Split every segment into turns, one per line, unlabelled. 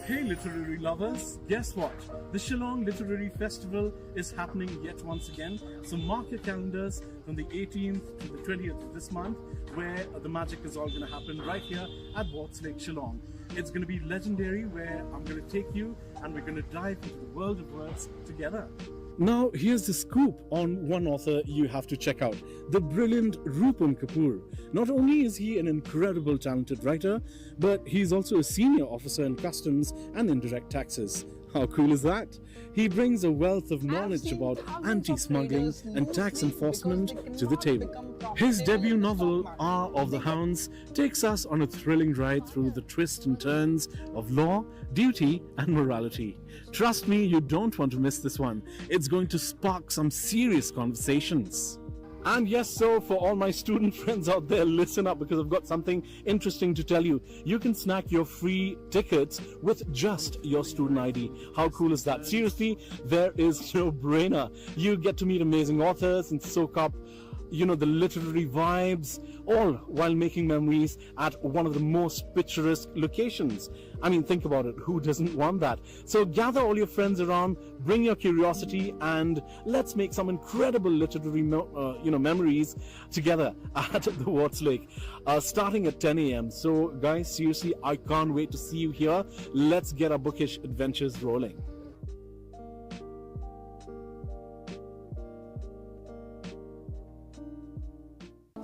Hey literary lovers, guess what? The Shillong Literary Festival is happening yet once again. So mark your calendars from the 18th to the 20th of this month, where the magic is all going to happen right here at Warts Lake, Shillong. It's going to be legendary, where I'm going to take you and we're going to dive into the world of words together. Now, here's the scoop on one author you have to check out, the brilliant Rupam Kapoor. Not only is he an incredible talented writer, but he's also a senior officer in customs and indirect taxes. How cool is that? He brings a wealth of knowledge about anti-smuggling and tax enforcement to the table. His debut novel, R of the Hounds, takes us on a thrilling ride through the twists and turns of law, duty and morality. Trust me, you don't want to miss this one. It's going to spark some serious conversations. And yes, so for all my student friends out there, listen up, because I've got something interesting to tell you. You can snack your free tickets with just your student ID. How cool is that? Seriously, there is no brainer. You get to meet amazing authors and soak up, the literary vibes, all while making memories at one of the most picturesque locations. I mean, think about it. Who doesn't want that? So gather all your friends around, bring your curiosity, and let's make some incredible literary, memories together at the Warts Lake, starting at 10 a.m. So, guys, seriously, I can't wait to see you here. Let's get our bookish adventures rolling.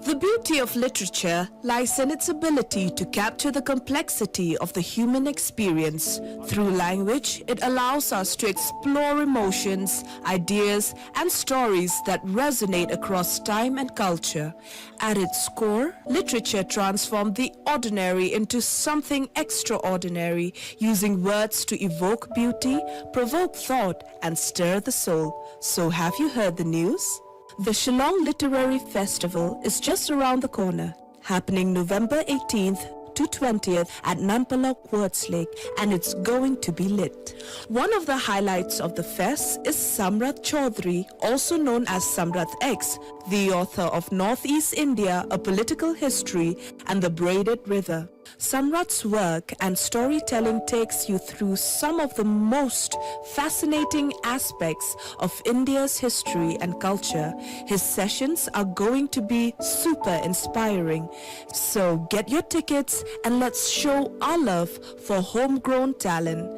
The beauty of literature lies in its ability to capture the complexity of the human experience. Through language, it allows us to explore emotions, ideas, and stories that resonate across time and culture. At its core, literature transforms the ordinary into something extraordinary, using words to evoke beauty, provoke thought, and stir the soul. So have you heard the news? The Shillong Literary Festival is just around the corner, happening November 18th to 20th at Nanpalok Warts Lake, and it's going to be lit. One of the highlights of the fest is Samrat Chaudhary, also known as Samrat X, the author of Northeast India, A Political History, and The Braided River. Samrat's work and storytelling takes you through some of the most fascinating aspects of India's history and culture. His sessions are going to be super inspiring. So get your tickets and let's show our love for homegrown talent.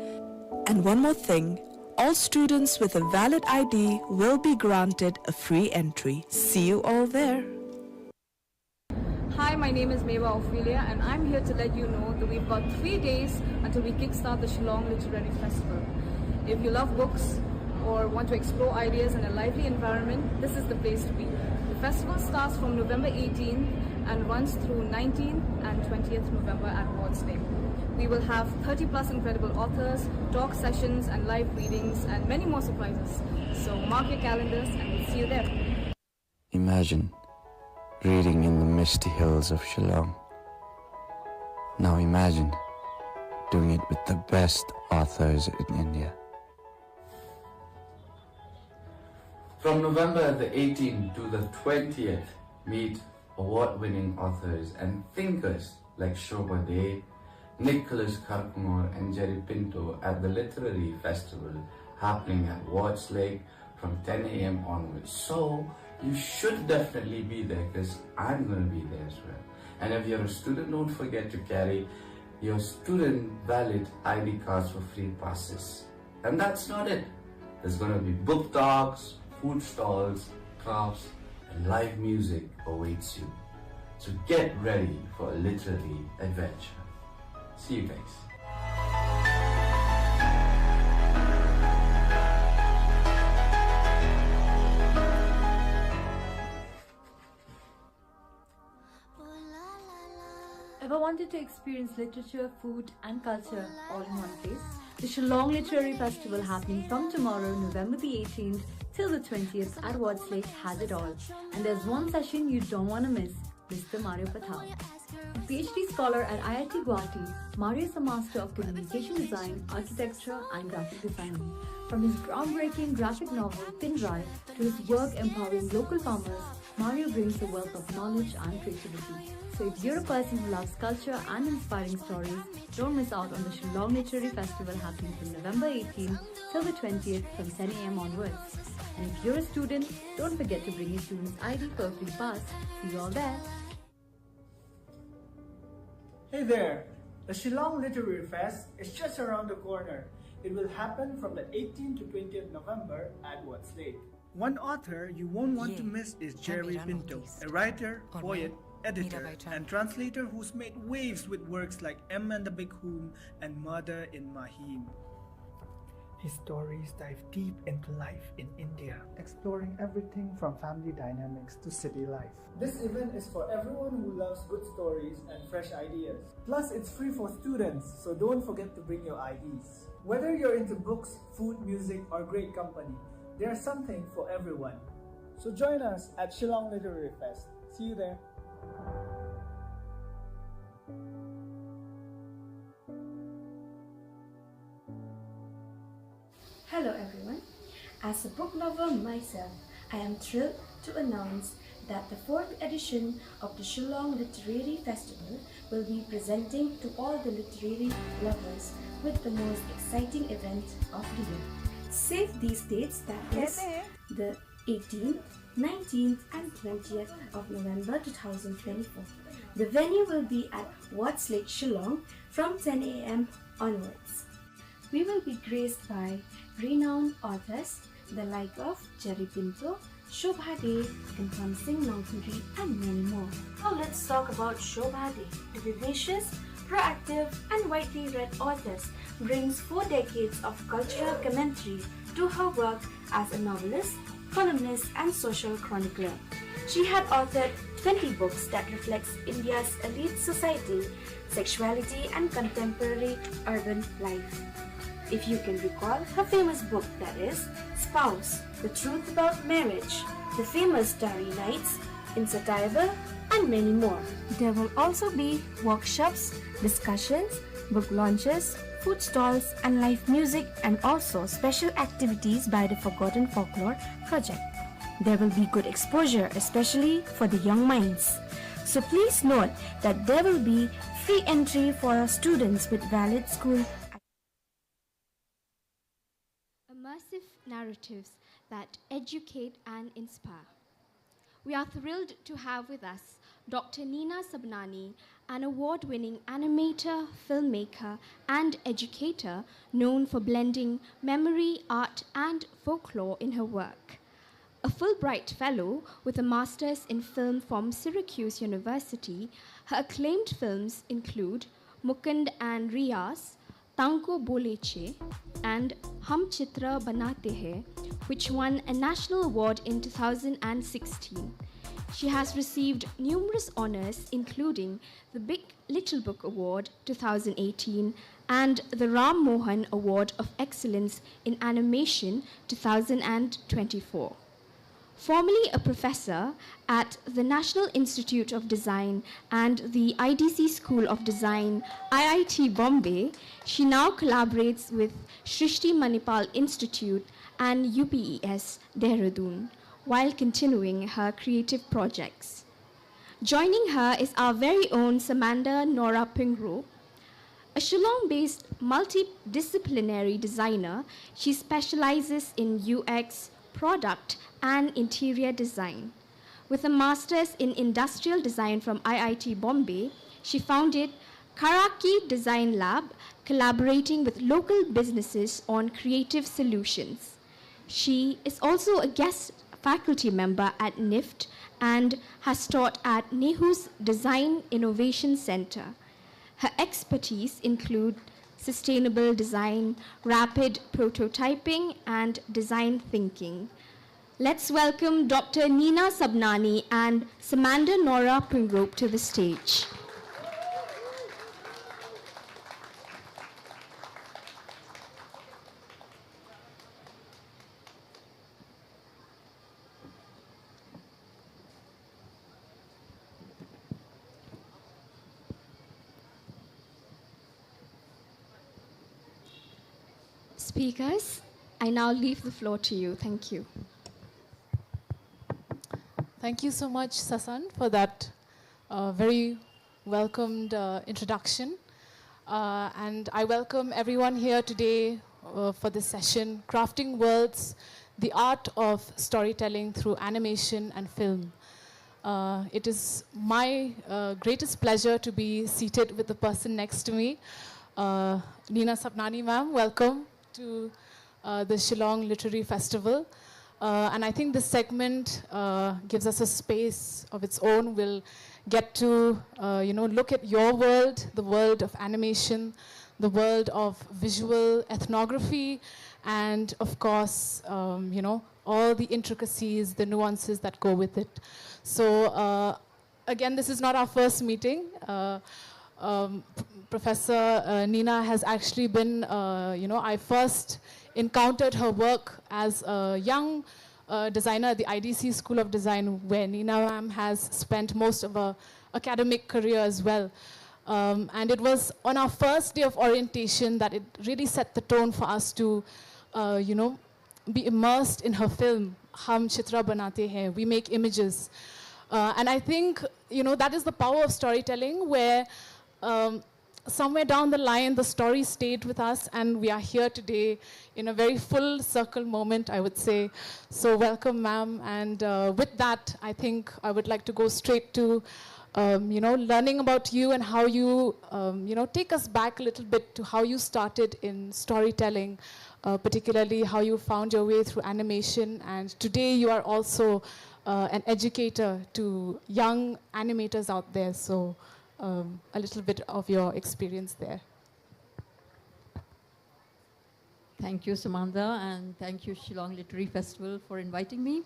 And one more thing, all students with a valid ID will be granted a free entry. See you all there.
Hi, my name is Meva Ophelia and I'm here to let you know that we've got 3 days until we kickstart the Shillong Literary Festival. If you love books or want to explore ideas in a lively environment, this is the place to be. The festival starts from November 18th and runs through 19th and 20th November at Warts Lake. We will have 30 plus incredible authors, talk sessions and live readings and many more surprises. So mark your calendars and we'll see you there.
Imagine reading in the misty hills of Shillong. Now imagine doing it with the best authors in India.
From November the 18th to the 20th, meet award-winning authors and thinkers like Shobha Dey, Nicholas Karkumar and Jerry Pinto at the Literary Festival happening at Warts Lake from 10 a.m. onwards. So you should definitely be there because I'm going to be there as well. And if you're a student, don't forget to carry your student valid ID cards for free passes. And that's not it. There's going to be book talks, food stalls, crafts, and live music awaits you. So get ready for a literary adventure. See you guys.
Ever wanted to experience literature, food and culture all in one place? The Shillong Literary Festival happening from tomorrow, November the 18th till the 20th at Warts Lake has it all. And there's one session you don't want to miss, Mr. Mario Pathal. A PhD scholar at IIT Guwahati, Mario is a master of communication design, architecture and graphic design. From his groundbreaking graphic novel Thin Dry to his work empowering local farmers, Mario brings a wealth of knowledge and creativity. So if you're a person who loves culture and inspiring stories, don't miss out on the Shillong Literary Festival happening from November 18th till the 20th from 10 a.m. onwards. And if you're a student, don't forget to bring your student's ID for a free pass. See you all there.
Hey there! The Shillong Literary Fest is just around the corner. It will happen from the 18th to 20th November at Watts Lake. One author you won't want to miss is Jerry Pinto, a writer, poet, editor, and translator who's made waves with works like M and the Big Hoom and Murder in Mahim. His stories dive deep into life in India, exploring everything from family dynamics to city life. This event is for everyone who loves good stories and fresh ideas. Plus, it's free for students, so don't forget to bring your IDs. Whether you're into books, food, music, or great company, there's something for everyone. So join us at Shillong Literary Fest. See you there.
Hello everyone. As a book lover myself, I am thrilled to announce that the 4th edition of the Shillong Literary Festival will be presenting to all the literary lovers with the most exciting event of the year. Save these dates, that is the 18th, 19th and 20th of November 2024. The venue will be at Watts Lake, Shillong from 10 a.m. onwards. We will be graced by renowned authors the like of Jerry Pinto, Shobha Dey, and Kamsing Nongkuri, and many more. Now let's talk about Shobha Dey. The vivacious, proactive, and widely read author brings 4 decades of cultural commentary to her work as a novelist, columnist, and social chronicler. She had authored 20 books that reflects India's elite society, sexuality, and contemporary urban life. If you can recall her famous book, that is Spouse, The Truth About Marriage, the famous Starry Nights, Insatiable, and many more. There will also be workshops, discussions, book launches, food stalls, and live music, and also special activities by the Forgotten Folklore Project. There will be good exposure, especially for the young minds. So please note that there will be free entry for students with valid school.
Immersive narratives that educate and inspire. We are thrilled to have with us Dr. Nina Sabnani, an award-winning animator, filmmaker, and educator known for blending memory, art, and folklore in her work. A Fulbright Fellow with a Master's in Film from Syracuse University, her acclaimed films include Mukund and Riyas, Tango Boleche, and Hum Chitra Banate Hai, which won a national award in 2016. She has received numerous honors, including the Big Little Book Award 2018 and the Ram Mohan Award of Excellence in Animation 2024. Formerly a professor at the National Institute of Design and the IDC School of Design, IIT Bombay, she now collaborates with Shrishti Manipal Institute and UPES, Dehradun, while continuing her creative projects. Joining her is our very own Samanda Nora Pingro. A Shillong-based multidisciplinary designer, she specializes in UX, product, and interior design. With a master's in industrial design from IIT Bombay, she founded Karaki Design Lab, collaborating with local businesses on creative solutions. She is also a guest faculty member at NIFT and has taught at Nehu's Design Innovation Center. Her expertise include sustainable design, rapid prototyping, and design thinking. Let's welcome Dr. Nina Sabnani and Samanda Nora Pringrope to the stage. Speakers, I now leave the floor to you. Thank you.
Thank you so much, Sasan, for that very welcomed introduction. And I welcome everyone here today for this session, Crafting Worlds, the Art of Storytelling Through Animation and Film. It is my greatest pleasure to be seated with the person next to me. Nina Sabnani ma'am, welcome to the Shillong Literary Festival. And I think this segment gives us a space of its own. We'll get to look at your world, the world of animation, the world of visual ethnography, and of course, all the intricacies, the nuances that go with it. So again, this is not our first meeting. Professor Nina has actually been, I first encountered her work as a young designer at the IDC School of Design, where Nina ma'am has spent most of her academic career as well. And it was on our first day of orientation that it really set the tone for us to, be immersed in her film, Hum Chitra Banate Hain, We Make Images. And I think, that is the power of storytelling, where somewhere down the line, the story stayed with us, and we are here today in a very full circle moment, I would say. So welcome, ma'am. And with that, I think I would like to go straight to, learning about you and how you, take us back a little bit to how you started in storytelling, particularly how you found your way through animation. And today you are also an educator to young animators out there. So a little bit of your experience there.
Thank you, Samantha, and thank you, Shillong Literary Festival, for inviting me.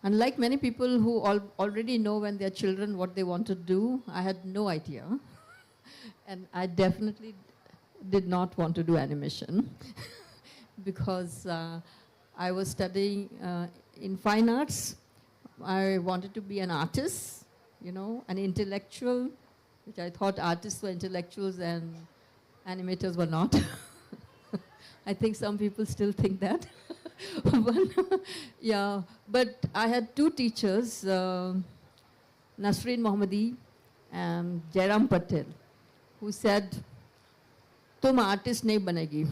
Unlike many people who already know when they're children what they want to do, I had no idea. And I definitely did not want to do animation because I was studying in fine arts. I wanted to be an artist, an intellectual, which I thought artists were intellectuals and animators were not. I think some people still think that. But I had two teachers, Nasreen Mohammadi and Jairam Patel, who said, "Tum artist nahi banegi.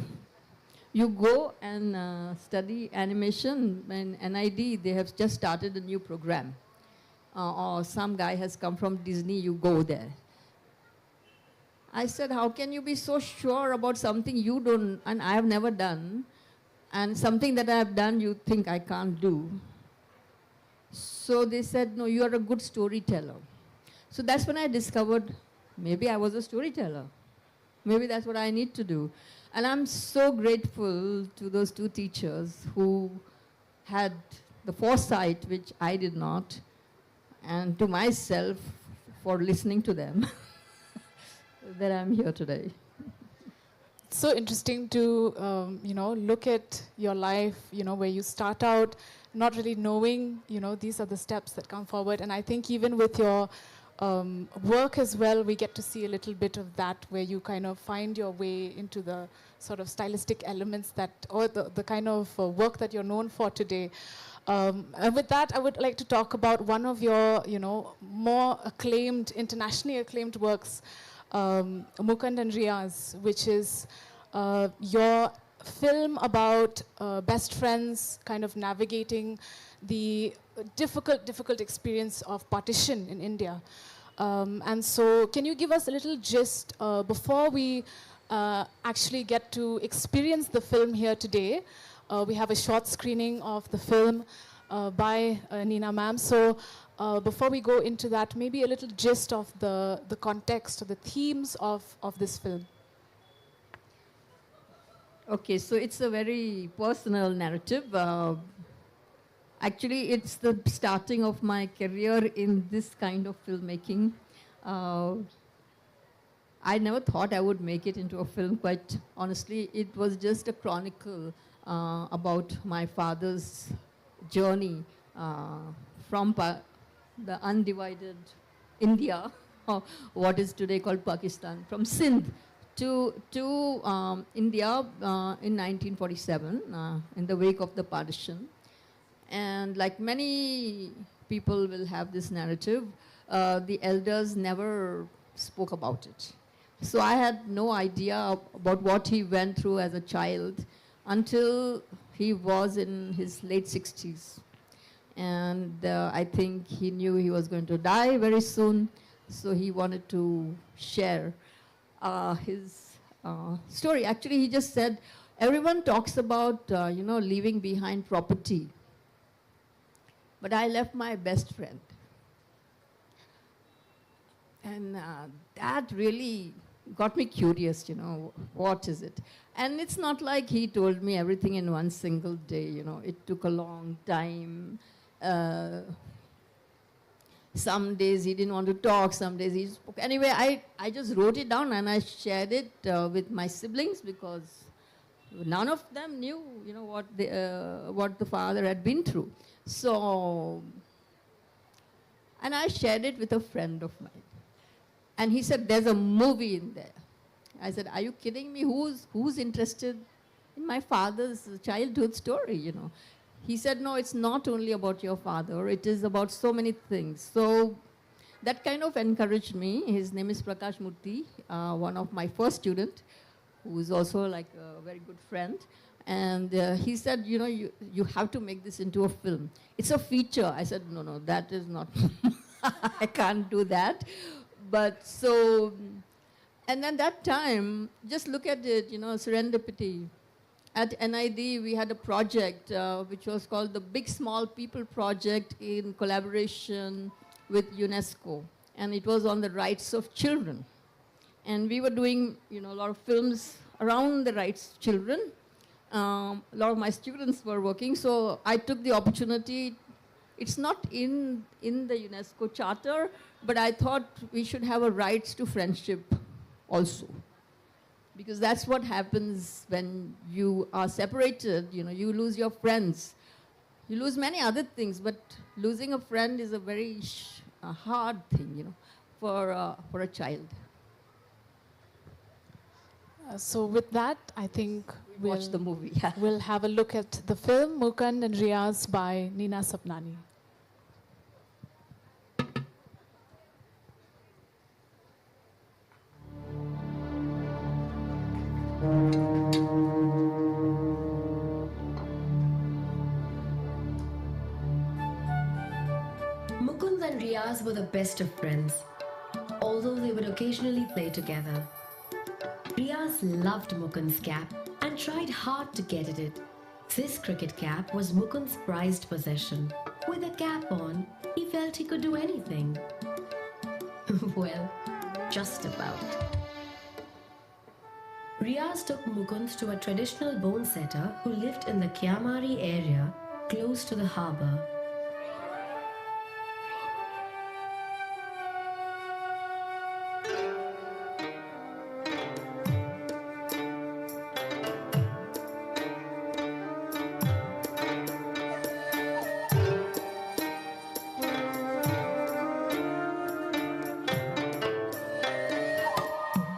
You go and study animation. In NID, they have just started a new program. Or some guy has come from Disney, you go there." I said, how can you be so sure about something you don't, and I have never done, and something that I have done you think I can't do? So they said, no, you are a good storyteller. So that's when I discovered maybe I was a storyteller. Maybe that's what I need to do. And I'm so grateful to those two teachers who had the foresight, which I did not, and to myself for listening to them, that I'm here today.
It's so interesting to, look at your life, where you start out not really knowing, these are the steps that come forward. And I think even with your work as well, we get to see a little bit of that, where you kind of find your way into the sort of stylistic elements that, or the kind of work that you're known for today. And with that, I would like to talk about one of your, more acclaimed, internationally acclaimed works, Mukund and Riaz, which is your film about best friends kind of navigating the difficult experience of partition in India. And so can you give us a little gist before we actually get to experience the film here today? We have a short screening of the film by Nina ma'am. So before we go into that, maybe a little gist of the context, of the themes of this film.
Okay, so it's a very personal narrative. Actually, it's the starting of my career in this kind of filmmaking. I never thought I would make it into a film, quite honestly. It was just a chronicle about my father's journey from the undivided India, what is today called Pakistan, from Sindh to India in 1947, in the wake of the partition. And like many people will have this narrative, the elders never spoke about it. So I had no idea about what he went through as a child until he was in his late 60s. And I think he knew he was going to die very soon, so he wanted to share his story. Actually, he just said, everyone talks about, leaving behind property. But I left my best friend. And that really got me curious, what is it? And it's not like he told me everything in one single day, It took a long time. Some days he didn't want to talk, some days he spoke. Anyway, I just wrote it down and I shared it with my siblings because none of them knew, what the father had been through. So, and I shared it with a friend of mine. And he said, there's a movie in there. I said, are you kidding me? Who's interested in my father's childhood story, He said, no, it's not only about your father. It is about so many things. So that kind of encouraged me. His name is Prakash Murthy, one of my first student, who is also like a very good friend. And he said, you have to make this into a film. It's a feature. I said, no, that is not, I can't do that. But so, and then that time, just look at it, serendipity. At NID, we had a project which was called the Big Small People Project in collaboration with UNESCO. And it was on the rights of children. And we were doing, a lot of films around the rights of children. A lot of my students were working, so I took the opportunity. It's not in the UNESCO Charter, but I thought we should have a rights to friendship also. Because that's what happens when you are separated, you lose your friends. You lose many other things, but losing a friend is a very hard thing, for a child.
So with that, I think we'll
watch the movie.
We'll have a look at the film Mukund and Riaz by Nina Sabnani.
Mukund and Riaz were the best of friends, although they would occasionally play together. Riaz loved Mukund's cap and tried hard to get at it. This cricket cap was Mukund's prized possession. With a cap on, he felt he could do anything. Well, just about. Riaz took Mukund to a traditional bone setter who lived in the Kyamari area close to the harbour.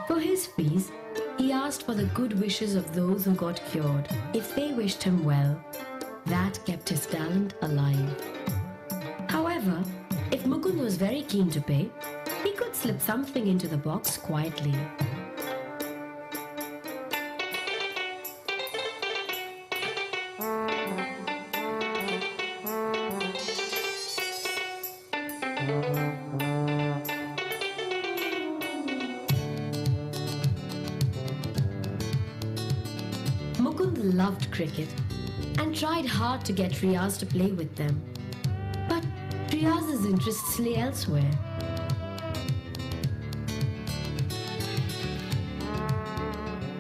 For his fees, he asked for the good wishes of those who got cured. If they wished him well, that kept his talent alive. However, if Mukund was very keen to pay, he could slip something into the box quietly. Mukund loved cricket and tried hard to get Riaz to play with them. But Riaz's interests lay elsewhere.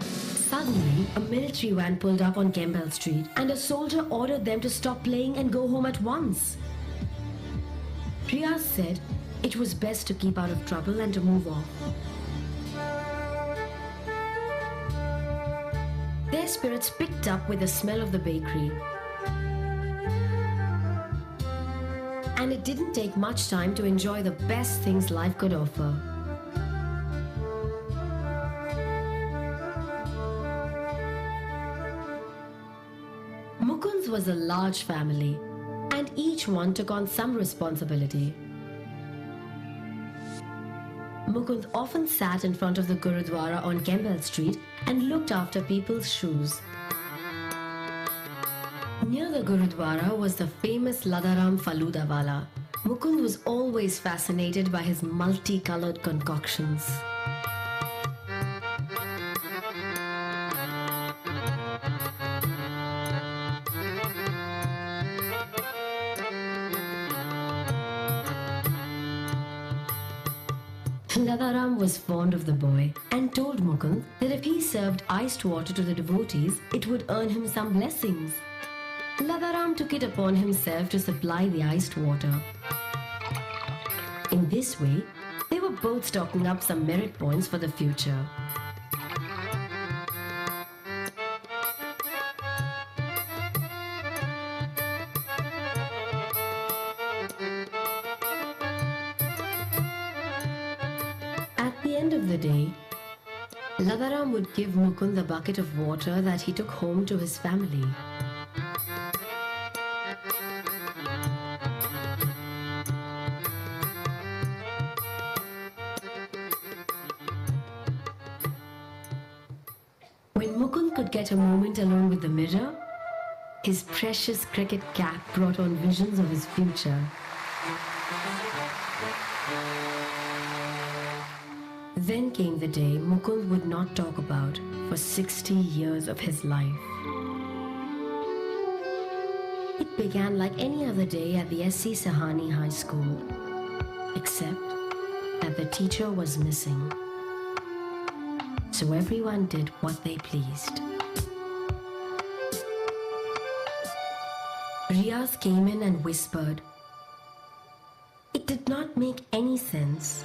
Suddenly, a military van pulled up on Campbell Street and a soldier ordered them to stop playing and go home at once. Riaz said it was best to keep out of trouble and to move off. Their spirits picked up with the smell of the bakery. And it didn't take much time to enjoy the best things life could offer. Mukund's was a large family. and each one took on some responsibility. Mukund often sat in front of the Gurudwara on Campbell Street and looked after people's shoes. Near the Gurudwara was the famous Ladaram Faluda Wala. Mukund was always fascinated by his multicolored concoctions. Ladaram was fond of the boy and told Mukund that if he served iced water to the devotees, it would earn him some blessings. Ladaram took it upon himself to supply the iced water. In this way, they were both stocking up some merit points for the future. At the end of the day, Ladaram would give Mukund the bucket of water that he took home to his family. When Mukund could get a moment alone with the mirror, his precious cricket cap brought on visions of his future. Then came the day Mukund would not talk about for 60 years of his life. It began like any other day at the S.C. Sahani High School, except that the teacher was missing. So everyone did what they pleased. Riaz came in and whispered. It did not make any sense.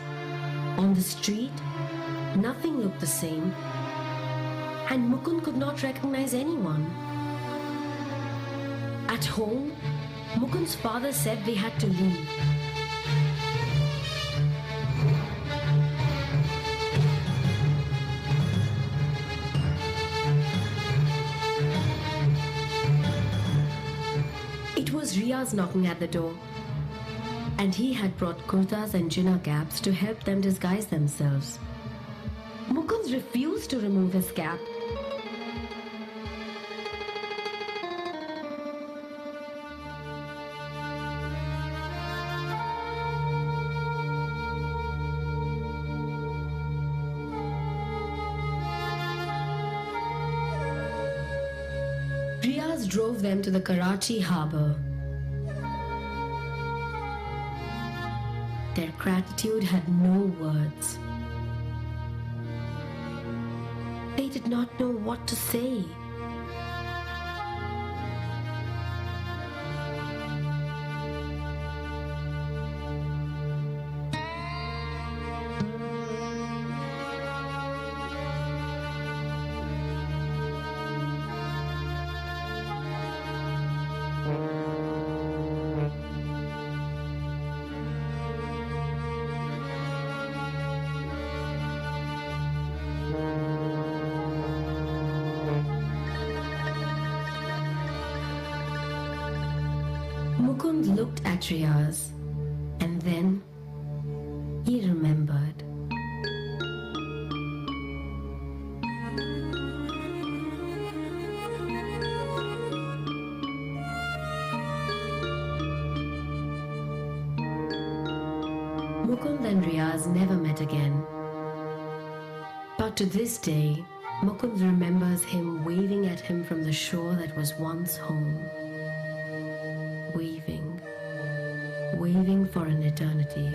On the street, nothing looked the same, and Mukund could not recognize anyone. At home, Mukund's father said they had to leave. It was Riaz knocking at the door, and he had brought kurtas and jinnah caps to help them disguise themselves. Mukund refused to remove his cap. Riaz drove them to the Karachi harbour. Their gratitude had no words. They did not know what to say. Mukund looked at Riaz, and then he remembered. Mukund and Riaz never met again. But to this day, Mukund remembers him waving at him from the shore that was once home. Waving for an eternity.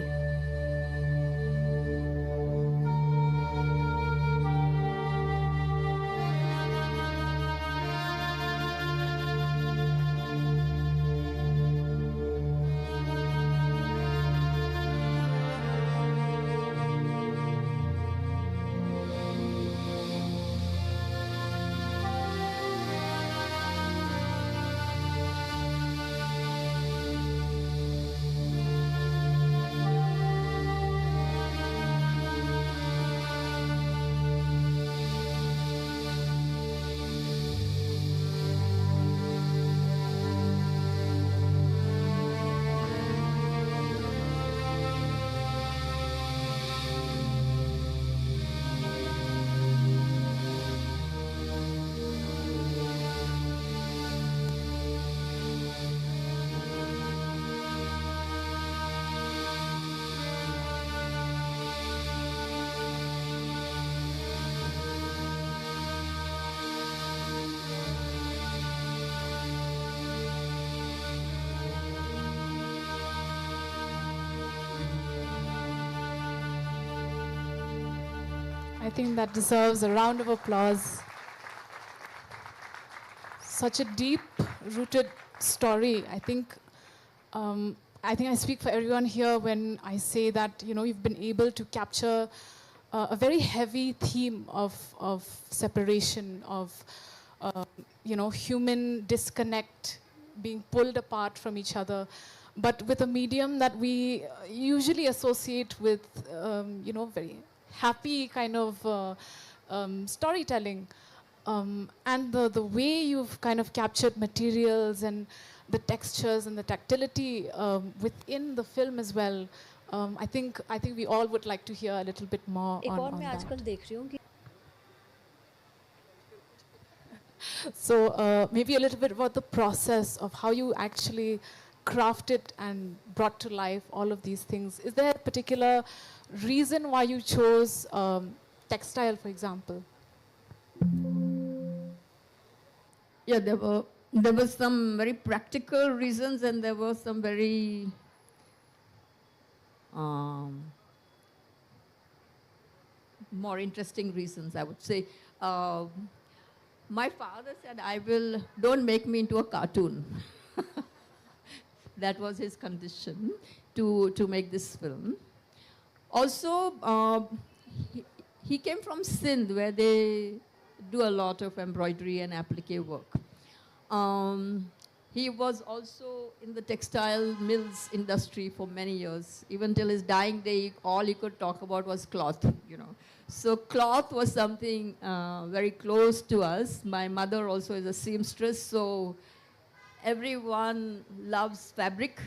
I think that deserves a round of applause. Such a deep-rooted story. I think I speak for everyone here when I say that you've been able to capture a very heavy theme of separation, of human disconnect, being pulled apart from each other, but with a medium that we usually associate with very happy kind of storytelling. And the way you've kind of captured materials and the textures and the tactility within the film as well, I think we all would like to hear a little bit more on that. So maybe a little bit about the process of how you actually crafted and brought to life all of these things. Is there a particular reason why you chose textile, for example?
Yeah, there were some very practical reasons, and there were some very more interesting reasons, I would say. My father said, don't make me into a cartoon. That was his condition to make this film. Also, he came from Sindh, where they do a lot of embroidery and applique work. He was also in the textile mills industry for many years. Even till his dying day, all he could talk about was cloth, So cloth was something very close to us. My mother also is a seamstress, so everyone loves fabric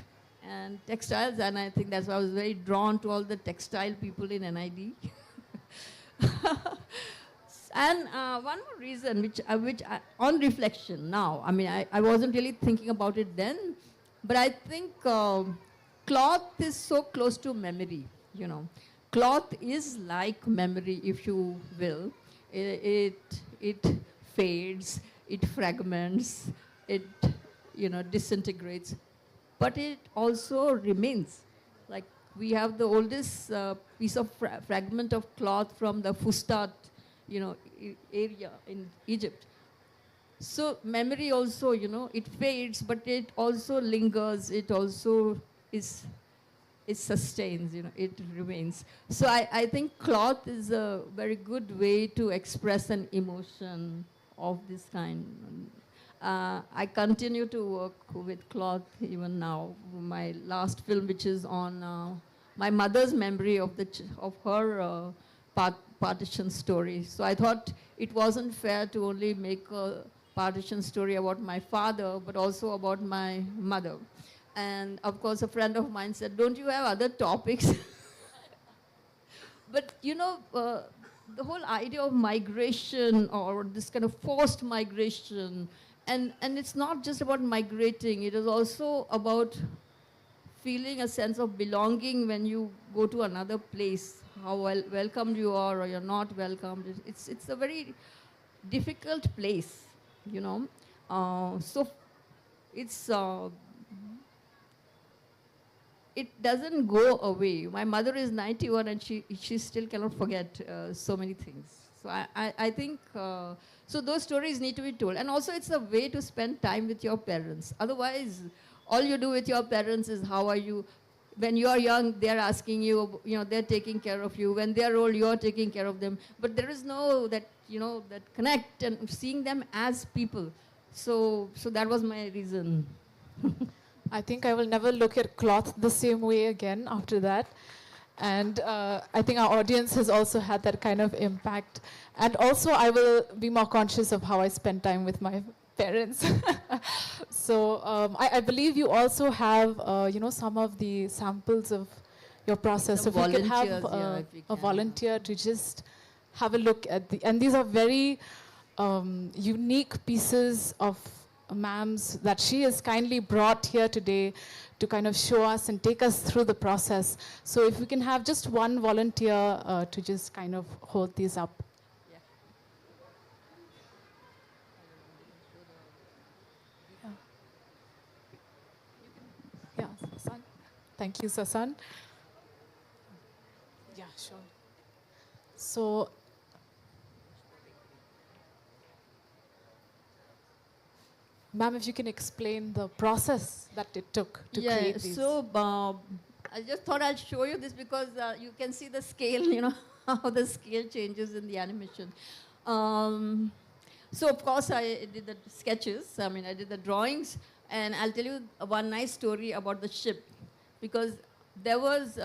and textiles, and I think that's why I was very drawn to all the textile people in NID. And one more reason, which on reflection now, I wasn't really thinking about it then, but I think cloth is so close to memory, Cloth is like memory, if you will. It fades, it fragments, it disintegrates, but it also remains. Like we have the oldest piece of fragment of cloth from the Fustat area in Egypt. So memory also, it fades, but it also lingers, it also it sustains, it remains. So I think cloth is a very good way to express an emotion of this kind. I continue to work with cloth even now. My last film, which is on my mother's memory of her partition story. So I thought it wasn't fair to only make a partition story about my father, but also about my mother. And of course, a friend of mine said, don't you have other topics? But the whole idea of migration, or this kind of forced migration, and it's not just about migrating, it is also about feeling a sense of belonging when you go to another place, how welcomed you are or you're not welcomed. It's a very difficult place, so it's it doesn't go away. My mother is 91 and she still cannot forget so many things. So I think, so those stories need to be told. And also it's a way to spend time with your parents. Otherwise, all you do with your parents is how are you. When you're young, they're asking you, they're taking care of you. When they're old, you're taking care of them. But there is no that connect and seeing them as people. So that was my reason.
I think I will never look at cloth the same way again after that. And I think our audience has also had that kind of impact. And also I will be more conscious of how I spend time with my parents. So I believe you also have, some of the samples of your process.
Some
if we could have
a
volunteer to just have a look at and these are very unique pieces of ma'ams that she has kindly brought here today to kind of show us and take us through the process. So if we can have just one volunteer to just kind of hold these up. Yeah, Sasan. Thank you, Sasan. Yeah, sure. So Ma'am, if you can explain the process that it took to create these.
So I just thought I'd show you this because you can see the scale, how the scale changes in the animation. So of course I did the sketches, I did the drawings, and I'll tell you one nice story about the ship, because there was,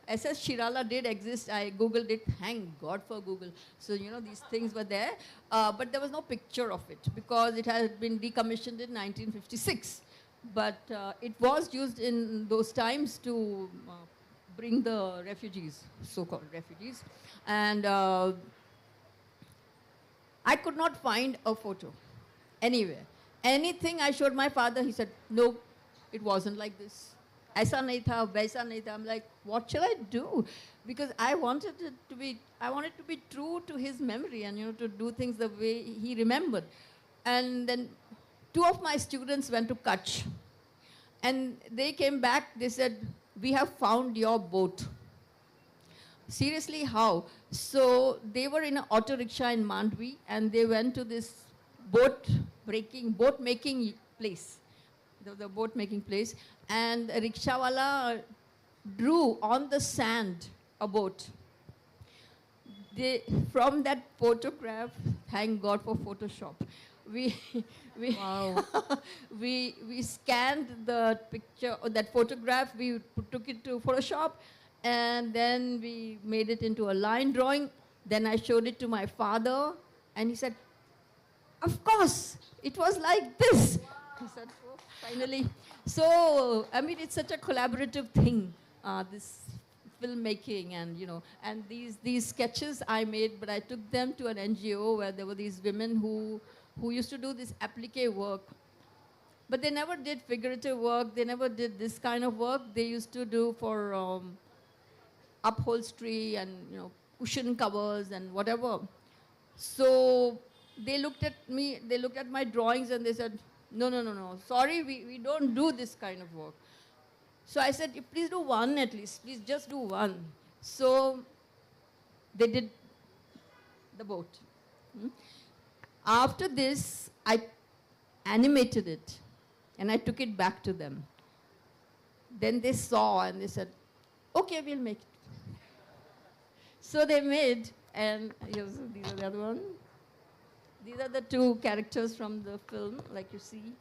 SS Shirala did exist, I Googled it, thank God for Google. So, these things were there, but there was no picture of it because it had been decommissioned in 1956. But it was used in those times to bring the refugees, so-called refugees. And I could not find a photo anywhere. Anything I showed my father, he said, no, it wasn't like this. Aisa nahi tha, waisa nahi tha. I'm like, what shall I do? Because I wanted it to be true to his memory and, to do things the way he remembered. And then 2 of my students went to Kutch. And they came back, they said, we have found your boat. Seriously, how? So they were in an auto rickshaw in Mandvi, and they went to this boat making place, the boat making place, and a rickshawala drew on the sand a boat. From that photograph, thank God for Photoshop, we scanned the picture, or that photograph, we took it to Photoshop, and then we made it into a line drawing. Then I showed it to my father, and he said, of course, it was like this. He said, oh, finally. So, it's such a collaborative thing, this filmmaking, and these sketches I made, but I took them to an NGO where there were these women who used to do this applique work. But they never did figurative work, they never did this kind of work. They used to do for upholstery and cushion covers and whatever. So they looked at me, they looked at my drawings and they said, no, sorry, we don't do this kind of work. So I said, please do one at least, please just do one. So they did the boat. After this, I animated it and I took it back to them. Then they saw and they said, okay, we'll make it. So they made, and these are the other one. These are the 2 characters from the film, like you see.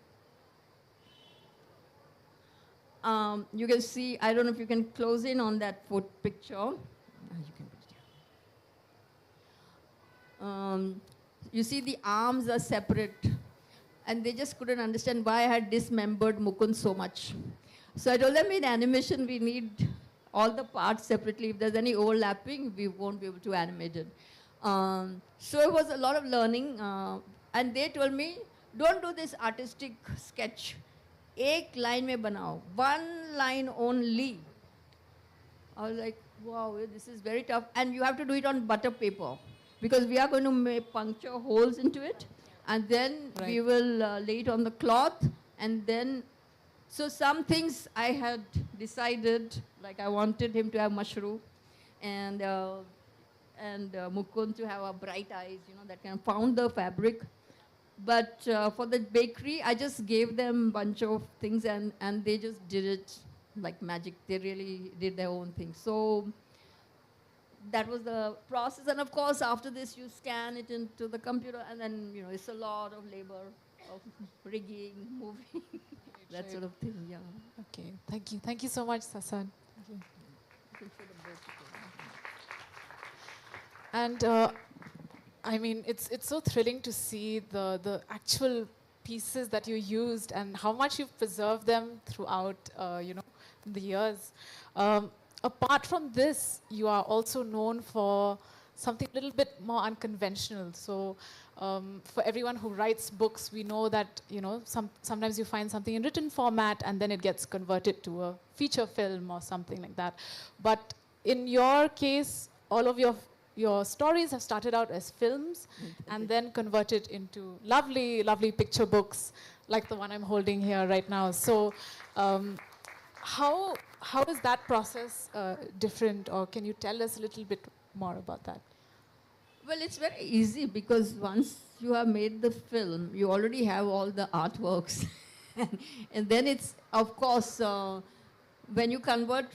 You can see, I don't know if you can close in on that picture. You can put it here. You see the arms are separate, and they just couldn't understand why I had dismembered Mukund so much. So I told them in animation we need all the parts separately. If there's any overlapping, we won't be able to animate it. So it was a lot of learning, and they told me, don't do this artistic sketch. Ek line mein banao, 1 line only. I was like, wow, this is very tough. And you have to do it on butter paper, because we are going to puncture holes into it, and then we will lay it on the cloth, and then, so some things I had decided, like I wanted him to have mushroom, and Mukund to have a bright eyes, that kind of found the fabric. But for the bakery, I just gave them a bunch of things, and they just did it like magic. They really did their own thing. So that was the process. And of course, after this, you scan it into the computer, and then, it's a lot of labor of rigging, moving, that sort of thing, yeah.
Okay, thank you. Thank you so much, Sasan. Thank you. And it's so thrilling to see the actual pieces that you used and how much you've preserved them throughout, the years. Apart from this, you are also known for something a little bit more unconventional. So for everyone who writes books, we know that, sometimes you find something in written format and then it gets converted to a feature film or something like that. But in your case, all of your stories have started out as films and then converted into lovely, lovely picture books like the one I'm holding here right now. So how is that process different, or can you tell us a little bit more about that?
Well, it's very easy because once you have made the film, you already have all the artworks. And then it's, of course, when you convert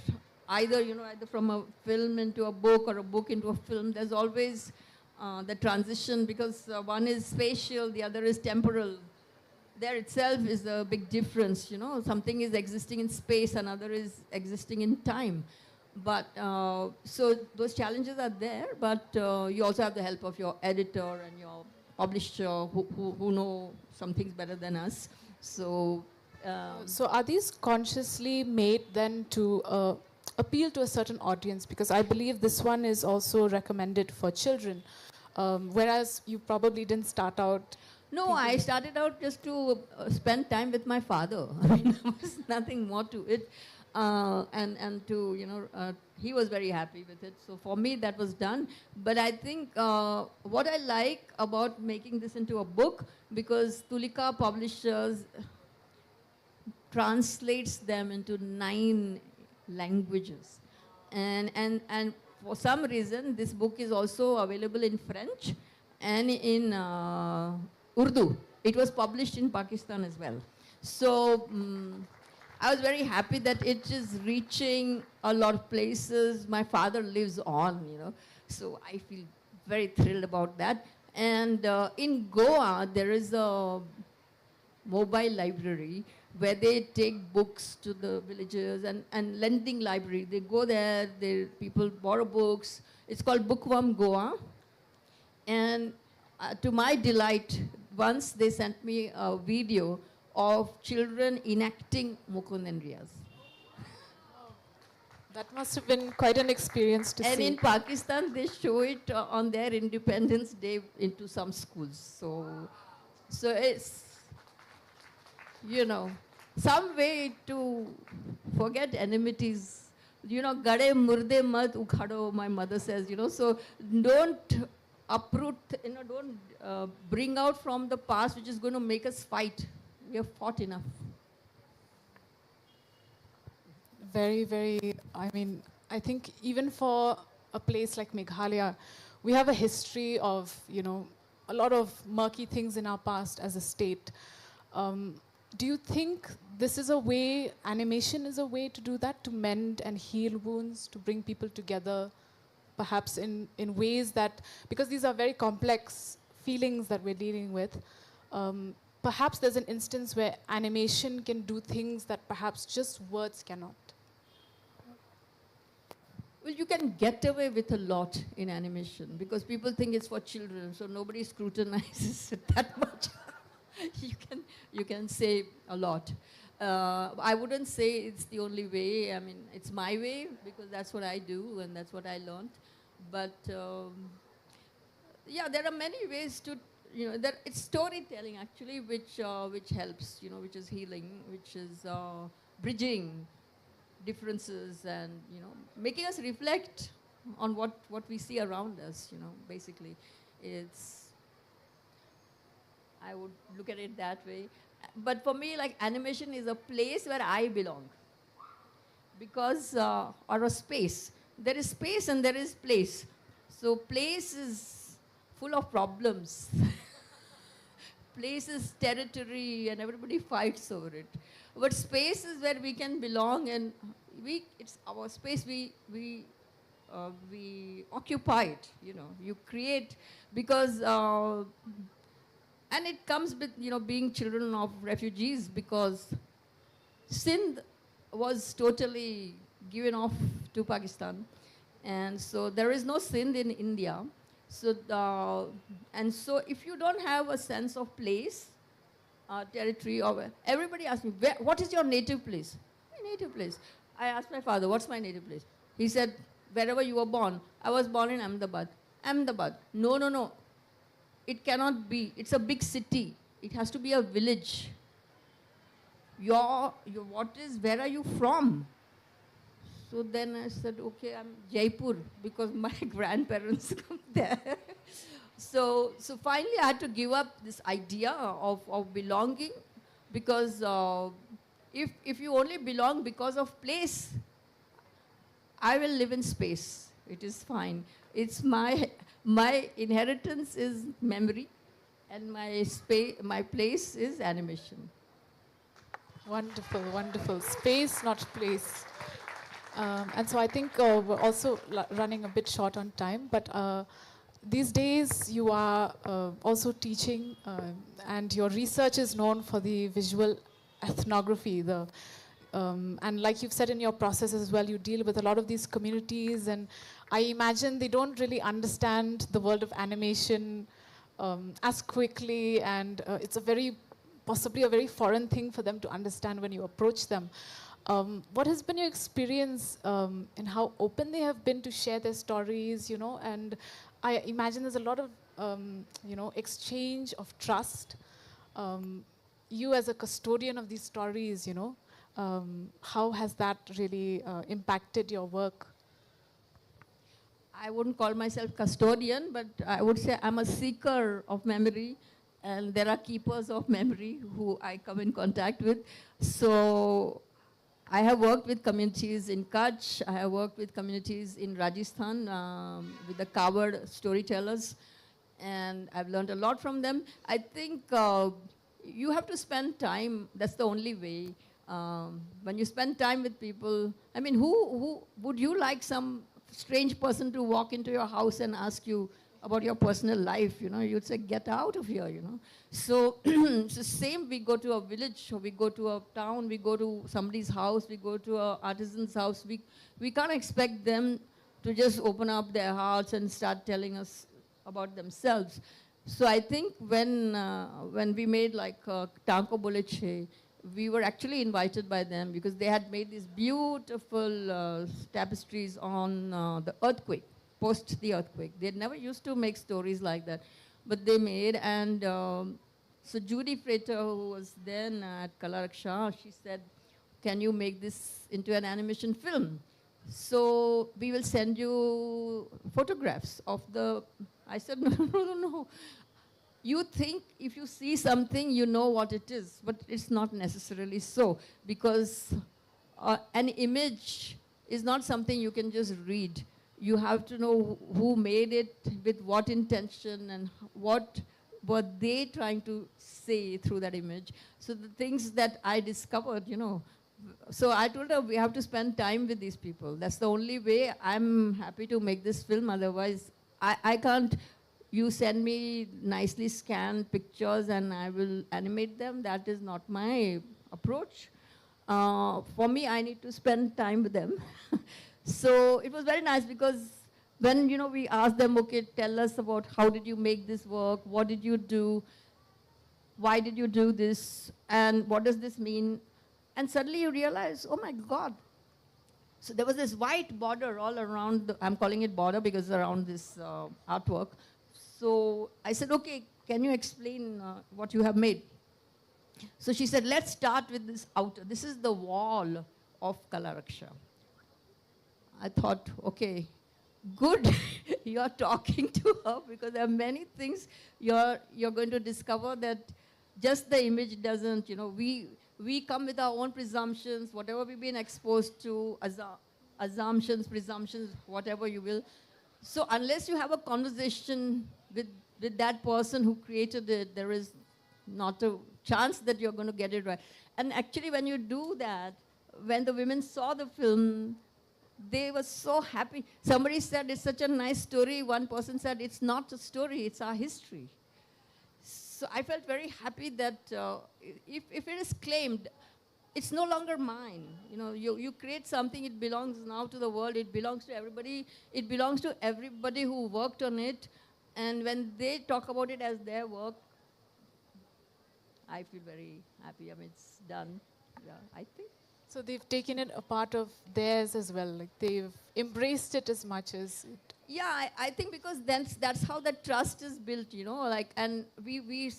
either from a film into a book or a book into a film, there's always the transition because one is spatial, the other is temporal. There itself is a big difference, Something is existing in space, another is existing in time. But so those challenges are there, but you also have the help of your editor and your publisher who know some things better than us. So,
so are these consciously made then to appeal to a certain audience? Because I believe this one is also recommended for children, whereas you probably didn't start out.
No, I started out just to spend time with my father. I mean, there was nothing more to it. And to, he was very happy with it. So for me, that was done. But I think what I like about making this into a book, because Tulika Publishers translates them into 9 languages. And for some reason, this book is also available in French and in Urdu. It was published in Pakistan as well. So I was very happy that it is reaching a lot of places. My father lives on, so I feel very thrilled about that. And in Goa, there is a mobile library where they take books to the villages and lending library. They go there, people borrow books. It's called Bookworm Goa. And to my delight, once they sent me a video of children enacting Mukund and Riaz.
That must have been quite an experience to see.
And in Pakistan, they show it on their Independence Day into some schools. So it's, some way to forget enmities. Gade murde mat ukhado, my mother says, so don't uproot, don't bring out from the past which is going to make us fight. We have fought enough.
Very, very, I think even for a place like Meghalaya, we have a history of, a lot of murky things in our past as a state. Do you think this is a way, animation is a way to do that, to mend and heal wounds, to bring people together, perhaps in ways that, because these are very complex feelings that we're dealing with, perhaps there's an instance where animation can do things that perhaps just words cannot.
Well, you can get away with a lot in animation because people think it's for children, so nobody scrutinizes it that much. you can say a lot. I wouldn't say it's the only way. I mean, it's my way because that's what I do and that's what I learned. But yeah, there are many ways to, it's storytelling actually which helps, which is healing, which is bridging differences and, making us reflect on what we see around us, basically. I would look at it that way. But for me, like, animation is a place where I belong. Because, or a space. There is space and there is place. So place is full of problems. Place is territory and everybody fights over it. But space is where we can belong and it's our space, we occupy it, you create because, and it comes with, being children of refugees because Sindh was totally given off to Pakistan. And so there is no Sindh in India. So, and so if you don't have a sense of place, territory, or everybody asks me, what is your native place? My native place. I asked my father, what's my native place? He said, wherever you were born. I was born in Ahmedabad. Ahmedabad. No. It cannot be. It's a big city. It has to be a village. Where are you from? So then I said, okay, I'm Jaipur because my grandparents come there. So finally I had to give up this idea of belonging because if you only belong because of place, I will live in space. It is fine. It's my inheritance is memory, and my place is animation.
Wonderful, wonderful. Space, not place. And so I think we're also running a bit short on time, but these days you are also teaching, and your research is known for the visual ethnography. And like you've said in your process as well, you deal with a lot of these communities, and I imagine they don't really understand the world of animation as quickly, and it's possibly a very foreign thing for them to understand when you approach them. What has been your experience in how open they have been to share their stories, and I imagine there's a lot of, exchange of trust. You as a custodian of these stories, how has that really impacted your work?
I wouldn't call myself custodian, but I would say I'm a seeker of memory, and there are keepers of memory who I come in contact with. So I have worked with communities in Kutch, I have worked with communities in Rajasthan with the covered storytellers, and I've learned a lot from them. I think you have to spend time, that's the only way. When you spend time with people, I mean, who would you like some strange person to walk into your house and ask you about your personal life, you'd say, get out of here, So it's the same, we go to a village, or we go to a town, we go to somebody's house, we go to an artisan's house. We can't expect them to just open up their hearts and start telling us about themselves. So I think when we made like Tanko Boleche, we were actually invited by them because they had made these beautiful tapestries on the earthquake. Post the earthquake. They never used to make stories like that, but they made, and so Judy Frater, who was then at Kalaraksha, she said, can you make this into an animation film? So we will send you photographs of I said, no. You think if you see something, you know what it is, but it's not necessarily so, because an image is not something you can just read. You have to know who made it, with what intention, and what were they trying to say through that image. So the things that I discovered, So I told her we have to spend time with these people. That's the only way. I'm happy to make this film. Otherwise, I can't. You send me nicely scanned pictures and I will animate them. That is not my approach. For me, I need to spend time with them. So it was very nice because when, we asked them, okay, tell us about how did you make this work? What did you do? Why did you do this? And what does this mean? And suddenly you realize, oh my God. So there was this white border all around, I'm calling it border because it's around this artwork. So I said, okay, can you explain what you have made? So she said, let's start with this outer. This is the wall of Kalaraksha. I thought, okay, good, you're talking to her because there are many things you're going to discover that just the image doesn't, we come with our own presumptions, whatever we've been exposed to, assumptions, presumptions, whatever you will. So unless you have a conversation with that person who created it, there is not a chance that you're going to get it right. And actually when you do that, when the women saw the film, they were so happy. Somebody said, it's such a nice story. One person said, it's not a story, it's our history. So I felt very happy that if it is claimed, it's no longer mine. You create something, it belongs now to the world, it belongs to everybody. It belongs to everybody who worked on it. And when they talk about it as their work, I feel very happy. I mean, it's done, yeah, I think.
So they've taken it a part of theirs as well, like they've embraced it as much as it.
Yeah, I think because that's how the trust is built, and we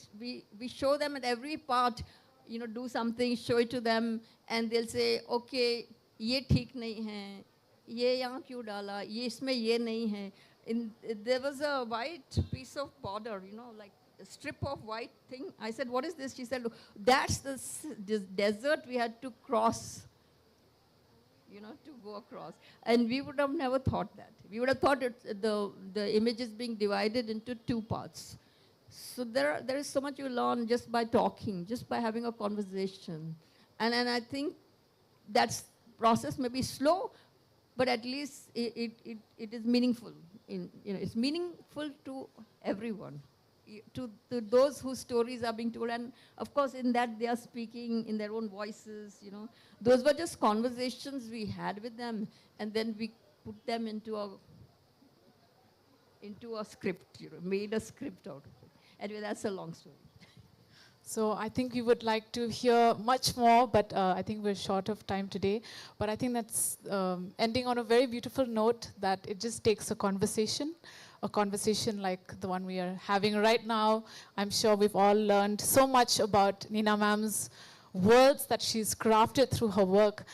show them at every part, do something, show it to them, and they'll say, okay, ye theek nahi hai, ye yahan kyun dala, ye isme ye nahi hai. There was a white piece of border, like a strip of white thing. I said, what is this? She said, look, that's the desert we had to cross. to go across. And we would have never thought that. We would have thought the image is being divided into two parts. So there is so much you learn just by talking, just by having a conversation. And I think that process may be slow, but at least it is meaningful. It's meaningful to everyone, to those whose stories are being told. And of course, in that they are speaking in their own voices. Those were just conversations we had with them, and then we put them into a script. Made a script out of it. Anyway, that's a long story.
So I think we would like to hear much more, but I think we're short of time today. But I think that's ending on a very beautiful note, that it just takes a conversation like the one we are having right now. I'm sure we've all learned so much about Nina ma'am's worlds that she's crafted through her work.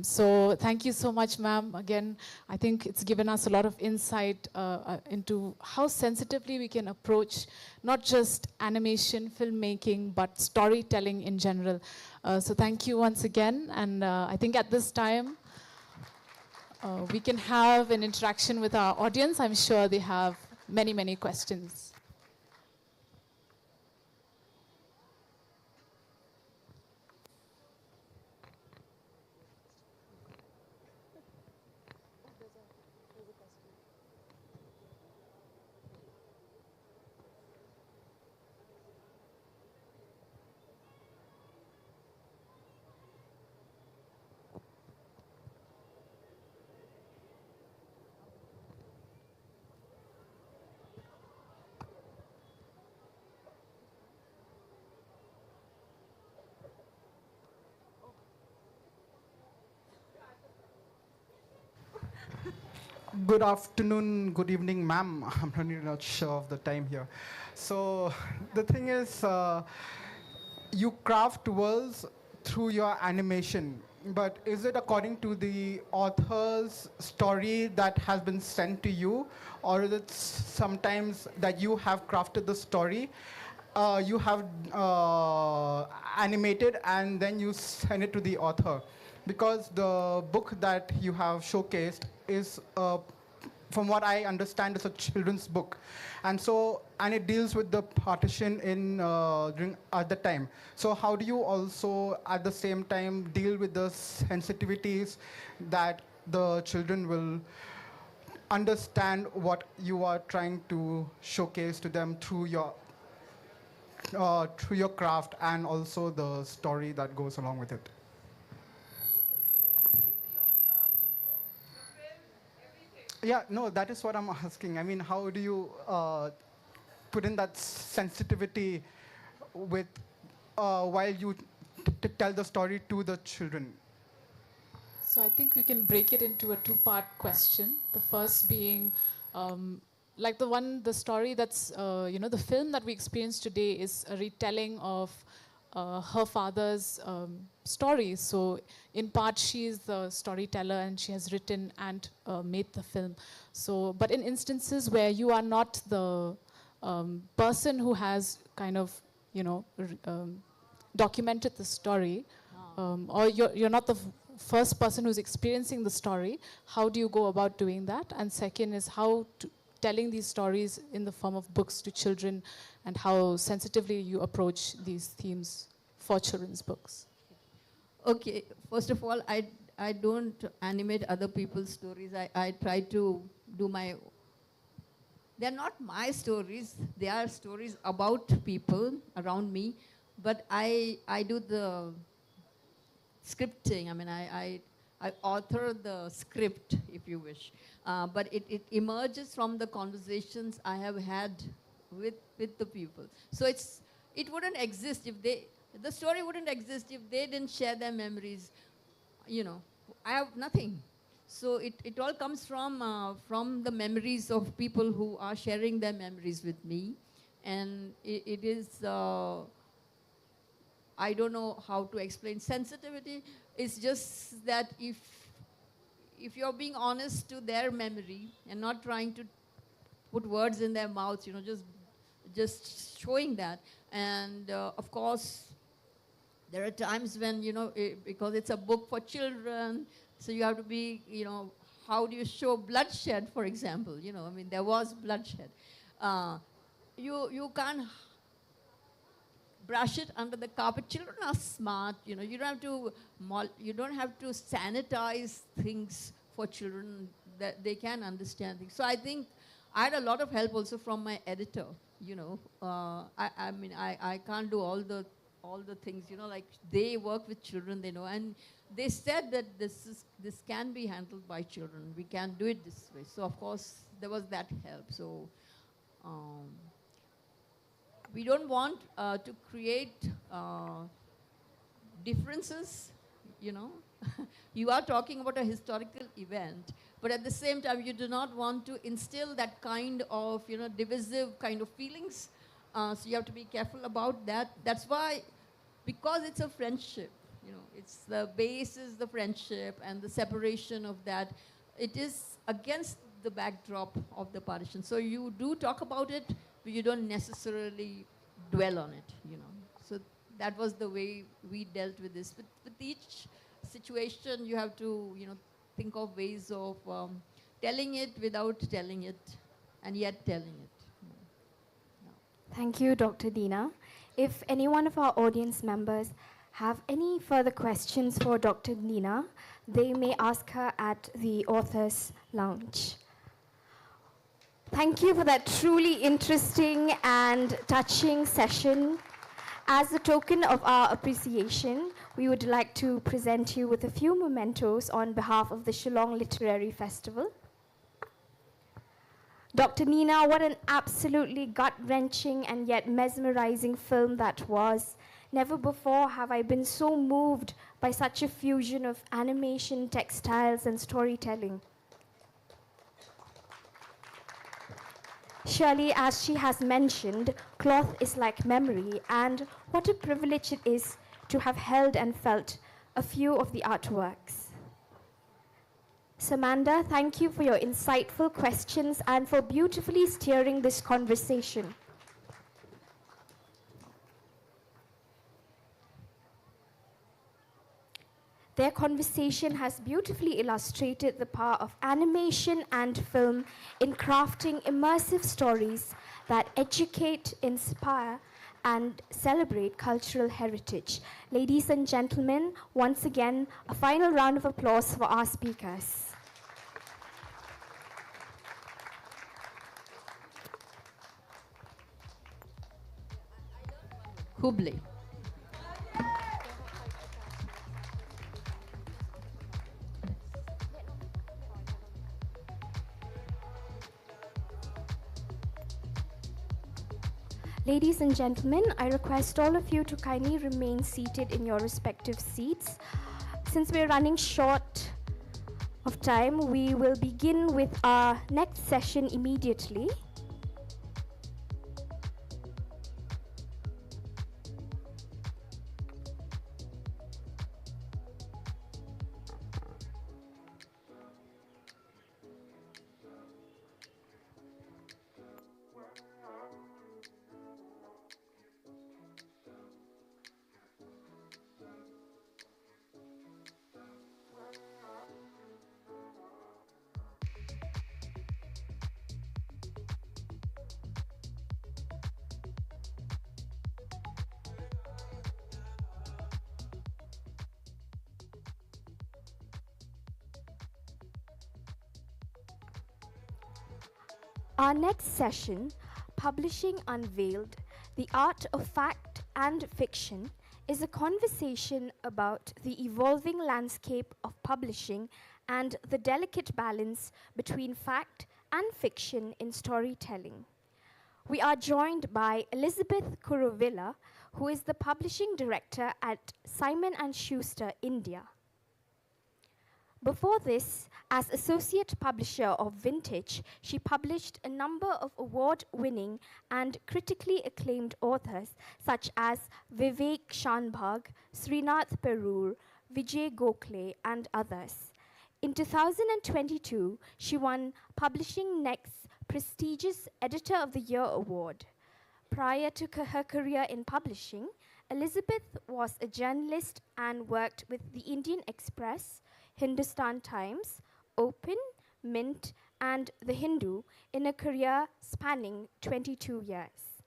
So thank you so much, ma'am. Again, I think it's given us a lot of insight into how sensitively we can approach not just animation, filmmaking, but storytelling in general. So thank you once again. And I think at this time, we can have an interaction with our audience. I'm sure they have many, many questions.
Good afternoon, good evening, ma'am. I'm really not sure of the time here. So the thing is, you craft worlds through your animation, but is it according to the author's story that has been sent to you, or is it sometimes that you have crafted the story, you have animated, and then you send it to the author? Because the book that you have showcased is, from what I understand, it's a children's book, and it deals with the partition at the time. So how do you also at the same time deal with the sensitivities that the children will understand what you are trying to showcase to them through your craft, and also the story that goes along with it? Yeah, no, that is what I'm asking. I mean, how do you put in that sensitivity with while you tell the story to the children?
So I think we can break it into a two-part question. The first being, like the story that's, the film that we experienced today is a retelling of her father's story. So in part, she is the storyteller and she has written and made the film. So, but in instances where you are not the person who has kind of, documented the story, or you're not the first person who's experiencing the story, how do you go about doing that? And second is telling these stories in the form of books to children, and how sensitively you approach these themes for children's books.
Okay, first of all, I don't animate other people's stories. I try to do my... They're not my stories. They are stories about people around me. But I do the scripting. I mean, I author the script, if you wish. But it emerges from the conversations I have had with the people. So it wouldn't exist if the story wouldn't exist if they didn't share their memories. I have nothing. So it all comes from the memories of people who are sharing their memories with me. And it is, I don't know how to explain. Sensitivity is just that if you're being honest to their memory and not trying to put words in their mouths, just showing that. And of course, there are times when, because it's a book for children, So you have to be, how do you show bloodshed, for example? I mean, there was bloodshed. You can't brush it under the carpet. Children are smart, you don't have to sanitize things for children, that they can understand things. So I think I had a lot of help also from my editor. I can't do all the things. Like they work with children, they know, and they said that this can be handled by children. We can do it this way. So of course there was that help. So we don't want to create differences. You are talking about a historical event, but at the same time, you do not want to instill that kind of, divisive kind of feelings. So you have to be careful about that. That's why, because it's a friendship, it's the base is the friendship and the separation of that. It is against the backdrop of the partition. So you do talk about it, but you don't necessarily dwell on it, So that was the way we dealt with this. With each situation, you have to, think of ways of telling it without telling it, and yet telling it.
Thank you, Dr. Dina. If any one of our audience members have any further questions for Dr. Dina, they may ask her at the Authors Lounge. Thank you for that truly interesting and touching session. As a token of our appreciation, we would like to present you with a few mementos on behalf of the Shillong Literary Festival. Dr. Nina, what an absolutely gut-wrenching and yet mesmerizing film that was. Never before have I been so moved by such a fusion of animation, textiles, and storytelling. Surely, as she has mentioned, cloth is like memory, and what a privilege it is to have held and felt a few of the artworks. Samanda, thank you for your insightful questions and for beautifully steering this conversation. Their conversation has beautifully illustrated the power of animation and film in crafting immersive stories that educate, inspire, and celebrate cultural heritage. Ladies and gentlemen, once again, a final round of applause for our speakers.
Hubli.
Ladies and gentlemen, I request all of you to kindly remain seated in your respective seats. Since we're running short of time, we will begin with our next session immediately. Our next session, Publishing Unveiled, The Art of Fact and Fiction, is a conversation about the evolving landscape of publishing and the delicate balance between fact and fiction in storytelling. We are joined by Elizabeth Kurovilla, who is the publishing director at Simon & Schuster, India. Before this, as associate publisher of Vintage, she published a number of award-winning and critically acclaimed authors such as Vivek Shanbhag, Srinath Perur, Vijay Gokhale, and others. In 2022, she won Publishing Next's prestigious Editor of the Year award. Prior to her career in publishing, Elizabeth was a journalist and worked with the Indian Express, Hindustan Times, Open, Mint, and The Hindu in a career spanning 22 years.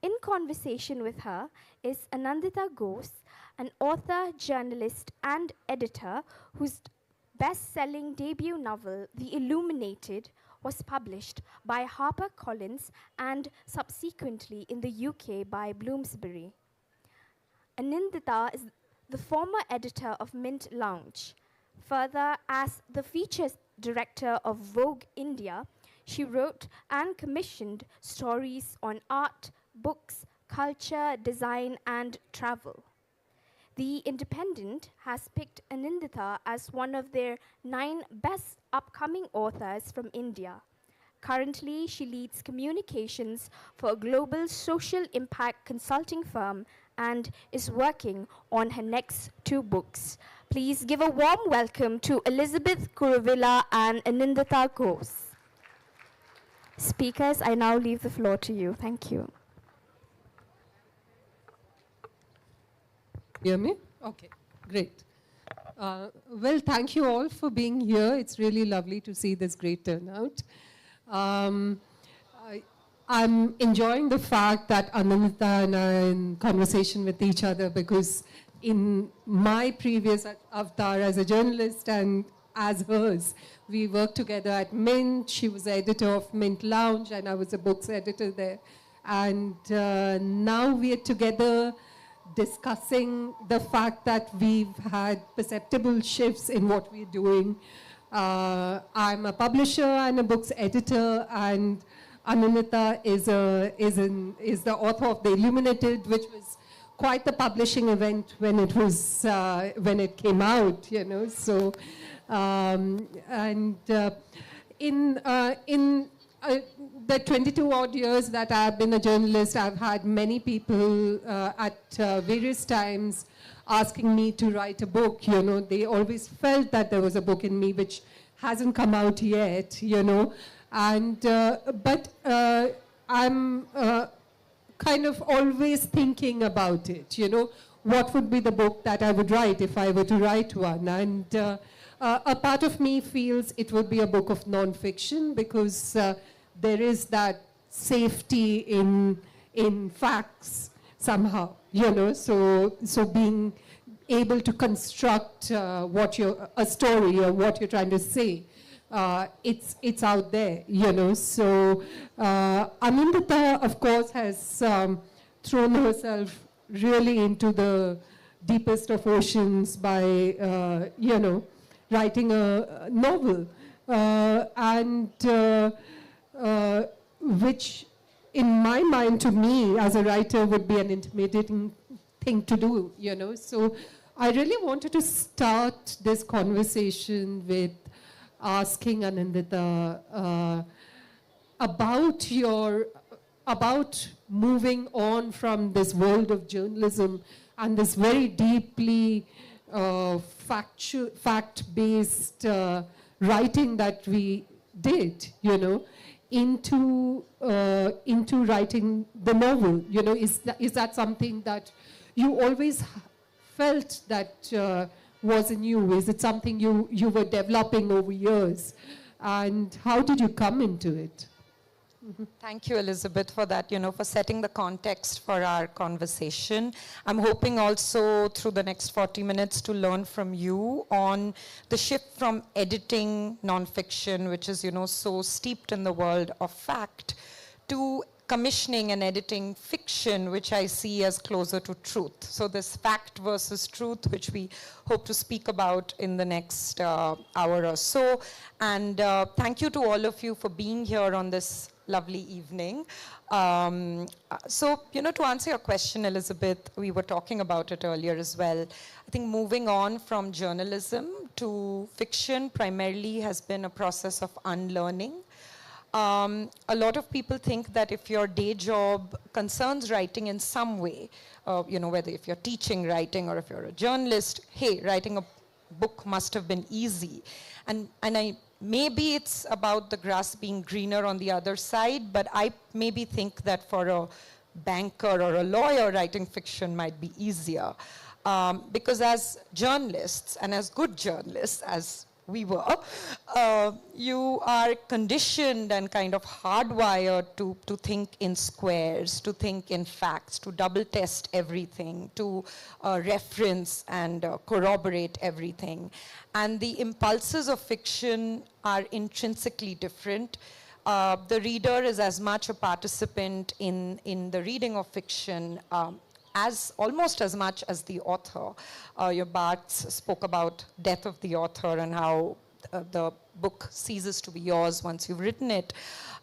In conversation with her is Anandita Ghosh, an author, journalist, and editor whose best-selling debut novel, The Illuminated, was published by HarperCollins and subsequently in the UK by Bloomsbury. Anindita is the former editor of Mint Lounge. Further, as the features director of Vogue India, she wrote and commissioned stories on art, books, culture, design, and travel. The Independent has picked Anindita as one of their 9 best upcoming authors from India. Currently, she leads communications for a global social impact consulting firm and is working on her next 2 books. Please give a warm welcome to Elizabeth Kuruvilla and Anindita Ghosh. Speakers, I now leave the floor to you. Thank you.
Hear me? Okay, great. Well, thank you all for being here. It's really lovely to see this great turnout. I'm enjoying the fact that Anandita and I are in conversation with each other, because in my previous avatar as a journalist and as hers, we worked together at Mint. She was the editor of Mint Lounge and I was a books editor there. And now we are together discussing the fact that we've had perceptible shifts in what we're doing. I'm a publisher and a books editor, and Anandita is the author of The Illuminated, which was quite the publishing event when it was when it came out, you know. So, in the 22 odd years that I've been a journalist, I've had many people at various times asking me to write a book. You know, they always felt that there was a book in me which hasn't come out yet, you know. And but I'm kind of always thinking about it, you know. What would be the book that I would write if I were to write one? And a part of me feels it would be a book of non-fiction, because there is that safety in facts somehow, you know. So being able to construct a story or what you're trying to say, it's out there, you know. So Anandita, of course, has thrown herself really into the deepest of oceans by, you know, writing a novel, which in my mind, to me, as a writer, would be an intimidating thing to do, you know. So I really wanted to start this conversation with asking Anandita about moving on from this world of journalism and this very deeply fact-based writing that we did, you know, into writing the novel. You know, is that something that you always felt that was in you? Is it something you were developing over years? And how did you come into it?
Thank you, Elizabeth, for that, you know, for setting the context for our conversation. I'm hoping also through the next 40 minutes to learn from you on the shift from editing nonfiction, which is, you know, so steeped in the world of fact, to commissioning and editing fiction, which I see as closer to truth. So this fact versus truth, which we hope to speak about in the next hour or so. And thank you to all of you for being here on this lovely evening. So, you know, to answer your question, Elizabeth, we were talking about it earlier as well. I think moving on from journalism to fiction primarily has been a process of unlearning. A lot of people think that if your day job concerns writing in some way, you know, whether if you're teaching writing or if you're a journalist, hey, writing a book must have been easy. And maybe it's about the grass being greener on the other side, but I maybe think that for a banker or a lawyer, writing fiction might be easier. Because as journalists, and as good journalists, as we were, you are conditioned and kind of hardwired to think in squares, to think in facts, to double test everything, to reference and corroborate everything. And the impulses of fiction are intrinsically different. The reader is as much a participant in the reading of fiction almost as much as the author. Your Barthes spoke about death of the author and how the book ceases to be yours once you've written it.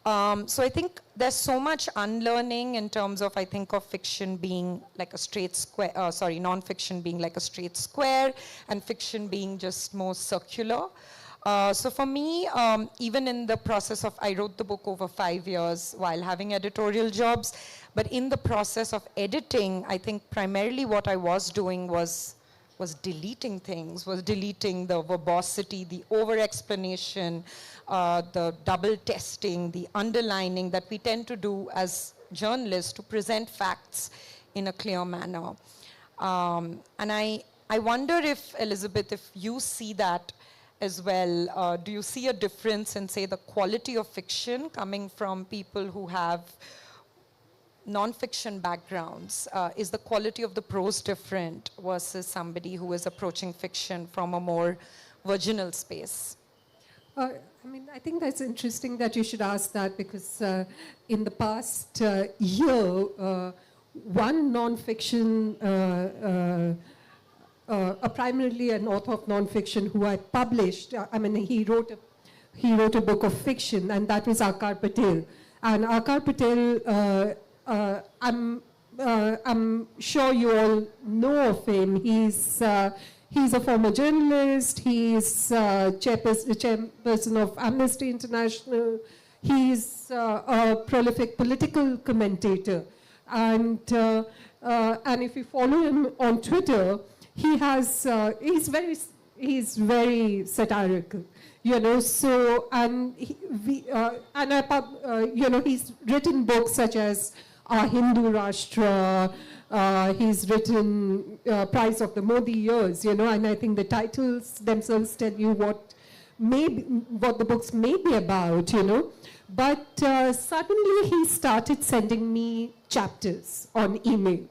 So I think there's so much unlearning in terms of, I think, of fiction being like a straight square, non-fiction being like a straight square, and fiction being just more circular. So for me, even in the process of, I wrote the book over 5 years while having editorial jobs, but in the process of editing, I think primarily what I was doing was deleting things, was deleting the verbosity, the over-explanation, the double testing, the underlining that we tend to do as journalists to present facts in a clear manner. And I wonder if, Elizabeth, if you see that as well. Do you see a difference in, say, the quality of fiction coming from people who have non-fiction backgrounds? Is the quality of the prose different versus somebody who is approaching fiction from a more virginal space?
I think that's interesting that you should ask that, because in the past year, one non-fiction, primarily an author of non-fiction who I published, he wrote a book of fiction, and that was Akar Patel. And Akar Patel, I'm sure you all know of him. He's a former journalist. He's chairperson of Amnesty International. He's a prolific political commentator. And if you follow him on Twitter, he's very satirical, So he's written books such as Our Hindu Rashtra. He's written Price of the Modi Years, And I think the titles themselves tell you what the books may be about, But suddenly he started sending me chapters on email,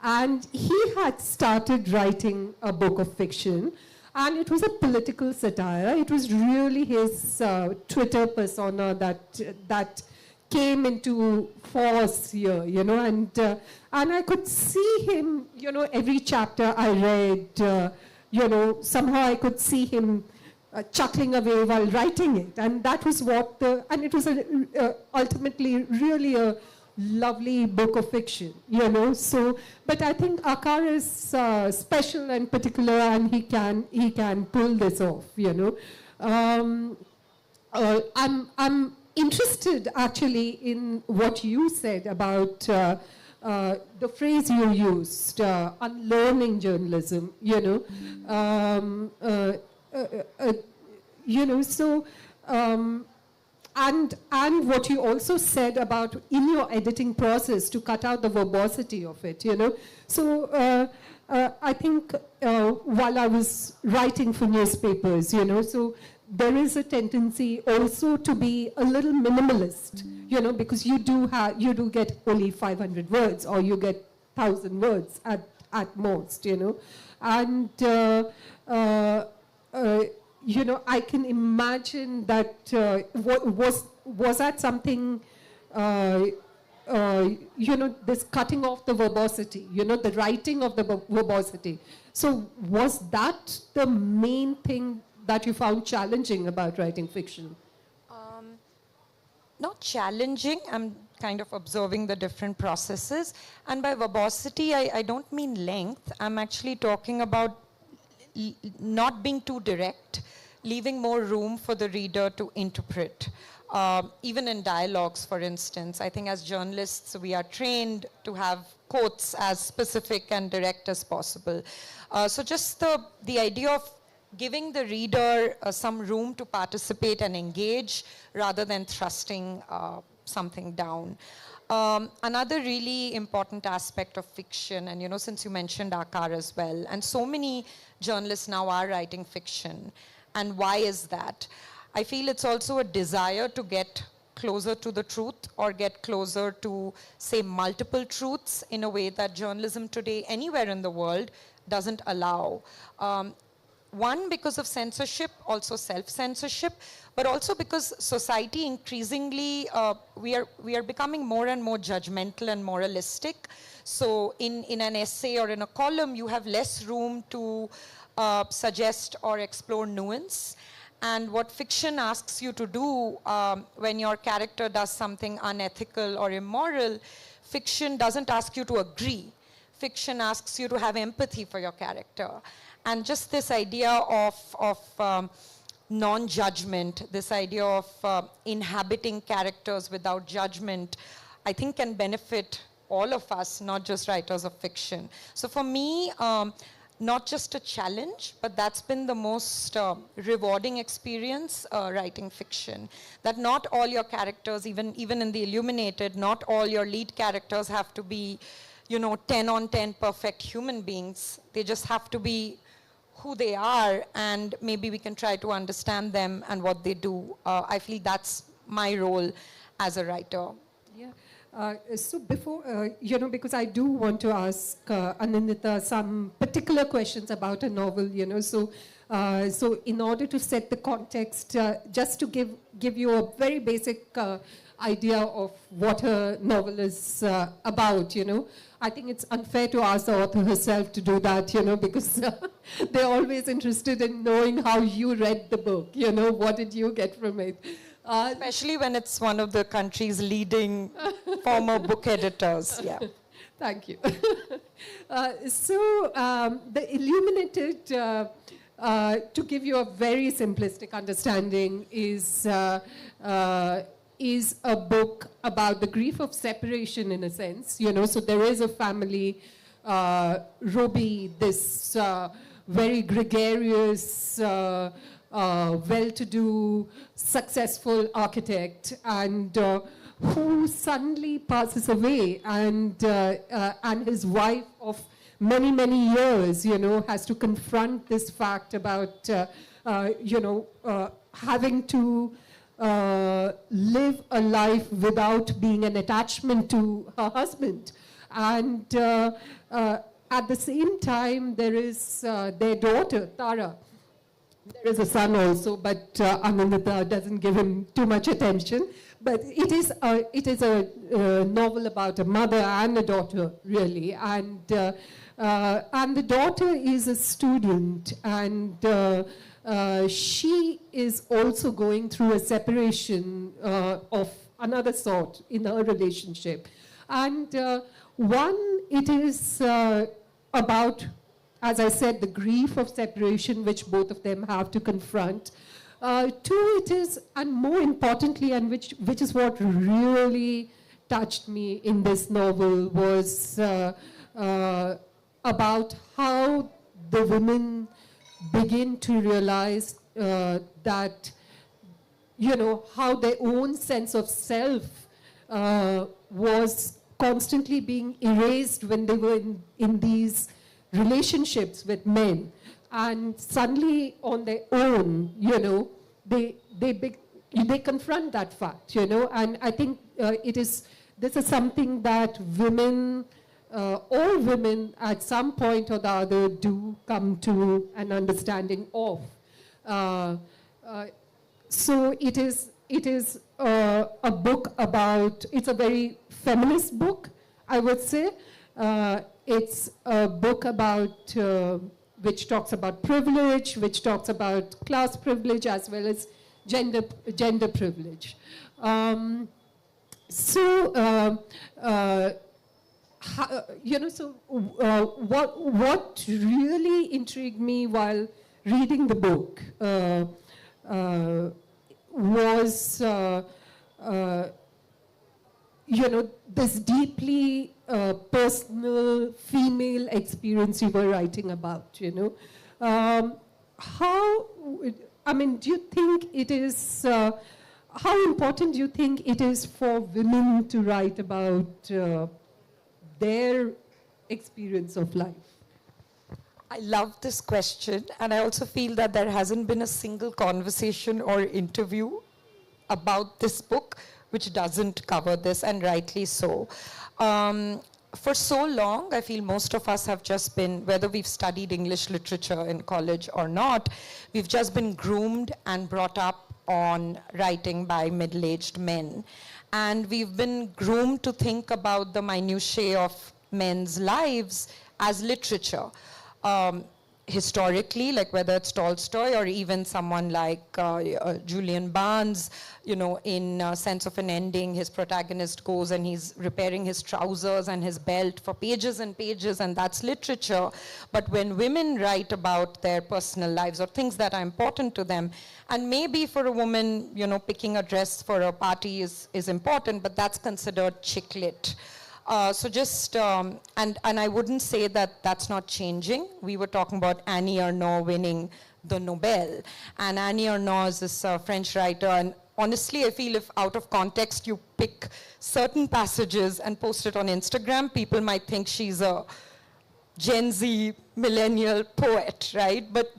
And he had started writing a book of fiction, and it was a political satire. It was really his Twitter persona that came into force here, and I could see him, every chapter I read, somehow I could see him chuckling away while writing it, and that was and it was ultimately really a lovely book of fiction, So, but I think Akar is special and particular, and he can pull this off, I'm interested actually in what you said about the phrase you used, unlearning journalism, And what you also said about in your editing process to cut out the verbosity of it, So I think while I was writing for newspapers, so there is a tendency also to be a little minimalist, because you do get only 500 words, or you get 1,000 words at most, And I can imagine that was that something, this cutting off the verbosity, the writing of the verbosity. So was that the main thing that you found challenging about writing fiction?
Not challenging. I'm kind of observing the different processes. And by verbosity, I don't mean length. I'm actually talking about not being too direct, leaving more room for the reader to interpret. Even in dialogues, for instance, I think as journalists, we are trained to have quotes as specific and direct as possible. So just the idea of giving the reader some room to participate and engage rather than thrusting something down. Another really important aspect of fiction, and since you mentioned Akar as well, and so many journalists now are writing fiction, and why is that? I feel it's also a desire to get closer to the truth or get closer to, say, multiple truths in a way that journalism today, anywhere in the world, doesn't allow. One, because of censorship, also self-censorship, but also because society increasingly, we are becoming more and more judgmental and moralistic. So in an essay or in a column, you have less room to suggest or explore nuance. And what fiction asks you to do when your character does something unethical or immoral, fiction doesn't ask you to agree. Fiction asks you to have empathy for your character. And just this idea of non-judgment, this idea of inhabiting characters without judgment, I think can benefit all of us, not just writers of fiction. So for me, not just a challenge, but that's been the most rewarding experience writing fiction. That not all your characters, even in The Illuminated, not all your lead characters have to be, 10 on 10 perfect human beings. They just have to be who they are, and maybe we can try to understand them and what they do. I feel that's my role as a writer.
Yeah. So before, because I do want to ask Anindita some particular questions about a novel, so in order to set the context, just to give you a very basic idea of what a novel is about, I think it's unfair to ask the author herself to do that, because they're always interested in knowing how you read the book, what did you get from it?
Especially when it's one of the country's leading former book editors. Yeah.
Thank you. The Illuminated, to give you a very simplistic understanding, is a book about the grief of separation, in a sense. So there is a family, Roby, this very gregarious, well-to-do, successful architect, and who suddenly passes away, and his wife of many, many years, has to confront this fact about, having to live a life without being an attachment to her husband. And at the same time, there is their daughter, Tara. There is a son also, but Anindita doesn't give him too much attention. But it is a novel about a mother and a daughter, really. And the daughter is a student, and she is also going through a separation of another sort in her relationship. And it is about, as I said, the grief of separation which both of them have to confront. Two, it is, and more importantly, and which is what really touched me in this novel, was about how the women begin to realize that, how their own sense of self was constantly being erased when they were in these relationships with men. And suddenly on their own, they confront that fact, and I think this is something that women, all women at some point or the other do come to an understanding of. So it is a book about, it's a very feminist book, I would say. It's a book about, which talks about privilege, which talks about class privilege as well as gender privilege. What really intrigued me while reading the book was, this deeply personal female experience you were writing about, do you think it is how important do you think it is for women to write about their experience of life?
I love this question, and I also feel that there hasn't been a single conversation or interview about this book which doesn't cover this, and rightly so. For so long, I feel most of us have just been, whether we've studied English literature in college or not, we've just been groomed and brought up on writing by middle-aged men. And we've been groomed to think about the minutiae of men's lives as literature. Historically, like whether it's Tolstoy or even someone like Julian Barnes, you know, in Sense of an Ending, his protagonist goes and he's repairing his trousers and his belt for pages and pages, and that's literature. But when women write about their personal lives or things that are important to them, and maybe for a woman, you know, picking a dress for a party is important, but that's considered chick lit. So just, and I wouldn't say that that's not changing. We were talking about Annie Ernaux winning the Nobel. And Annie Ernaux is this French writer. And honestly, I feel if out of context you pick certain passages and post it on Instagram, people might think she's a Gen Z millennial poet, right? But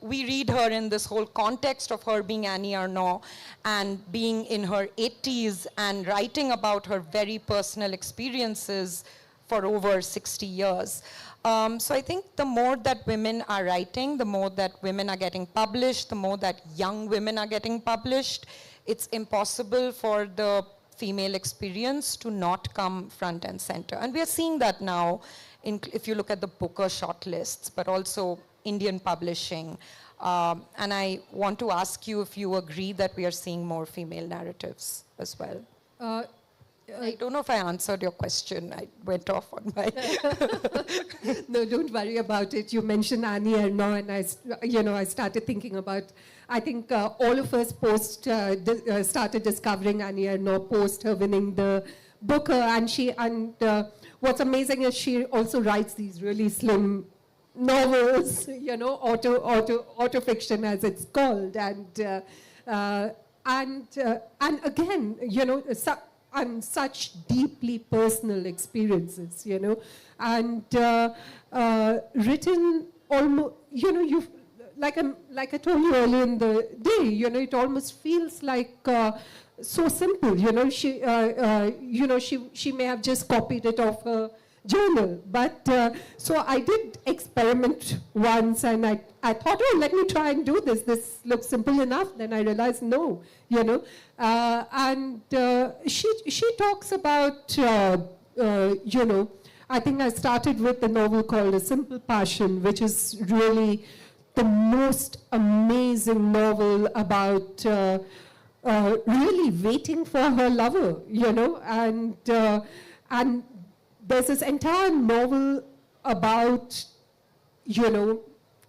we read her in this whole context of her being Annie Ernaux and being in her 80s and writing about her very personal experiences for over 60 years. So I think the more that women are writing, the more that women are getting published, the more that young women are getting published, it's impossible for the female experience to not come front and center. And we are seeing that now. If you look at the Booker shortlists, but also Indian publishing. And I want to ask you if you agree that we are seeing more female narratives as well. I don't know if I answered your question. I went off on my...
No, don't worry about it. You mentioned Annie Ernaux, and I started thinking about, I think all of us started discovering Annie Ernaux post her winning the Booker, and what's amazing is she also writes these really slim novels, you know, auto fiction as it's called, and again, you know, and such deeply personal experiences, you know, and written almost, you know, you've like I told you earlier in the day, you know, it almost feels like. So simple, you know. She may have just copied it off her journal, but so I did experiment once, and I thought, oh, let me try and do this. This looks simple enough. Then I realized, no, you know. And she talks about, you know, I think I started with a novel called A Simple Passion, which is really the most amazing novel about. Really waiting for her lover, you know, and there's this entire novel about, you know,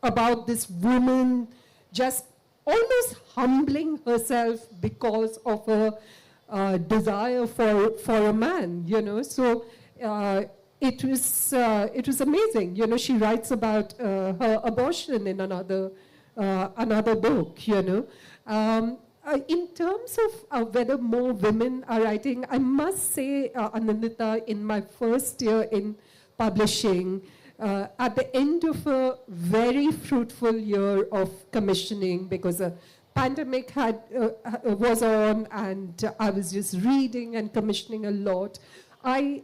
about this woman just almost humbling herself because of her desire for a man, you know. So it was amazing, you know. She writes about her abortion in another book, you know. In terms of whether more women are writing, I must say, Anandita, in my first year in publishing, at the end of a very fruitful year of commissioning, because a pandemic was on and I was just reading and commissioning a lot, I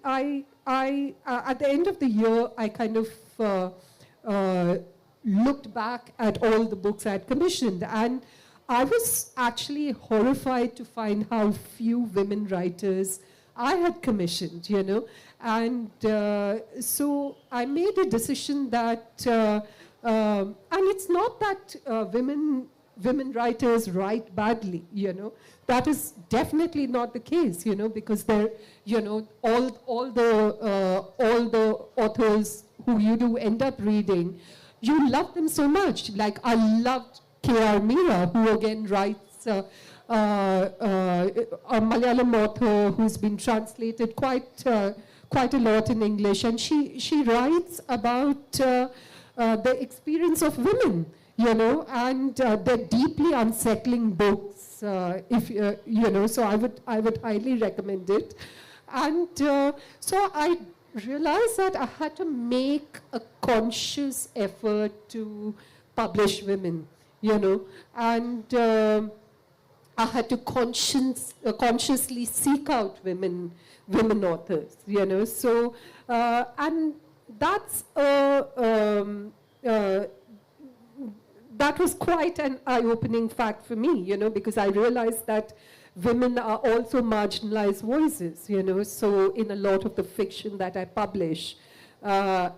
at the end of the year, I kind of looked back at all the books I had commissioned, and I was actually horrified to find how few women writers I had commissioned, you know. And so I made a decision that, and it's not that women writers write badly, you know. That is definitely not the case, you know, because they're, you know, all the authors who you do end up reading, you love them so much. Like I loved K.R. Meera, who again writes a Malayalam author who's been translated quite a lot in English, and she writes about the experience of women, you know, and they're deeply unsettling books, if so I would highly recommend it. And so I realized that I had to make a conscious effort to publish women, and I had to consciously seek out women authors, So, and that's that was quite an eye-opening fact for me, because I realized that women are also marginalized voices, So in a lot of the fiction that I publish, I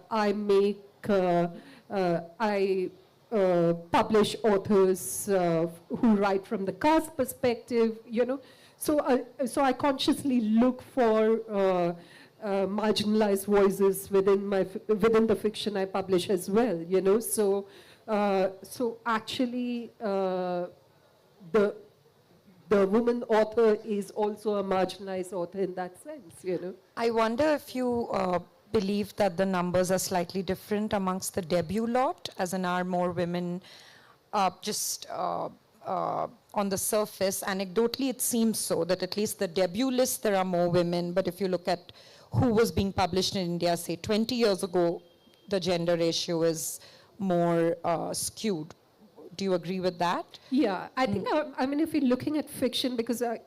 publish authors who write from the caste perspective, So I consciously look for marginalized voices within the fiction I publish as well, So actually, the woman author is also a marginalized author in that sense,
I wonder if you believe that the numbers are slightly different amongst the debut lot, as in are more women on the surface. Anecdotally, it seems so, that at least the debut list, there are more women, but if you look at who was being published in India, say 20 years ago, the gender ratio is more skewed. Do you agree with that?
Yeah, I think, if you're looking at fiction, because, I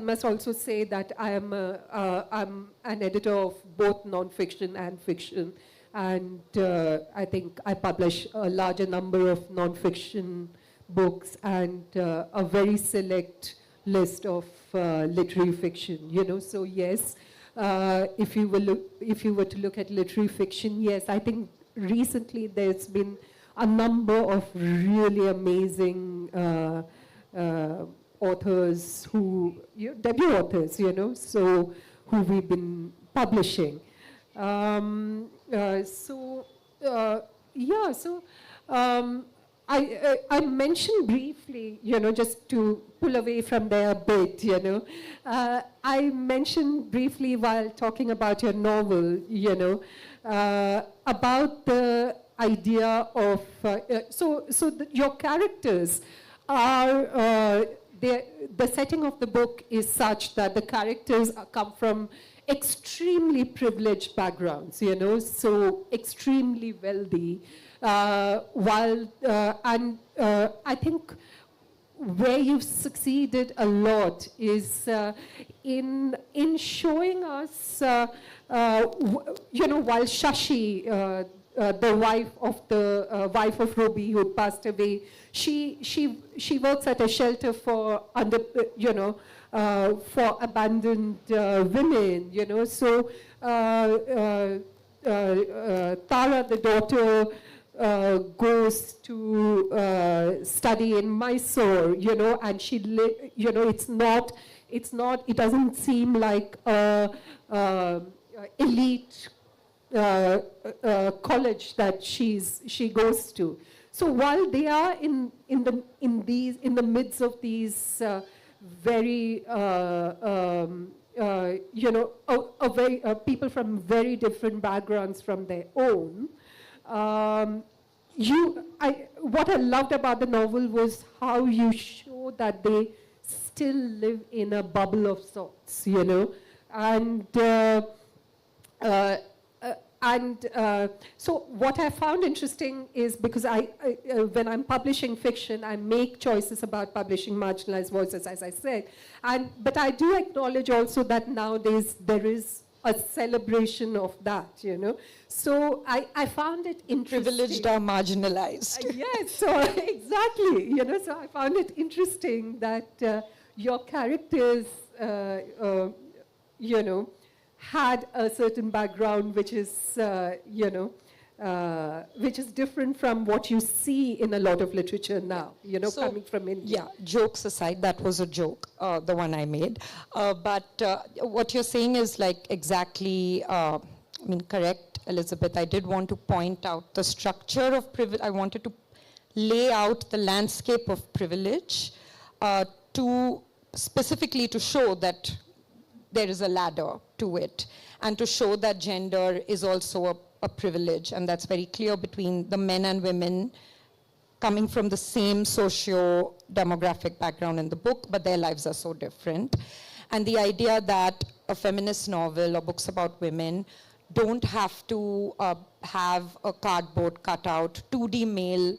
must also say that I'm an editor of both non-fiction and fiction. And I think I publish a larger number of non-fiction books and a very select list of literary fiction, So yes, if you were to look at literary fiction, yes, I think recently there's been a number of really amazing authors debut authors, so who we've been publishing. I mentioned briefly, just to pull away from there a bit, I mentioned briefly while talking about your novel, about the idea of, your characters are, the setting of the book is such that the characters come from extremely privileged backgrounds, so extremely wealthy, I think where you've succeeded a lot is in showing us, while Shashi, the wife of Ruby who passed away, she works at a shelter for for abandoned women, So Tara, the daughter, goes to study in Mysore, and she, it doesn't seem like a elite college that she goes to. So while they are in the midst of these very people from very different backgrounds from their own, what I loved about the novel was how you show that they still live in a bubble of sorts, so what I found interesting is, because when I'm publishing fiction, I make choices about publishing marginalized voices, as I said, but I do acknowledge also that nowadays there is a celebration of that, So I found it interesting.
Privileged or marginalized.
Yes, so exactly, so I found it interesting that your characters, had a certain background which is, which is different from what you see in a lot of literature now, coming from India.
Yeah, jokes aside, that was a joke, the one I made. But what you're saying is like exactly, correct, Elizabeth. I did want to point out the structure of privilege. I wanted to lay out the landscape of privilege specifically to show that there is a ladder to it, and to show that gender is also a privilege, and that's very clear between the men and women coming from the same socio-demographic background in the book, but their lives are so different. And the idea that a feminist novel or books about women don't have to have a cardboard cutout, 2D male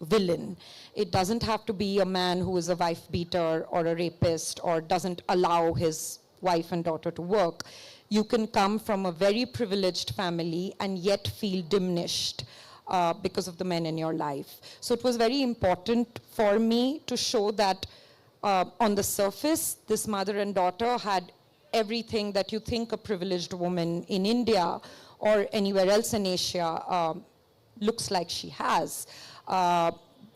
villain. It doesn't have to be a man who is a wife beater or a rapist or doesn't allow his wife and daughter to work. You can come from a very privileged family and yet feel diminished because of the men in your life. So it was very important for me to show that on the surface, this mother and daughter had everything that you think a privileged woman in India or anywhere else in Asia looks like she has.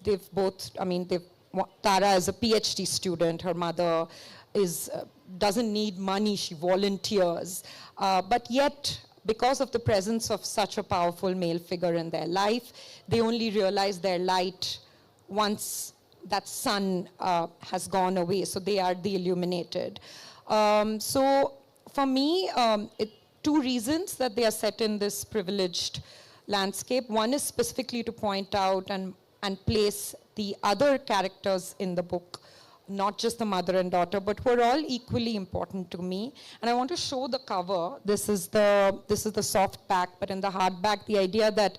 They've both, Tara is a PhD student, her mother doesn't need money, she volunteers. But yet, because of the presence of such a powerful male figure in their life, they only realize their light once that sun has gone away, so they are the illuminated. So for me, two reasons that they are set in this privileged landscape. One is specifically to point out and place the other characters in the book, not just the mother and daughter, but who are all equally important to me. And I want to show the cover. This is the soft back, but in the hardback, the idea that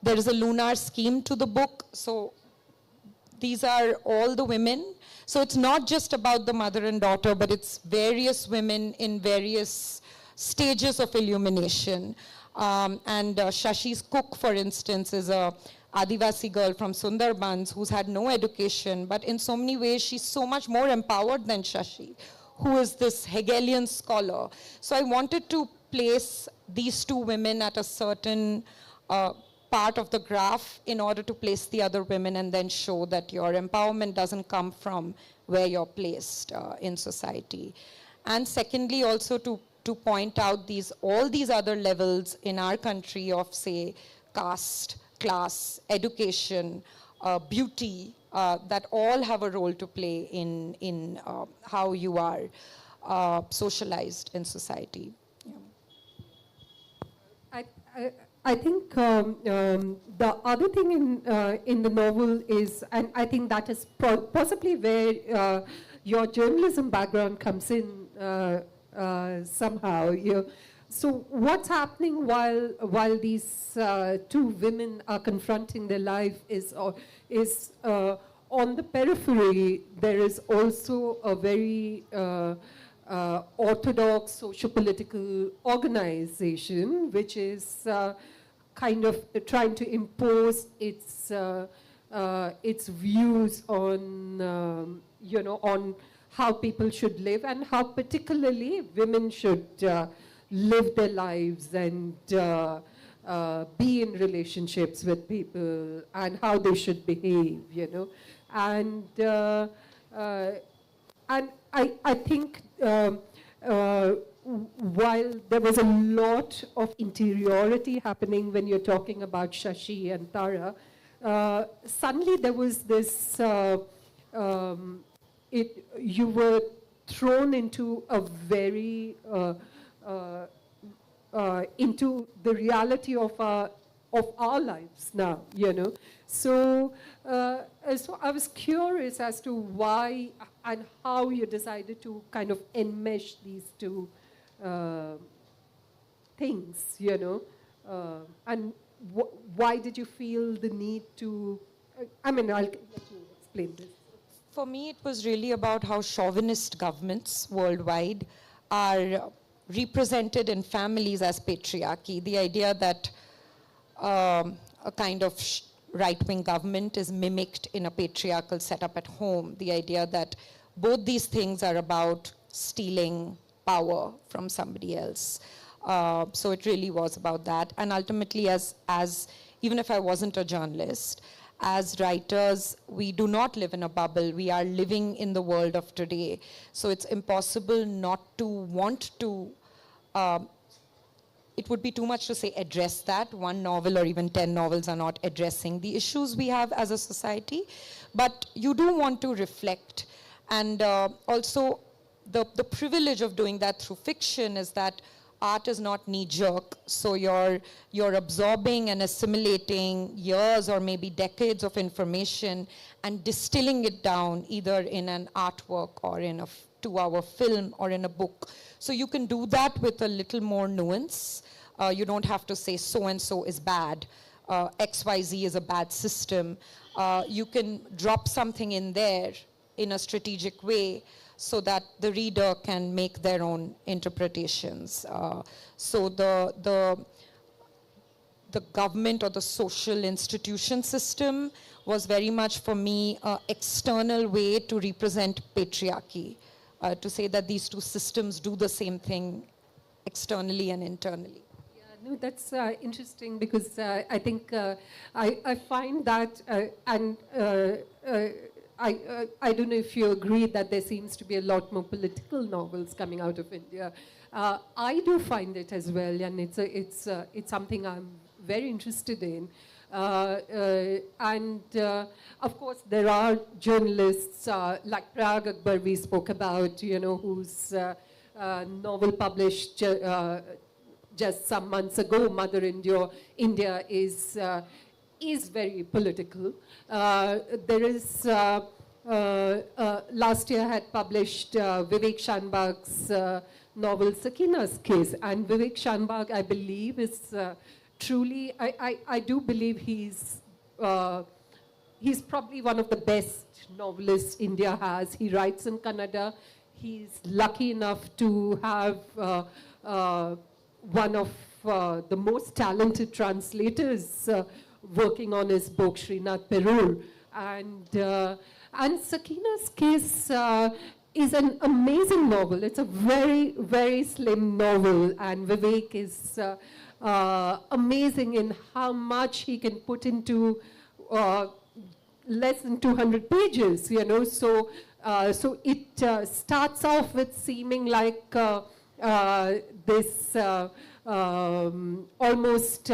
there is a lunar scheme to the book. So these are all the women. So it's not just about the mother and daughter, but it's various women in various stages of illumination. And Shashi's cook, for instance, is a Adivasi girl from Sundarbans who's had no education, but in so many ways she's so much more empowered than Shashi, who is this Hegelian scholar. So I wanted to place these two women at a certain part of the graph in order to place the other women and then show that your empowerment doesn't come from where you're placed in society. And secondly, also to point out all these other levels in our country of, say, caste, class, education, beauty, that all have a role to play in how you are socialized in society.
Yeah. I think the other thing in the novel is, and I think that is possibly where your journalism background comes in somehow. So what's happening while these two women are confronting their life is on the periphery. There is also a very orthodox socio-political organization which is kind of trying to impose its views on on how people should live and how particularly women should live their lives and be in relationships with people and how they should behave, and I think while there was a lot of interiority happening when you're talking about Shashi and Tara, suddenly there was this, you were thrown into a very, into the reality of our lives now, So, so I was curious as to why and how you decided to kind of enmesh these two things, and why did you feel the need to, I'll let you explain this.
For me, it was really about how chauvinist governments worldwide are represented in families as patriarchy. The idea that a kind of right-wing government is mimicked in a patriarchal setup at home. The idea that both these things are about stealing power from somebody else. So it really was about that. And ultimately, as even if I wasn't a journalist, as writers, we do not live in a bubble. We are living in the world of today. So it's impossible not to want to, it would be too much to say address that. One novel or even 10 novels are not addressing the issues we have as a society. But you do want to reflect. And also, the privilege of doing that through fiction is that art is not knee-jerk, so you're absorbing and assimilating years or maybe decades of information and distilling it down either in an artwork or in a 2-hour film or in a book. So you can do that with a little more nuance. You don't have to say so-and-so is bad, XYZ is a bad system. You can drop something in there in a strategic way so that the reader can make their own interpretations. So the government or the social institution system was very much for me an external way to represent patriarchy, to say that these two systems do the same thing externally and internally.
No, that's interesting because I think I find that, and I don't know if you agree that there seems to be a lot more political novels coming out of India. I do find it as well, and it's something I'm very interested in. And of course, there are journalists like Prag Akbar we spoke about, whose novel published just some months ago, Mother India is very political. There is, last year had published Vivek Shanbag's novel Sakina's Case, and Vivek Shanbag, I believe, is truly, I do believe he's probably one of the best novelists India has. He writes in Kannada. He's lucky enough to have one of the most talented translators working on his book, Srinath Perur. And Sakina's Case is an amazing novel. It's a very, very slim novel, and Vivek is amazing in how much he can put into less than 200 pages, So it starts off with seeming like this almost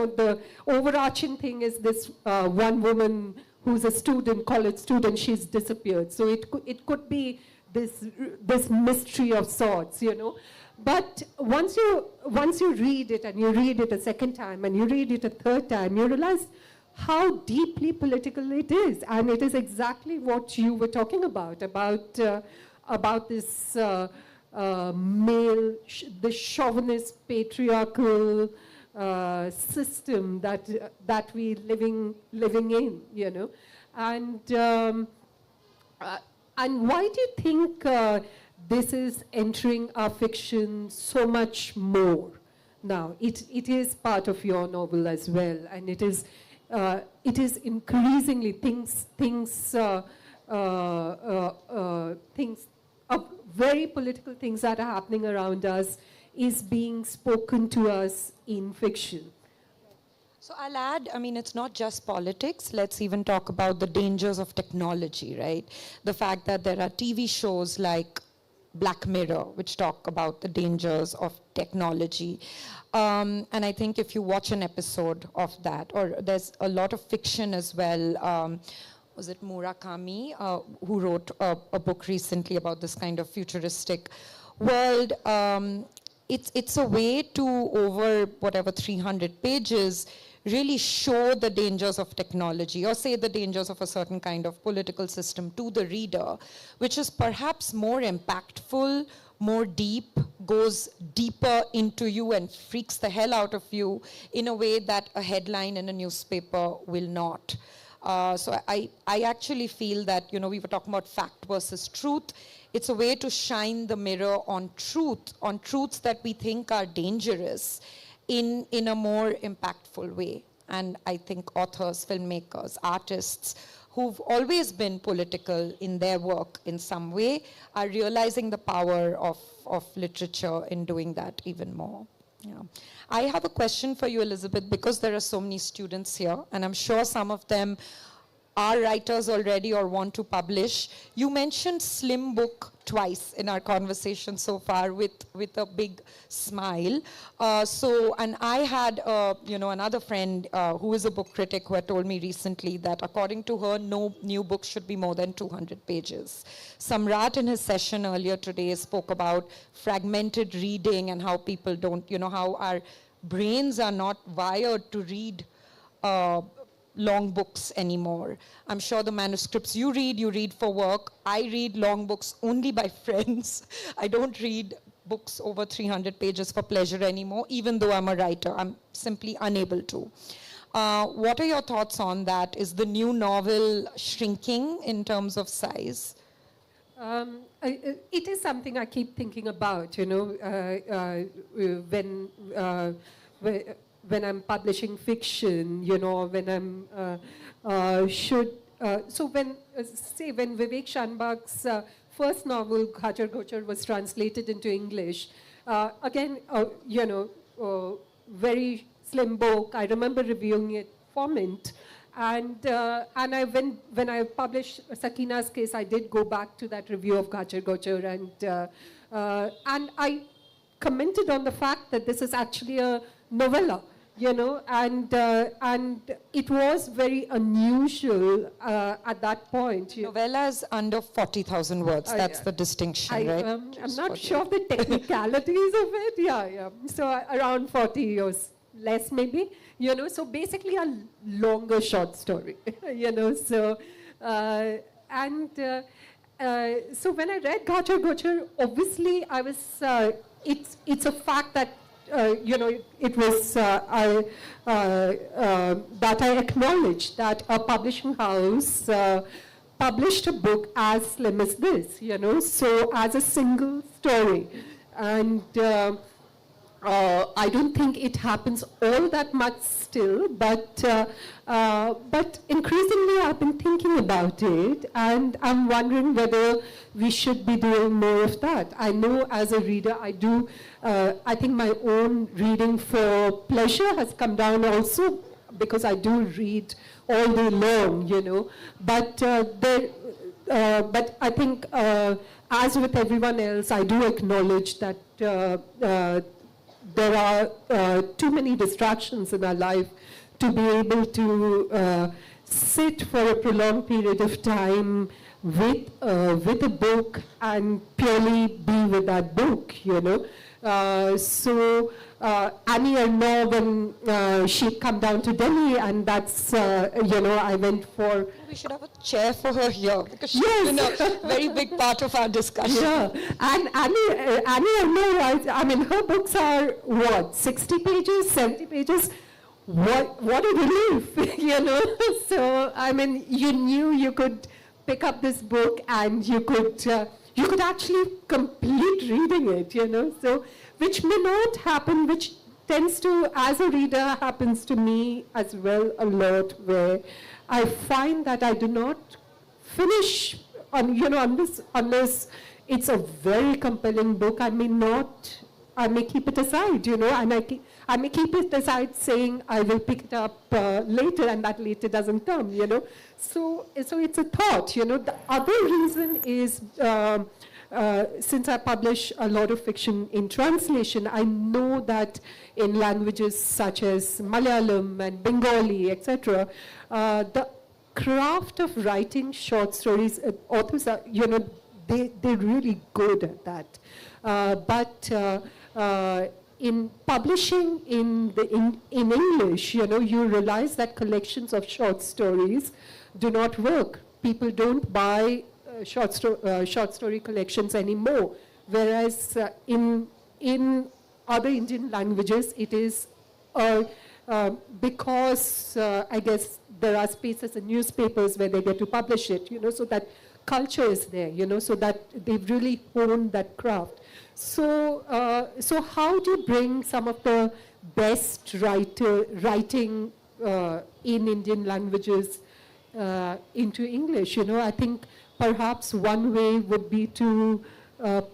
the overarching thing is this one woman who's a student, college student, she's disappeared. So it could be this mystery of sorts, But once you read it, and you read it a second time, and you read it a third time, you realize how deeply political it is. And it is exactly what you were talking about this male, the chauvinist, patriarchal system that we living in, And why do you think this is entering our fiction so much more now? It is part of your novel as well, and it is increasingly things very political things that are happening around us is being spoken to us in fiction.
So I'll add, it's not just politics. Let's even talk about the dangers of technology, right? The fact that there are TV shows like Black Mirror, which talk about the dangers of technology. And I think if you watch an episode of that, or there's a lot of fiction as well, was it Murakami, who wrote a book recently about this kind of futuristic world. It's a way to, over whatever 300 pages, really show the dangers of technology, or say the dangers of a certain kind of political system to the reader, which is perhaps more impactful, more deep, goes deeper into you and freaks the hell out of you in a way that a headline in a newspaper will not. So I actually feel that, we were talking about fact versus truth. It's a way to shine the mirror on truths that we think are dangerous in a more impactful way. And I think authors, filmmakers, artists who've always been political in their work in some way are realizing the power of literature in doing that even more. Yeah. I have a question for you, Elizabeth, because there are so many students here, and I'm sure some of them are writers already or want to publish. You mentioned slim book twice in our conversation so far with a big smile. And I had, another friend who is a book critic who had told me recently that according to her, no new book should be more than 200 pages. Samrat in his session earlier today spoke about fragmented reading and how people don't, how our brains are not wired to read long books anymore. I'm sure the manuscripts you read for work. I read long books only by friends. I don't read books over 300 pages for pleasure anymore, even though I'm a writer. I'm simply unable to. What are your thoughts on that? Is the new novel shrinking in terms of size?
It is something I keep thinking about, when I'm publishing fiction, when I'm when Vivek Shanbag's first novel Ghajar Gochar was translated into English, very slim book. I remember reviewing it for Mint, and when I published Sakina's case, I did go back to that review of Ghajar Gochar, and I commented on the fact that this is actually a novella. And it was very unusual at that point.
Novella is under 40,000 words. That's the distinction, right?
I'm not sure of the technicalities of it. Yeah. So around 40 or less, maybe. So basically a longer short story. So when I read Ghajar Gochar, obviously I was. It's a fact that. It was that I acknowledged that a publishing house published a book as slim as this, so as a single story. And I don't think it happens all that much still, but increasingly I've been thinking about it, and I'm wondering whether we should be doing more of that. I know as a reader, I think my own reading for pleasure has come down also, because I do read all day long, But I think, as with everyone else, I do acknowledge that there are too many distractions in our life to be able to sit for a prolonged period of time with a book and purely be with that book, Annie Arnaud, when she come down to Delhi, and that's, I went for...
We should have a chair for her here, because she's been a very big part of our discussion.
Yeah, and Annie Arnaud, her books are, 60 pages, 70 pages? What a relief, So, you knew you could pick up this book and you could actually complete reading it, so which may not happen, which tends to, as a reader, happens to me as well a lot, where I find that I do not finish, unless it's a very compelling book. I may keep it aside, and I may keep it aside saying I will pick it up later, and that later doesn't come, So it's a thought, The other reason is, since I publish a lot of fiction in translation, I know that in languages such as Malayalam and Bengali, etc., the craft of writing short stories, authors are, they're really good at that. But in publishing in English, you realize that collections of short stories do not work. People don't buy short story collections anymore, whereas in other Indian languages it is because I guess there are spaces in newspapers where they get to publish it, so that culture is there, so that they've really honed that craft. So how do you bring some of the best writing in Indian languages into English? I think perhaps one way would be to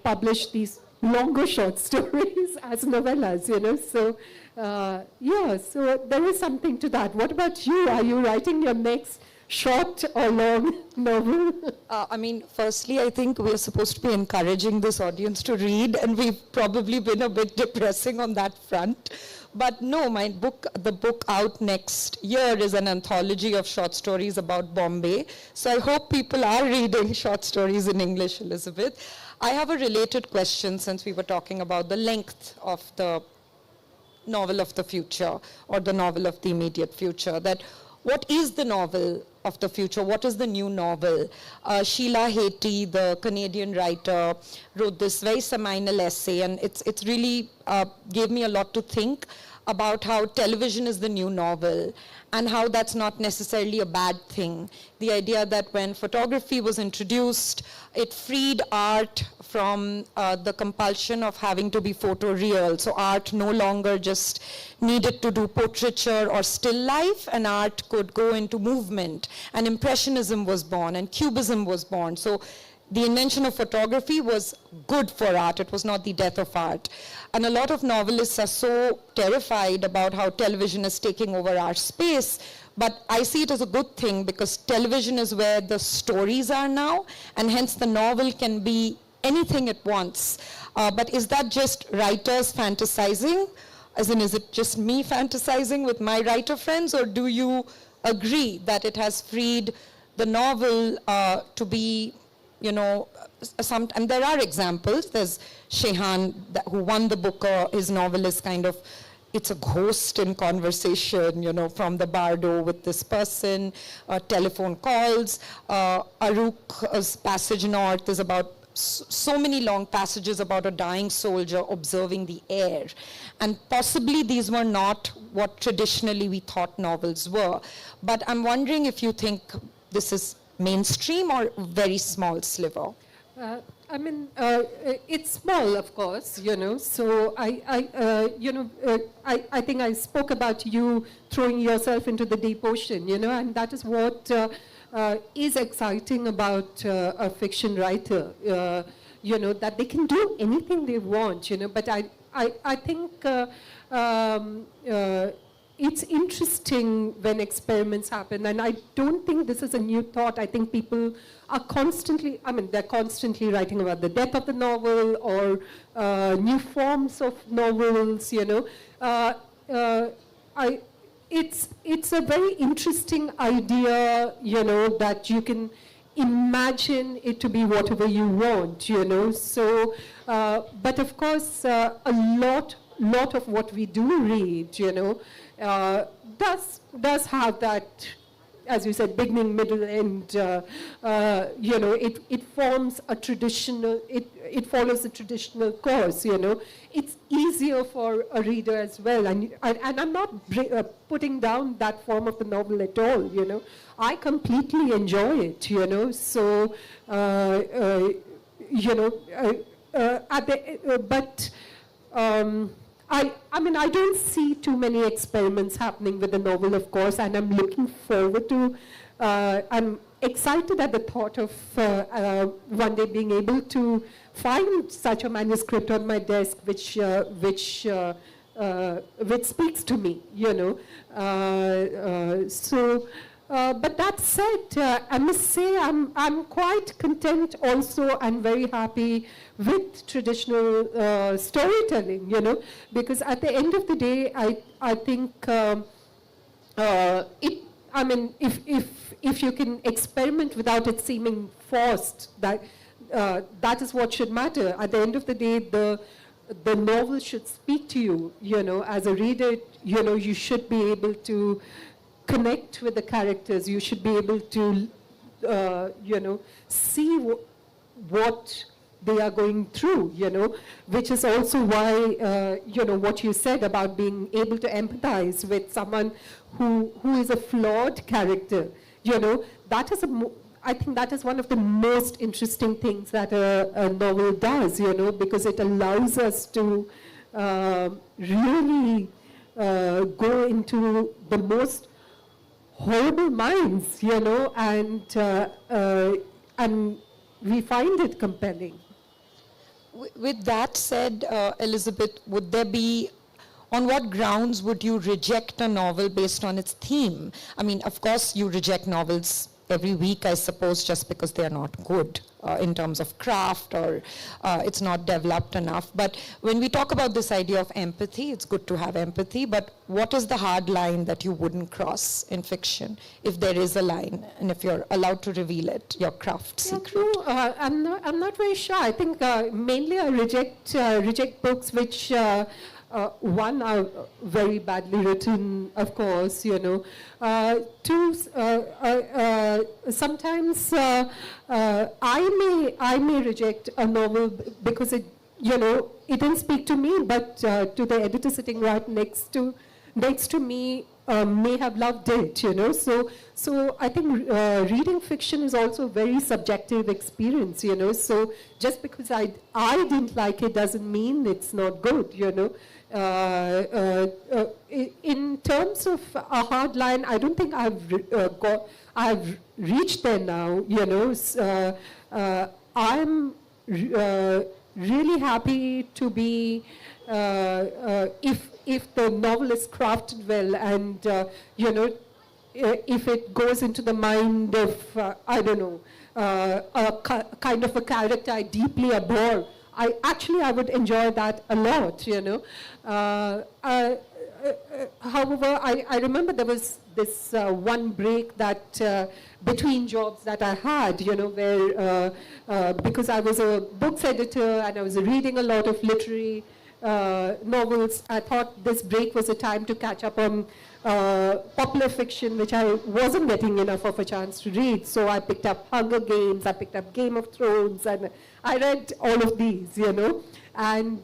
publish these longer short stories as novellas, So, so there is something to that. What about you? Are you writing your next short or long novel?
I mean, firstly, I think we're supposed to be encouraging this audience to read, and we've probably been a bit depressing on that front. But no, my book, the book out next year is an anthology of short stories about Bombay. So I hope people are reading short stories in English, Elizabeth. I have a related question since we were talking about the length of the novel of the future or the novel of the immediate future. That what is the novel of the future? What is the new novel? Sheila Haiti, the Canadian writer, wrote this very seminal essay, and it's really gave me a lot to think about how television is the new novel and how that's not necessarily a bad thing. The idea that when photography was introduced, it freed art from the compulsion of having to be photoreal. So art no longer just needed to do portraiture or still life, and art could go into movement. And Impressionism was born, and Cubism was born. So the invention of photography was good for art. It was not the death of art. And a lot of novelists are so terrified about how television is taking over our space, but I see it as a good thing because television is where the stories are now, and hence the novel can be anything it wants. But is that just writers fantasizing? As in, is it just me fantasizing with my writer friends, or do you agree that it has freed the novel to be, you know, and there are examples. There's Shehan, who won the Booker. His novel is kind of, it's a ghost in conversation, you know, from the bardo with this person, telephone calls. Aruk's Passage North is about so many long passages about a dying soldier observing the air. And possibly these were not what traditionally we thought novels were. But I'm wondering if you think this is mainstream or very small sliver?
I mean, it's small, of course, you know. So I think I spoke about you throwing yourself into the deep ocean, you know, and that is what is exciting about a fiction writer, you know, that they can do anything they want, you know. But I think it's interesting when experiments happen, and I don't think this is a new thought. I think people are constantly, I mean, they're constantly writing about the death of the novel or new forms of novels, you know. It's a very interesting idea, you know, that you can imagine it to be whatever you want, you know. So, but of course, a lot of what we do read, you know, does have that, as you said, beginning, middle, end. You know, it forms a traditional, it follows a traditional course, you know. It's easier for a reader as well, and I'm not putting down that form of the novel at all, you know. I completely enjoy it, you know. So, you know, I mean, I don't see too many experiments happening with the novel, of course, and I'm looking forward to, I'm excited at the thought of one day being able to find such a manuscript on my desk which speaks to me, you know. But that said, I must say I'm quite content also and very happy with traditional storytelling, you know, because at the end of the day, I think I mean, if you can experiment without it seeming forced, that is what should matter. At the end of the day, the novel should speak to you, you know, as a reader. You know, you should be able to connect with the characters. You should be able to, you know, see what they are going through, you know, which is also why, you know, what you said about being able to empathize with someone who is a flawed character, you know, that is I think that is one of the most interesting things that a novel does, you know, because it allows us to really go into the most horrible minds, you know, and we find it compelling.
With that said, Elizabeth, would there be, on what grounds would you reject a novel based on its theme? I mean, of course, you reject novels every week, I suppose, just because they're not good in terms of craft or it's not developed enough. But when we talk about this idea of empathy, it's good to have empathy, but what is the hard line that you wouldn't cross in fiction, if there is a line, and if you're allowed to reveal it, your craft secret?
No, I'm not very sure. I think mainly I reject books which one are very badly written, of course, you know. Two, sometimes I may reject a novel because it, you know, it didn't speak to me, but to the editor sitting right next to me may have loved it, you know. So I think reading fiction is also a very subjective experience, you know. So just because I didn't like it doesn't mean it's not good, you know. In terms of a hard line, I don't think I've reached there now, you know. I'm really happy to be, if the novel is crafted well and, you know, if it goes into the mind of, I don't know, a kind of a character I deeply abhor, I would enjoy that a lot, you know. However, I remember there was this one break that between jobs that I had, you know, where because I was a books editor and I was reading a lot of literary novels, I thought this break was a time to catch up on popular fiction, which I wasn't getting enough of a chance to read. So I picked up Hunger Games, I picked up Game of Thrones, and I read all of these, you know. And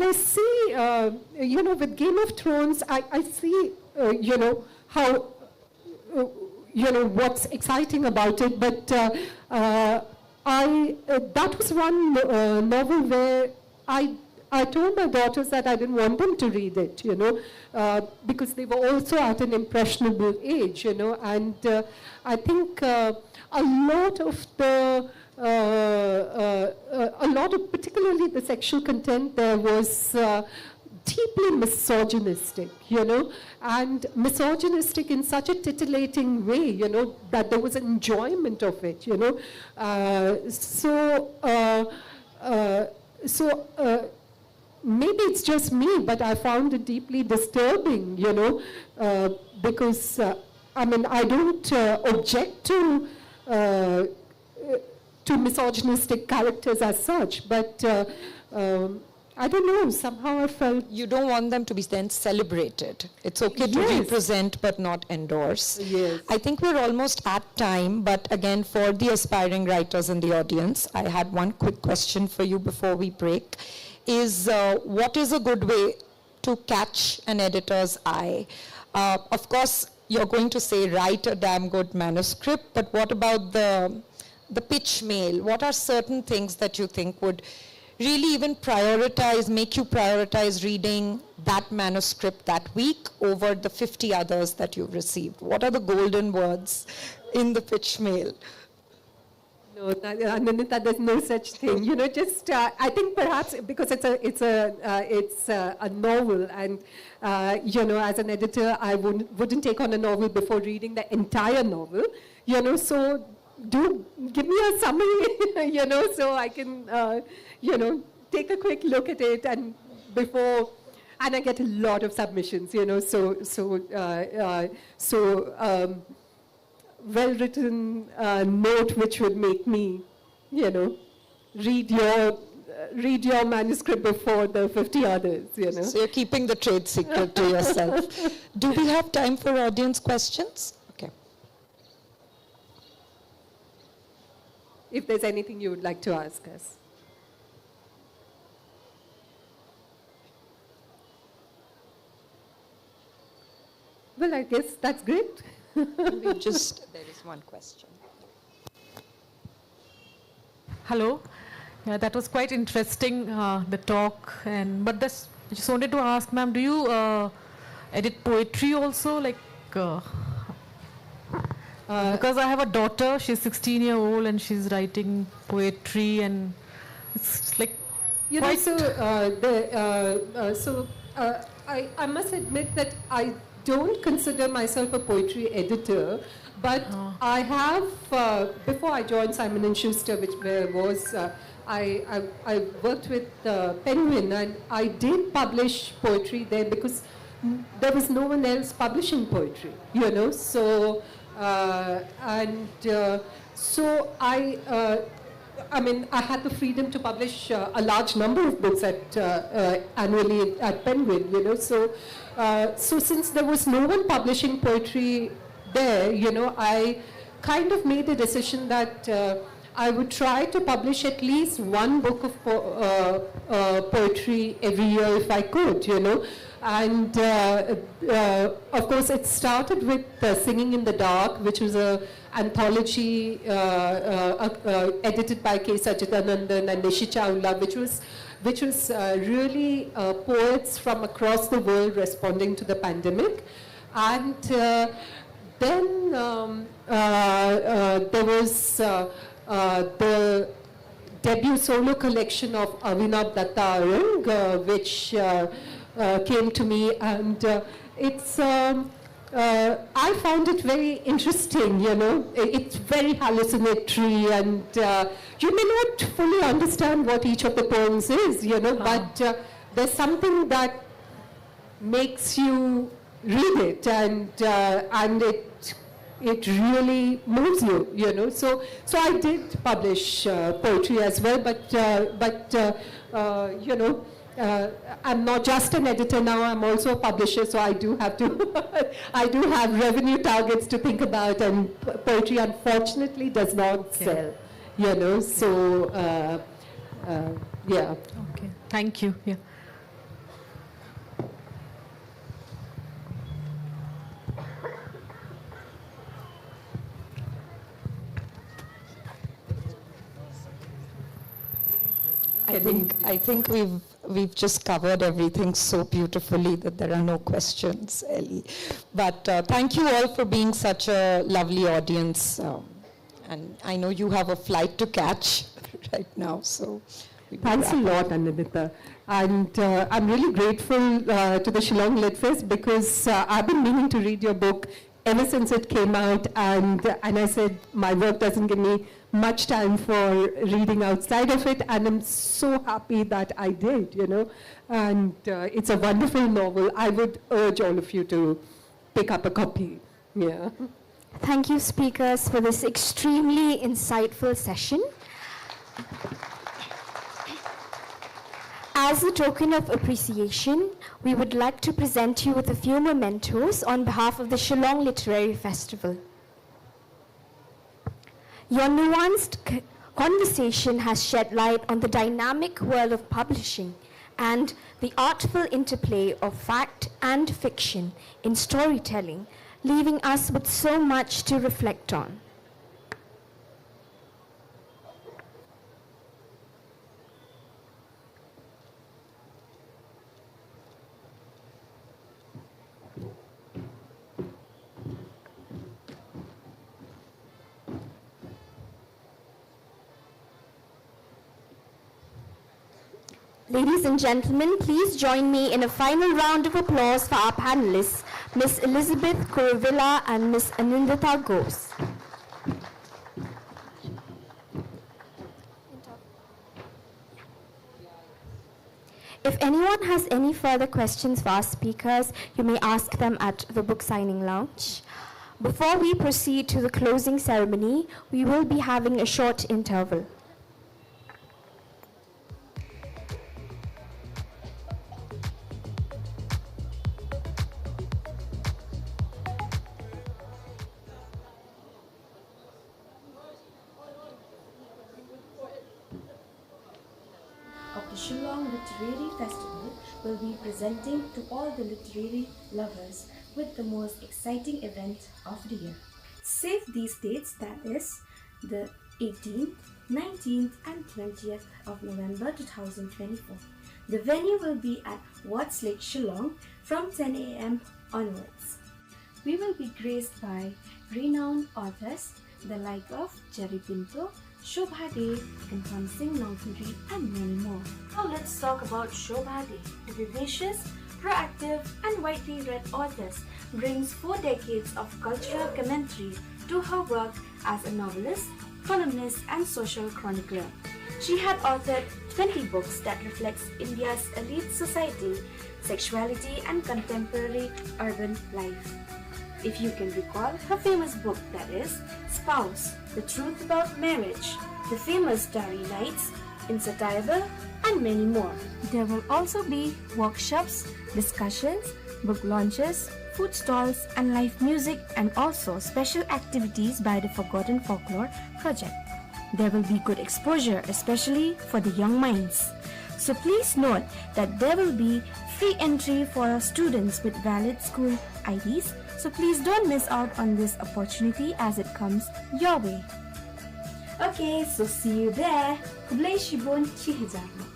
I see, you know, with Game of Thrones, I see, you know, how, you know, what's exciting about it. But that was one novel where I told my daughters that I didn't want them to read it, you know, because they were also at an impressionable age, you know. And I think a lot of particularly the sexual content there was deeply misogynistic, you know, and misogynistic in such a titillating way, you know, that there was an enjoyment of it, you know. Maybe it's just me, but I found it deeply disturbing, you know, because, I mean, I don't object to misogynistic characters as such, but I don't know, somehow I felt...
You don't want them to be then celebrated. It's okay to represent but not endorse.
Yes.
I think we're almost at time, but again, for the aspiring writers in the audience, I had one quick question for you before we break, is what is a good way to catch an editor's eye? Of course, you're going to say write a damn good manuscript, but what about the pitch mail? What are certain things that you think would really even make you prioritize reading that manuscript that week over the 50 others that you've received? What are the golden words in the pitch mail?
No, Anandita, there's no such thing. You know, just I think perhaps because it's a novel, and you know, as an editor, I wouldn't take on a novel before reading the entire novel. You know, so do give me a summary. You know, so I can you know, take a quick look at it, and I get a lot of submissions. You know, well-written note which would make me, you know, read your manuscript before the 50 others, you know.
So you're keeping the trade secret to yourself. Do we have time for audience questions? Okay.
If there's anything you would like to ask us. Well, I guess that's great.
There is one question.
Hello. Yeah, that was quite interesting, the talk. But I just wanted to ask, ma'am, do you edit poetry also? Like, because I have a daughter, she's 16 years old, and she's writing poetry, and it's like
You know, I must admit that I don't consider myself a poetry editor, but I have, before I joined Simon & Schuster, I worked with Penguin, and I did publish poetry there because there was no one else publishing poetry, you know. So, I mean, I had the freedom to publish a large number of books annually at Penguin, you know. So since there was no one publishing poetry there, you know, I kind of made a decision that I would try to publish at least one book of poetry every year if I could, you know. And of course, it started with Singing in the Dark, which was an anthology edited by K. Sachidanandan and Nishi Chawla, which was really poets from across the world responding to the pandemic. And then there was the debut solo collection of Avinav Dattarang, which came to me, and I found it very interesting, you know. It's very hallucinatory, and you may not fully understand what each of the poems is, you know, but there's something that makes you read it, and it really moves you, you know. So I did publish poetry as well, but you know, I'm not just an editor now, I'm also a publisher, so I do have to, I do have revenue targets to think about, and poetry unfortunately does not sell, you know, so yeah.
Okay, thank you. Yeah.
I think we've just covered everything so beautifully that there are no questions, Ellie. But thank you all for being such a lovely audience. And I know you have a flight to catch right now, so.
Thanks a lot, Anandita. And I'm really grateful to the Shillong Lit Fest because I've been meaning to read your book ever since it came out, and I said my work doesn't give me much time for reading outside of it, and I'm so happy that I did, you know. And it's a wonderful novel. I would urge all of you to pick up a copy. Yeah.
Thank you, speakers, for this extremely insightful session. As a token of appreciation, we would like to present you with a few mementos on behalf of the Shillong Literary Festival. Your nuanced conversation has shed light on the dynamic world of publishing and the artful interplay of fact and fiction in storytelling, leaving us with so much to reflect on. Ladies and gentlemen, please join me in a final round of applause for our panelists, Ms. Elizabeth Kuravilla and Ms. Anindita Ghose. If anyone has any further questions for our speakers, you may ask them at the book signing lounge. Before we proceed to the closing ceremony, we will be having a short interval.
Shillong Literary Festival will be presenting to all the literary lovers with the most exciting event of the year. Save these dates, that is the 18th, 19th and 20th of November 2024. The venue will be at Watts Lake, Shillong from 10 a.m. onwards. We will be graced by renowned authors the like of Jerry Pinto, Shobha Day, encompassing non-country and many more. Now let's talk about Shobha Day. The vivacious, proactive and widely read author brings 4 decades of cultural commentary to her work as a novelist, columnist and social chronicler. She had authored 20 books that reflects India's elite society, sexuality and contemporary urban life. If you can recall her famous book, that is Spouse, The Truth About Marriage, the famous Starry Nights, Insatiable and many more. There will also be workshops, discussions, book launches, food stalls and live music, and also special activities by the Forgotten Folklore project. There will be good exposure, especially for the young minds. So please note that there will be free entry for our students with valid school IDs. So please don't miss out on this opportunity as it comes your way. Okay, so see you there. Kublai Shibon Chihizama.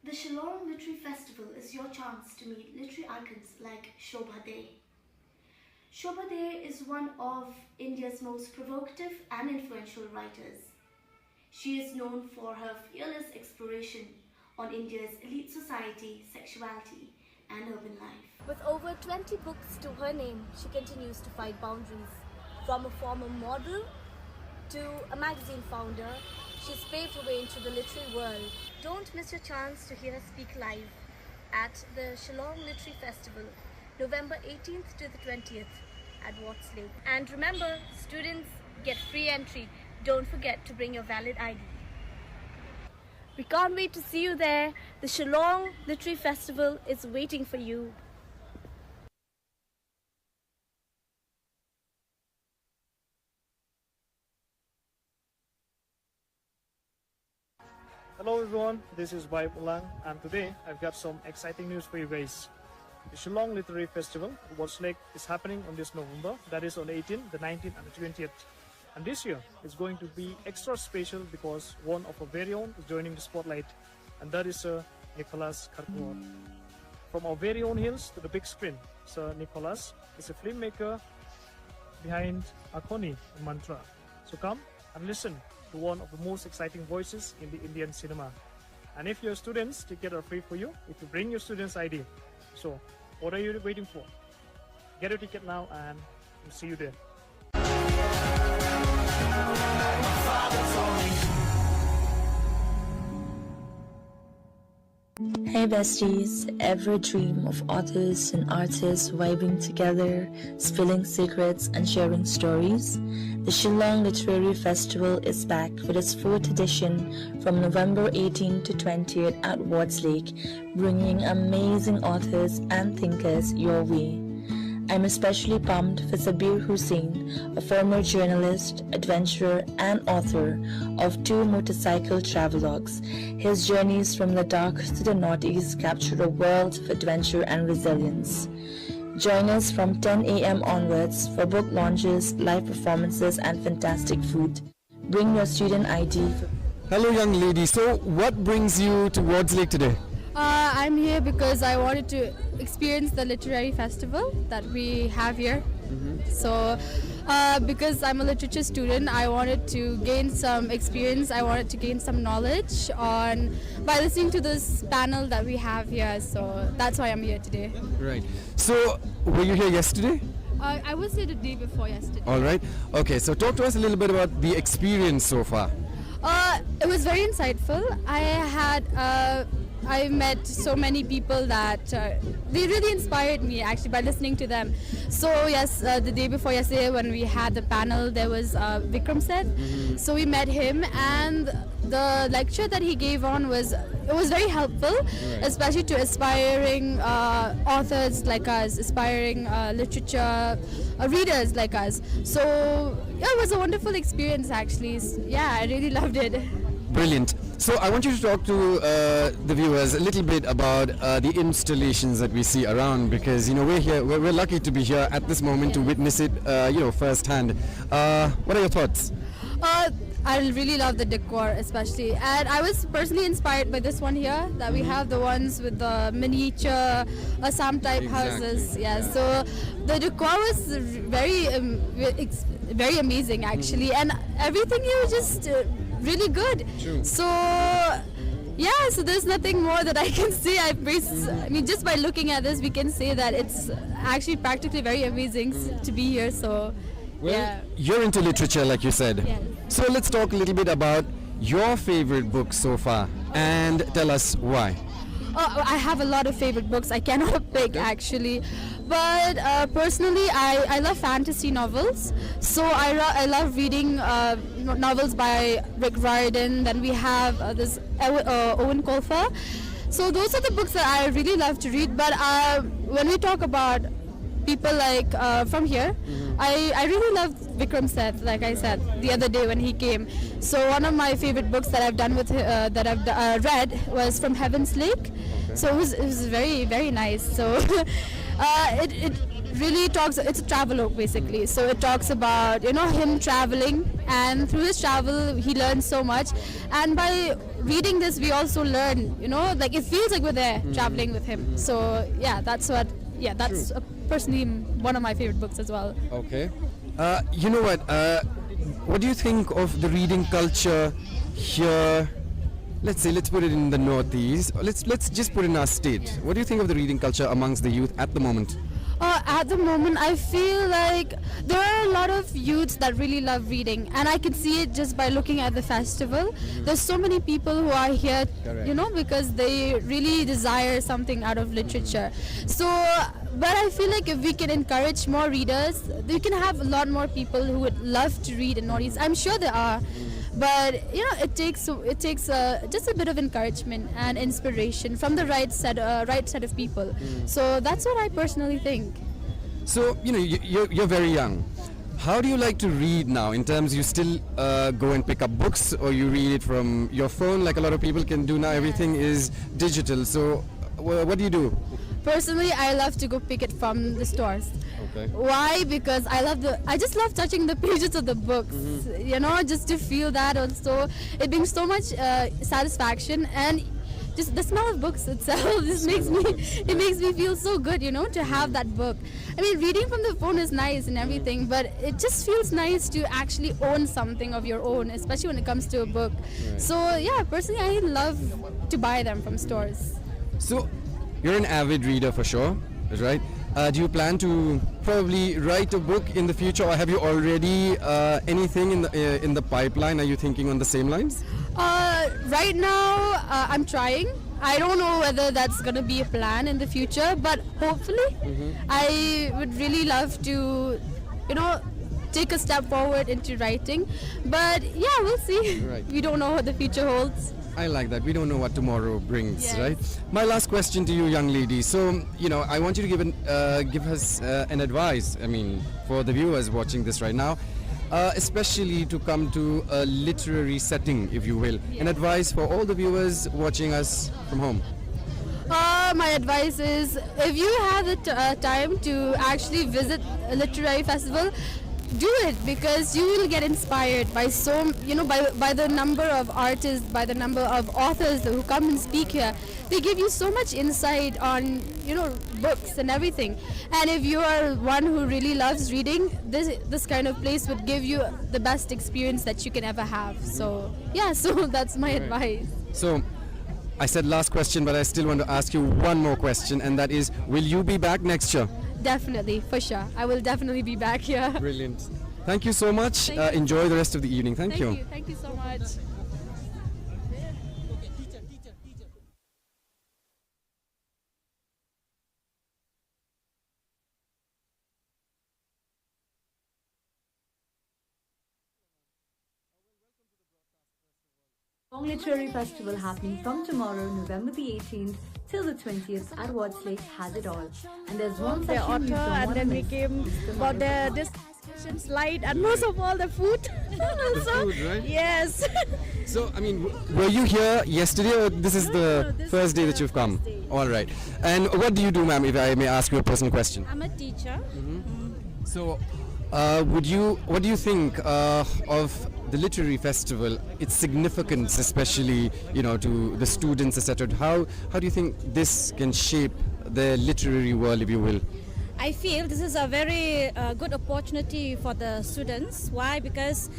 The Shillong Literary Festival is your chance to meet literary icons like Shobha Day. Shobha Day is one of India's most provocative and influential writers. She is known for her fearless exploration on India's elite society, sexuality and urban life.
With over 20 books to her name, she continues to fight boundaries. From a former model to a magazine founder, she's paved her way into the literary world. Don't miss your chance to hear her speak live at the Shillong Literary Festival, November 18th to the 20th at Watts Lake. And remember, students get free entry. Don't forget to bring your valid ID. We can't wait to see you there. The Shillong Literary Festival is waiting for you.
Hello everyone, this is Lang, and today I've got some exciting news for you guys. The Shillong Literary Festival at Watts Lake is happening on this November, that is on the 18th, the 19th and the 20th. And this year is going to be extra special because one of our very own is joining the spotlight, and that is Sir Nicholas Karkuor. From our very own hills to the big screen, Sir Nicholas is a filmmaker behind Akoni and Mantra. So come and listen to one of the most exciting voices in the Indian cinema. And if your students, tickets are free for you if you bring your student's ID. So what are you waiting for? Get your ticket now and we'll see you there.
Hey besties, ever dream of authors and artists vibing together, spilling secrets and sharing stories? The Shillong Literary Festival is back with its 4th edition from November 18th to 20th at Watts Lake, bringing amazing authors and thinkers your way. I'm especially pumped for Sabir Hussain, a former journalist, adventurer and author of 2 motorcycle travelogues. His journeys from Ladakh to the Northeast capture a world of adventure and resilience. Join us from 10 a.m. onwards for book launches, live performances and fantastic food. Bring your student ID.
Hello young lady, so what brings you to Watts Lake today?
I'm here because I wanted to experience the literary festival that we have here. So because I'm a literature student, I wanted to gain some experience, I wanted to gain some knowledge by listening to this panel that we have here. So that's why I'm here today.
Right. So were you here yesterday?
I was here the day before yesterday.
All right. Okay, so talk to us a little bit about the experience so far.
It was very insightful. I met so many people that they really inspired me actually by listening to them. So yes, the day before yesterday when we had the panel, there was Vikram said. So we met him, and the lecture that he gave on was very helpful, especially to aspiring authors like us, aspiring literature readers like us. So yeah, it was a wonderful experience actually. Yeah, I really loved it.
Brilliant. So I want you to talk to the viewers a little bit about the installations that we see around, because we're lucky to be here at this moment to witness it firsthand. What are your thoughts?
I really love the decor especially, and I was personally inspired by this one here that we have the ones with the miniature Assam type houses. Yeah, so the decor was very amazing actually, and everything here was just really good. So yeah, so there's nothing more that I can say. I mean, just by looking at this, we can say that it's actually practically very amazing to be here. So yeah.
You're into literature, like you said.
Yes.
So let's talk a little bit about your favorite book so far and tell us why.
Oh, I have a lot of favorite books. I cannot pick actually, but personally, I love fantasy novels. So I love reading novels by Rick Riordan. Then we have this Owen Colfer. So those are the books that I really love to read. But when we talk about people like from here, I really love Vikram Seth, like I said the other day when he came. So one of my favorite books that I've done with that I've read was From Heaven's Lake. So it was very, very nice. So it really talks, it's a travelogue basically. So it talks about, him traveling, and through his travel he learns so much. And by reading this we also learn, like it feels like we're there traveling with him. So yeah, that's personally one of my favorite books as well.
Okay. You know what do you think of the reading culture here? Let's put it in the Northeast. Let's just put it in our state. What do you think of the reading culture amongst the youth at the moment?
At the moment, I feel like there are a lot of youths that really love reading, and I can see it just by looking at the festival. There's so many people who are here, because they really desire something out of literature. So, but I feel like if we can encourage more readers, we can have a lot more people who would love to read in Northeast. I'm sure there are. But it takes just a bit of encouragement and inspiration from the right set of people. So that's what I personally think.
So you're very young. How do you like to read now? In terms, you still go and pick up books, or you read it from your phone, like a lot of people can do now. Everything is digital. So what do you do?
Personally, I love to go pick it from the stores.
Okay.
Why? Because I just love touching the pages of the books, just to feel that also. It brings so much satisfaction, and just the smell of books itself just makes me feel so good, to have that book. I mean, reading from the phone is nice and everything, but it just feels nice to actually own something of your own, especially when it comes to a book. Right. So yeah, personally, I love to buy them from stores.
So you're an avid reader for sure, right? Do you plan to probably write a book in the future, or have you already anything in the pipeline? Are you thinking on the same lines?
Right now, I'm trying. I don't know whether that's going to be a plan in the future, but hopefully, I would really love to, take a step forward into writing. But yeah, we'll see. Right. We don't know what the future holds.
I like that. We don't know what tomorrow brings,
Yes.
right? My last question to you, young lady. So, I want you to give us an advice, for the viewers watching this right now, especially to come to a literary setting, if you will. An advice for all the viewers watching us from home.
My advice is, if you have the time to actually visit a literary festival, do it, because you will get inspired by by the number of artists, by the number of authors who come and speak here. They give you so much insight on books and everything. And if you are one who really loves reading, this kind of place would give you the best experience that you can ever have. So yeah, so that's my advice.
So, I said last question, but I still want to ask you one more question, and that is, will you be back next year?
Definitely, for sure. I will definitely be back here.
Brilliant. Thank you so much. Enjoy the rest of the evening. Thank you.
Thank you so much.
Shillong Literary Festival happening from tomorrow, November the 18th till the 20th at Wardslake has it all. And there's one
The
session you
author,
don't
and
want to
then we
miss.
came about this discussion slide, and most of all the food.
Food, right?
Yes.
So, were you here yesterday, or this is the first day that you've come? All right. And what do you do, ma'am, if I may ask you a personal question?
I'm a teacher.
So, what do you think of the literary festival, its significance, especially to the students, etc. How do you think this can shape the literary world, if you will?
I feel this is a very good opportunity for the students. Why? Because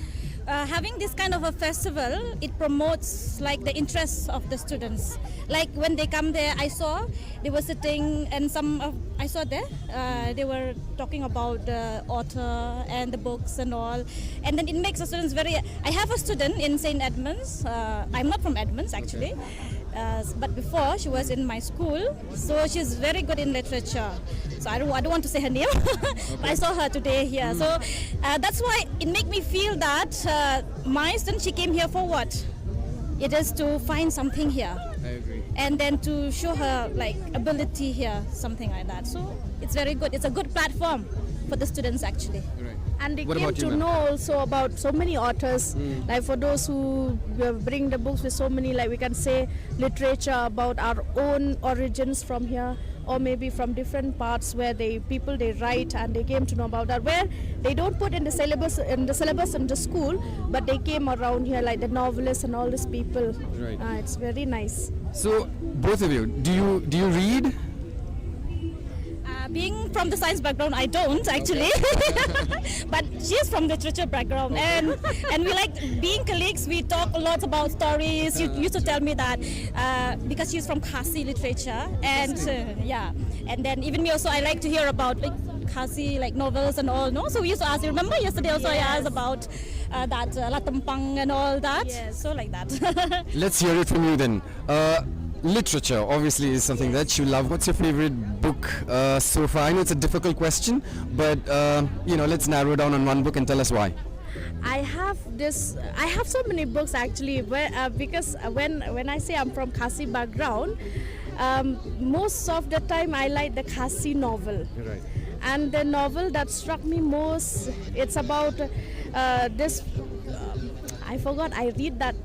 having this kind of a festival, it promotes like the interests of the students. Like when they come there, I saw they were sitting, and I saw there they were talking about the author and the books and all, and then it makes the students very. I have a student in St. Edmunds. I'm not from Edmunds actually. But before she was in my school, so she's very good in literature. So I don't want to say her name, but I saw her today here. So that's why it made me feel that my student, she came here for what? It is to find something here.
I agree.
And then to show her like ability here, something like that. So it's very good. It's a good platform for the students actually.
Right.
And they
What
came
about you,
to
ma'am?
know also about so many authors, like for those who bring the books with so many, like we can say literature about our own origins from here, or maybe from different parts where they write, and they came to know about that, where they don't put in the syllabus in the school, but they came around here, like the novelists and all these people.
Right.
It's very nice.
So both of you, do you read?
Being from the science background, I don't actually, but she's from literature background, and we like being colleagues. We talk a lot about stories. You used to tell me that because she's from Khasi literature, and and then even me also, I like to hear about like Khasi like novels and all. No, so we used to ask. You remember yesterday also I asked about that Latampang and all that. Yes. So like that.
Let's hear it from you then. Literature obviously is something that you love. What's your favorite book so far? I know it's a difficult question, but let's narrow down on one book and tell us why.
I have so many books actually, because when I say I'm from Khasi background, most of the time I like the Khasi novel.
Right.
And the novel that struck me most, it's about this. I forgot. I read that,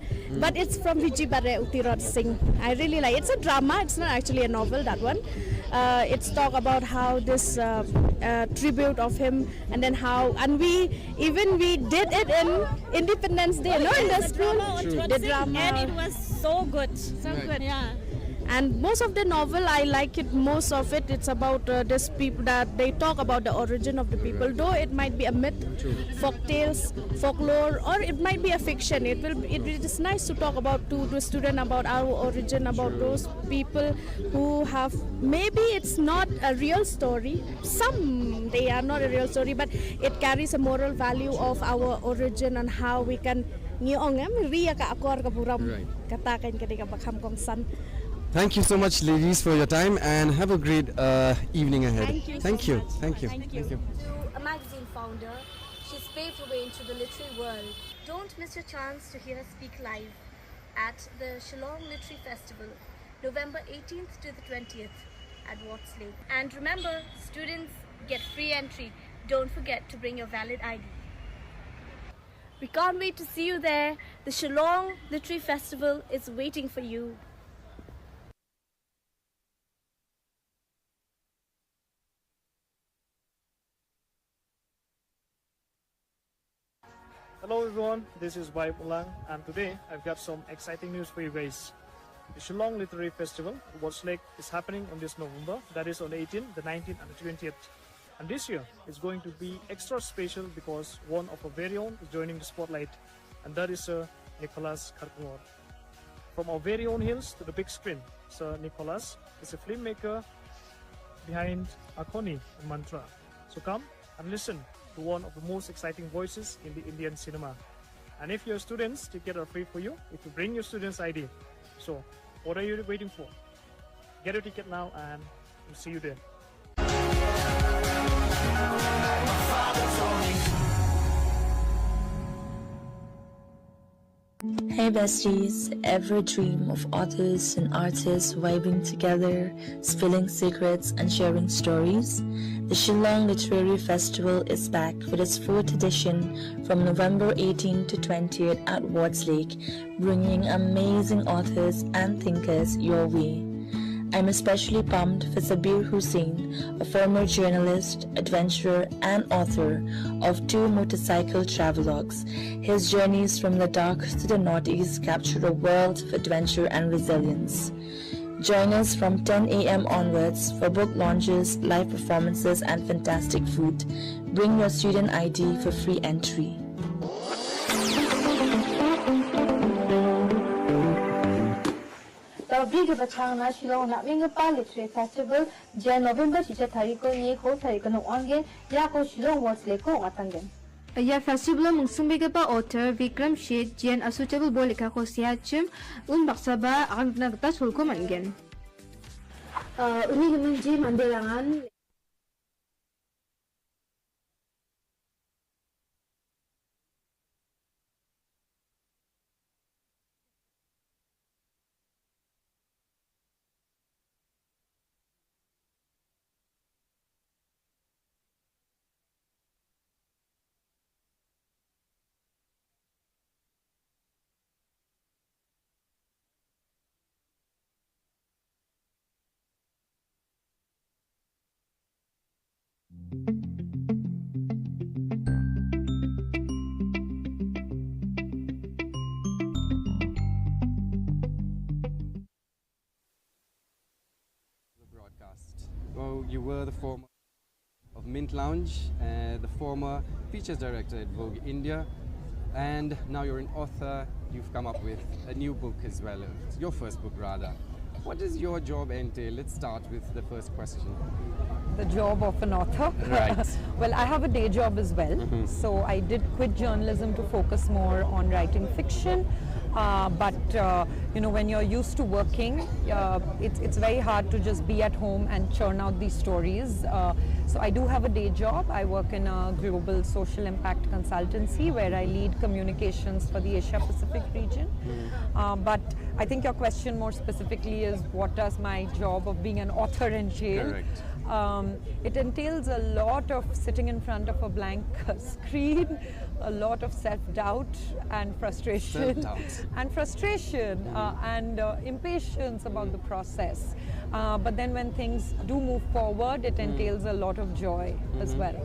but it's from Vijay Bare Utirot Singh. I really like. It's a drama. It's not actually a novel. That one. It's talk about how this tribute of him, and then how, and we did it in Independence Day. No, in the school. The drama,
and it was so good.
So good. Yeah. And most of the novel, I like it. Most of it, it's about this people that they talk about the origin of the people. Though it might be a myth, folk tales, folklore, or it might be a fiction. It is nice to talk about to the student about our origin, about those people who have, maybe it's not a real story. Some they are not a real story, but it carries a moral value of our origin and how we can.
Thank you so much, ladies, for your time, and have a great evening ahead.
Thank you.
Thank you.
To a magazine founder, she's paved her way into the literary world. Don't miss your chance to hear her speak live at the Shillong Literary Festival, November 18th to the 20th at Watts Lake. And remember, students get free entry. Don't forget to bring your valid ID.
We can't wait to see you there. The Shillong Literary Festival is waiting for you.
Hello everyone, this is Waipulang, and today I've got some exciting news for you guys. The Shillong Literary Festival, Watts Lake, is happening on this November, that is on the 18th, the 19th and the 20th. And this year is going to be extra special because one of our very own is joining the spotlight, and that is Sir Nicholas Karkungor. From our very own hills to the big screen, Sir Nicholas is a filmmaker behind Akoni and Mantra. So come and listen to one of the most exciting voices in the Indian cinema. And if your students, tickets are free for you if you bring your student's ID. So what are you waiting for? Get your ticket now and we'll see you there.
Hey besties, ever dream of authors and artists vibing together, spilling secrets and sharing stories? The Shillong Literary Festival is back with its 4th edition from November 18 to 20th at Watts Lake, bringing amazing authors and thinkers your way. I'm especially pumped for Sabir Hussain, a former journalist, adventurer, and author of 2 motorcycle travelogues. His journeys from Ladakh to the Northeast capture a world of adventure and resilience. Join us from 10 a.m. onwards for book launches, live performances, and fantastic food. Bring your student ID for free entry.
The big Bachana Shillong Navingapa Literary Festival, Jan November Chicha Tariko Ye Ho Tarikano Ongen, Yako Shillong What's Leko Atangen.
Ya festival mungsumbiga author Vikram Sheth Jan Asutable Bolika ko siachim baksaba ang nagtas hulko mangen.
Uni naman Jim Mandelangan.
Oh, you were the former of Mint Lounge, the former features director at Vogue India, and now you're an author. You've come up with a new book as well, your first book rather. What does your job entail? Let's start with the first question.
The job of an author?
Right.
Well, I have a day job as well. So I did quit journalism to focus more on writing fiction. But you know, when you're used to working, it's very hard to just be at home and churn out these stories. So I do have a day job. I work in a global social impact consultancy where I lead communications for the Asia Pacific region. But I think your question more specifically is, what does my job of being an author entail?
Correct.
It entails a lot of sitting in front of a blank screen, a lot of self-doubt and frustration, and impatience about the process. But then when things do move forward, it entails a lot of joy as well.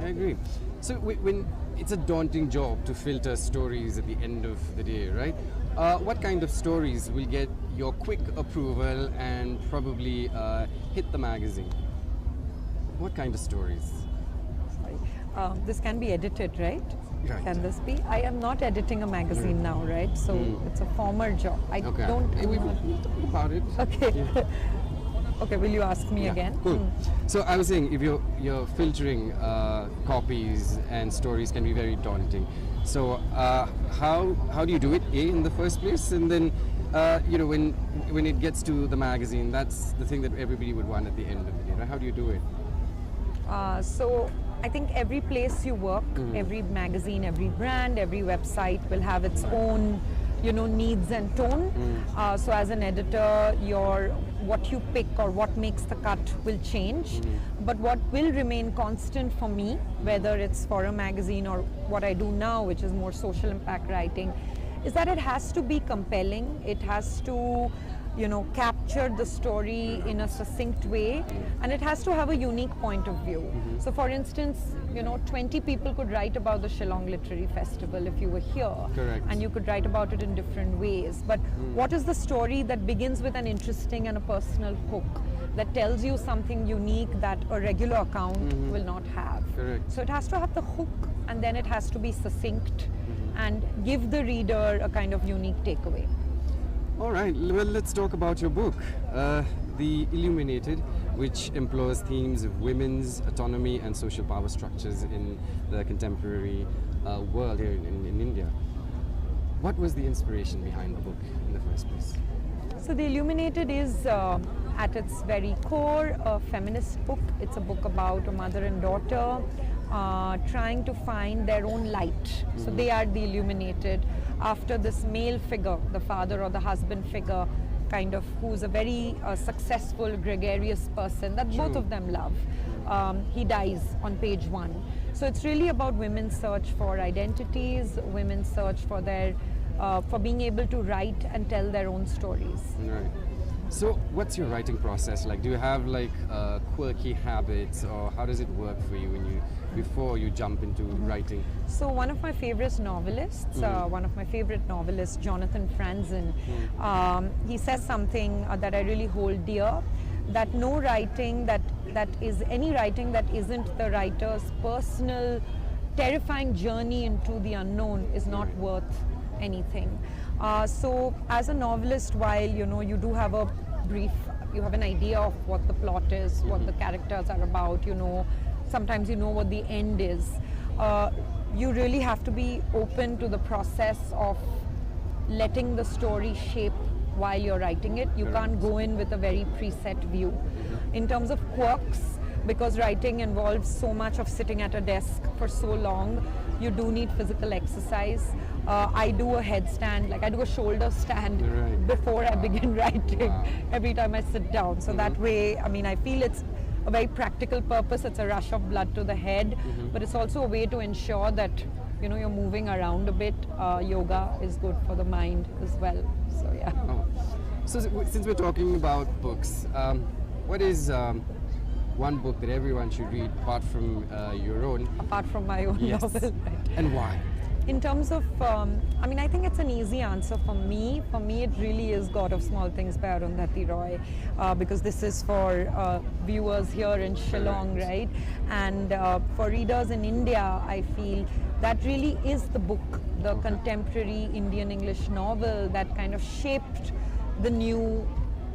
I agree. So when it's a daunting job to filter stories at the end of the day, right? What kind of stories will get your quick approval and probably hit the magazine? What kind of stories?
This can be edited, right?
Right.
Can this be? I am not editing a magazine now, right? So it's a former job. I don't.
Hey, we'll talk about it.
Okay.
Yeah.
Okay. Will you ask me again?
Cool. So I was saying, if you're filtering copies and stories can be very daunting. So how do you do it? In the first place, and then you know, when it gets to the magazine, that's the thing that everybody would want at the end of the day, right? How do you do it?
So I think every place you work, every magazine, every brand, every website will have its own, you know, needs and tone. So as an editor, what you pick or what makes the cut will change. But what will remain constant for me, whether it's for a magazine or what I do now, which is more social impact writing, is that it has to be compelling. It has to, you know, capture the story in a succinct way, and it has to have a unique point of view. So for instance, you know, 20 people could write about the Shillong Literary Festival if you were here.
Correct.
And you could write about it in different ways. But what is the story that begins with an interesting and a personal hook that tells you something unique that a regular account will not have?
Correct.
So it has to have the hook, and then it has to be succinct and give the reader a kind of unique takeaway.
All right, well, let's talk about your book, The Illuminated, which implores themes of women's autonomy and social power structures in the contemporary world here in India. What was the inspiration behind the book in the first place?
So The Illuminated is, at its very core, a feminist book. It's a book about a mother and daughter trying to find their own light. So they are the illuminated after this male figure, the father or the husband figure, kind of, who's a very successful, gregarious person that both of them love. He dies on page 1. So it's really about women's search for identities, women's search for their, for being able to write and tell their own stories.
Right. So what's your writing process like? Do you have like quirky habits, or how does it work for you before you jump into writing?
So one of my favorite novelists, Jonathan Franzen, he says something that I really hold dear, that no writing that is any writing that isn't the writer's personal terrifying journey into the unknown is not worth anything. So as a novelist, while you do have a brief, you have an idea of what the plot is, what the characters are about, sometimes you know what the end is. You really have to be open to the process of letting the story shape while you're writing it. You can't go in with a very preset view. In terms of quirks, because writing involves so much of sitting at a desk for so long, you do need physical exercise. I do a headstand, like I do a shoulder stand before I begin writing every time I sit down. So that way, I feel it's a very practical purpose. It's a rush of blood to the head, but it's also a way to ensure that you're moving around a bit. Yoga is good for the mind as well. So yeah.
So since we're talking about books, what is one book that everyone should read apart from your own?
Apart from my own novel.
And why?
In terms of, I think it's an easy answer for me. For me, it really is God of Small Things by Arundhati Roy, because this is for viewers here in Shillong, right? And for readers in India, I feel that really is the book, the contemporary Indian English novel that kind of shaped the new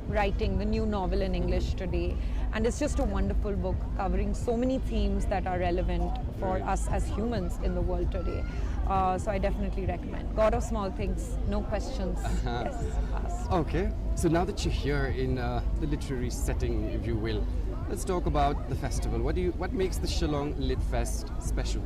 writing, the new novel in English today. And it's just a wonderful book covering so many themes that are relevant for us as humans in the world today. So I definitely recommend. God of Small Things, no questions. Yes, pass.
Okay, so now that you're here in the literary setting, if you will, let's talk about the festival. What makes the Shillong Lit Fest special?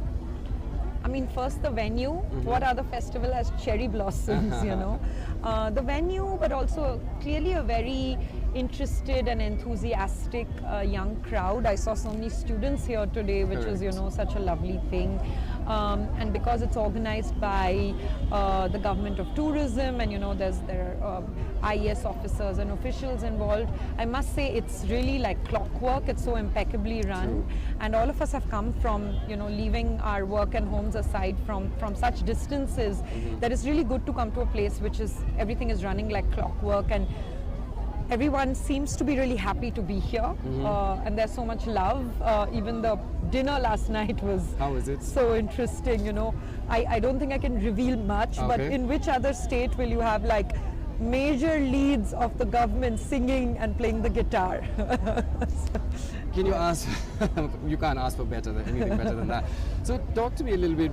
First the venue. What other festival has cherry blossoms, the venue, but also clearly a very interested and enthusiastic young crowd. I saw so many students here today, which was, such a lovely thing. And because it's organized by the Government of Tourism, and there are IES officers and officials involved, I must say it's really like clockwork. It's so impeccably run, and all of us have come from leaving our work and homes aside from such distances that it's really good to come to a place which is everything is running like clockwork, and everyone seems to be really happy to be here, and there's so much love. Even the dinner last night was so interesting. I don't think I can reveal much, but in which other state will you have like major leads of the government singing and playing the guitar?
Can you ask? You can't ask for anything better than that. So talk to me a little bit.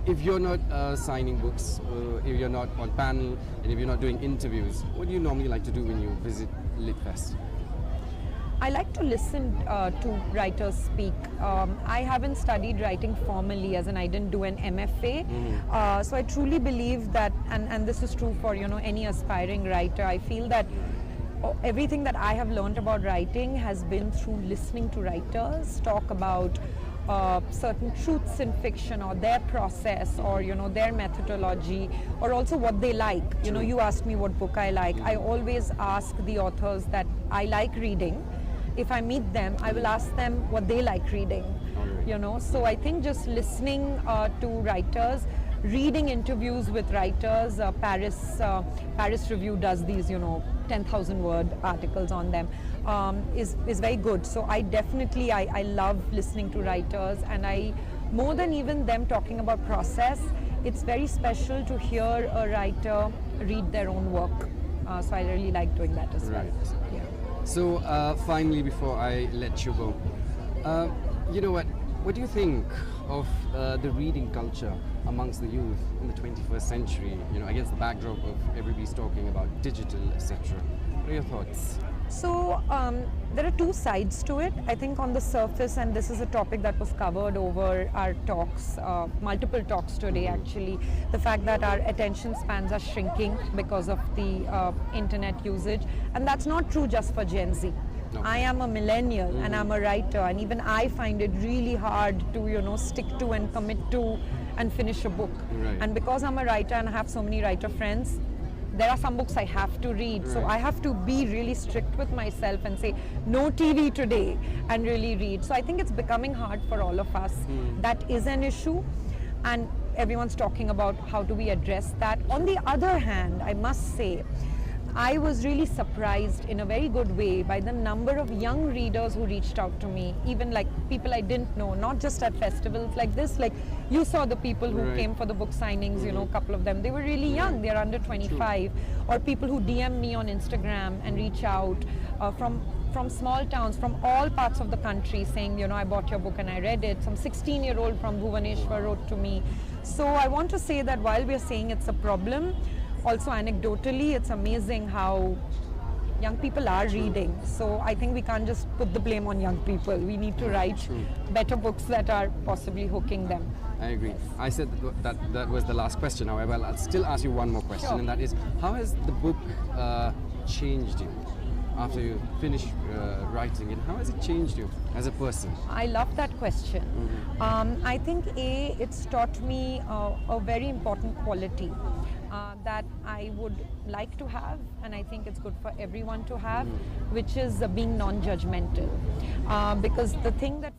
If you're not signing books, if you're not on panel, and if you're not doing interviews, what do you normally like to do when you visit LitFest?
I like to listen to writers speak. I haven't studied writing formally, as in I didn't do an MFA. So I truly believe that, and this is true for any aspiring writer, I feel that everything that I have learned about writing has been through listening to writers talk about certain truths in fiction, or their process, or their methodology, or also what they like. You asked me what book I like. I always ask the authors that I like reading. If I meet them, I will ask them what they like reading. So I think just listening to writers, reading interviews with writers. Paris Review does these 10,000 word articles on them, is very good. So I definitely I love listening to writers, and I, more than even them talking about process, it's very special to hear a writer read their own work. So I really like doing that as well. Yeah.
So finally, before I let you go, what do you think of the reading culture amongst the youth in the 21st century, against the backdrop of everybody's talking about digital, etc.? What are your thoughts?
So there are two sides to it. I think on the surface, and this is a topic that was covered over our talks, multiple talks today actually, the fact that our attention spans are shrinking because of the internet usage, and that's not true just for Gen Z. No. I am a millennial and I'm a writer, and even I find it really hard to stick to and commit to and finish a book. Right. And because I'm a writer and I have so many writer friends, there are some books I have to read. So I have to be really strict with myself and say, no TV today, and really read. So I think it's becoming hard for all of us. That is an issue. And everyone's talking about how do we address that. On the other hand, I must say, I was really surprised in a very good way by the number of young readers who reached out to me, even like people I didn't know, not just at festivals like this. Like you saw the people who came for the book signings, you know, a couple of them, they were really young, they're under 25, or people who DM me on Instagram and reach out from small towns, from all parts of the country saying, you know, I bought your book and I read it. Some 16-year-old from Bhubaneswar wrote to me. So I want to say that while we're saying it's a problem, also anecdotally, it's amazing how young people are reading. So I think we can't just put the blame on young people. We need to write better books that are possibly hooking them.
I agree. I said that was the last question. However, I'll still ask you one more question, and that is, how has the book changed you after you finish writing it? How has it changed you as a person?
I love that question. I think it's taught me a very important quality that I would like to have, and I think it's good for everyone to have, which is being non-judgmental. Because the thing that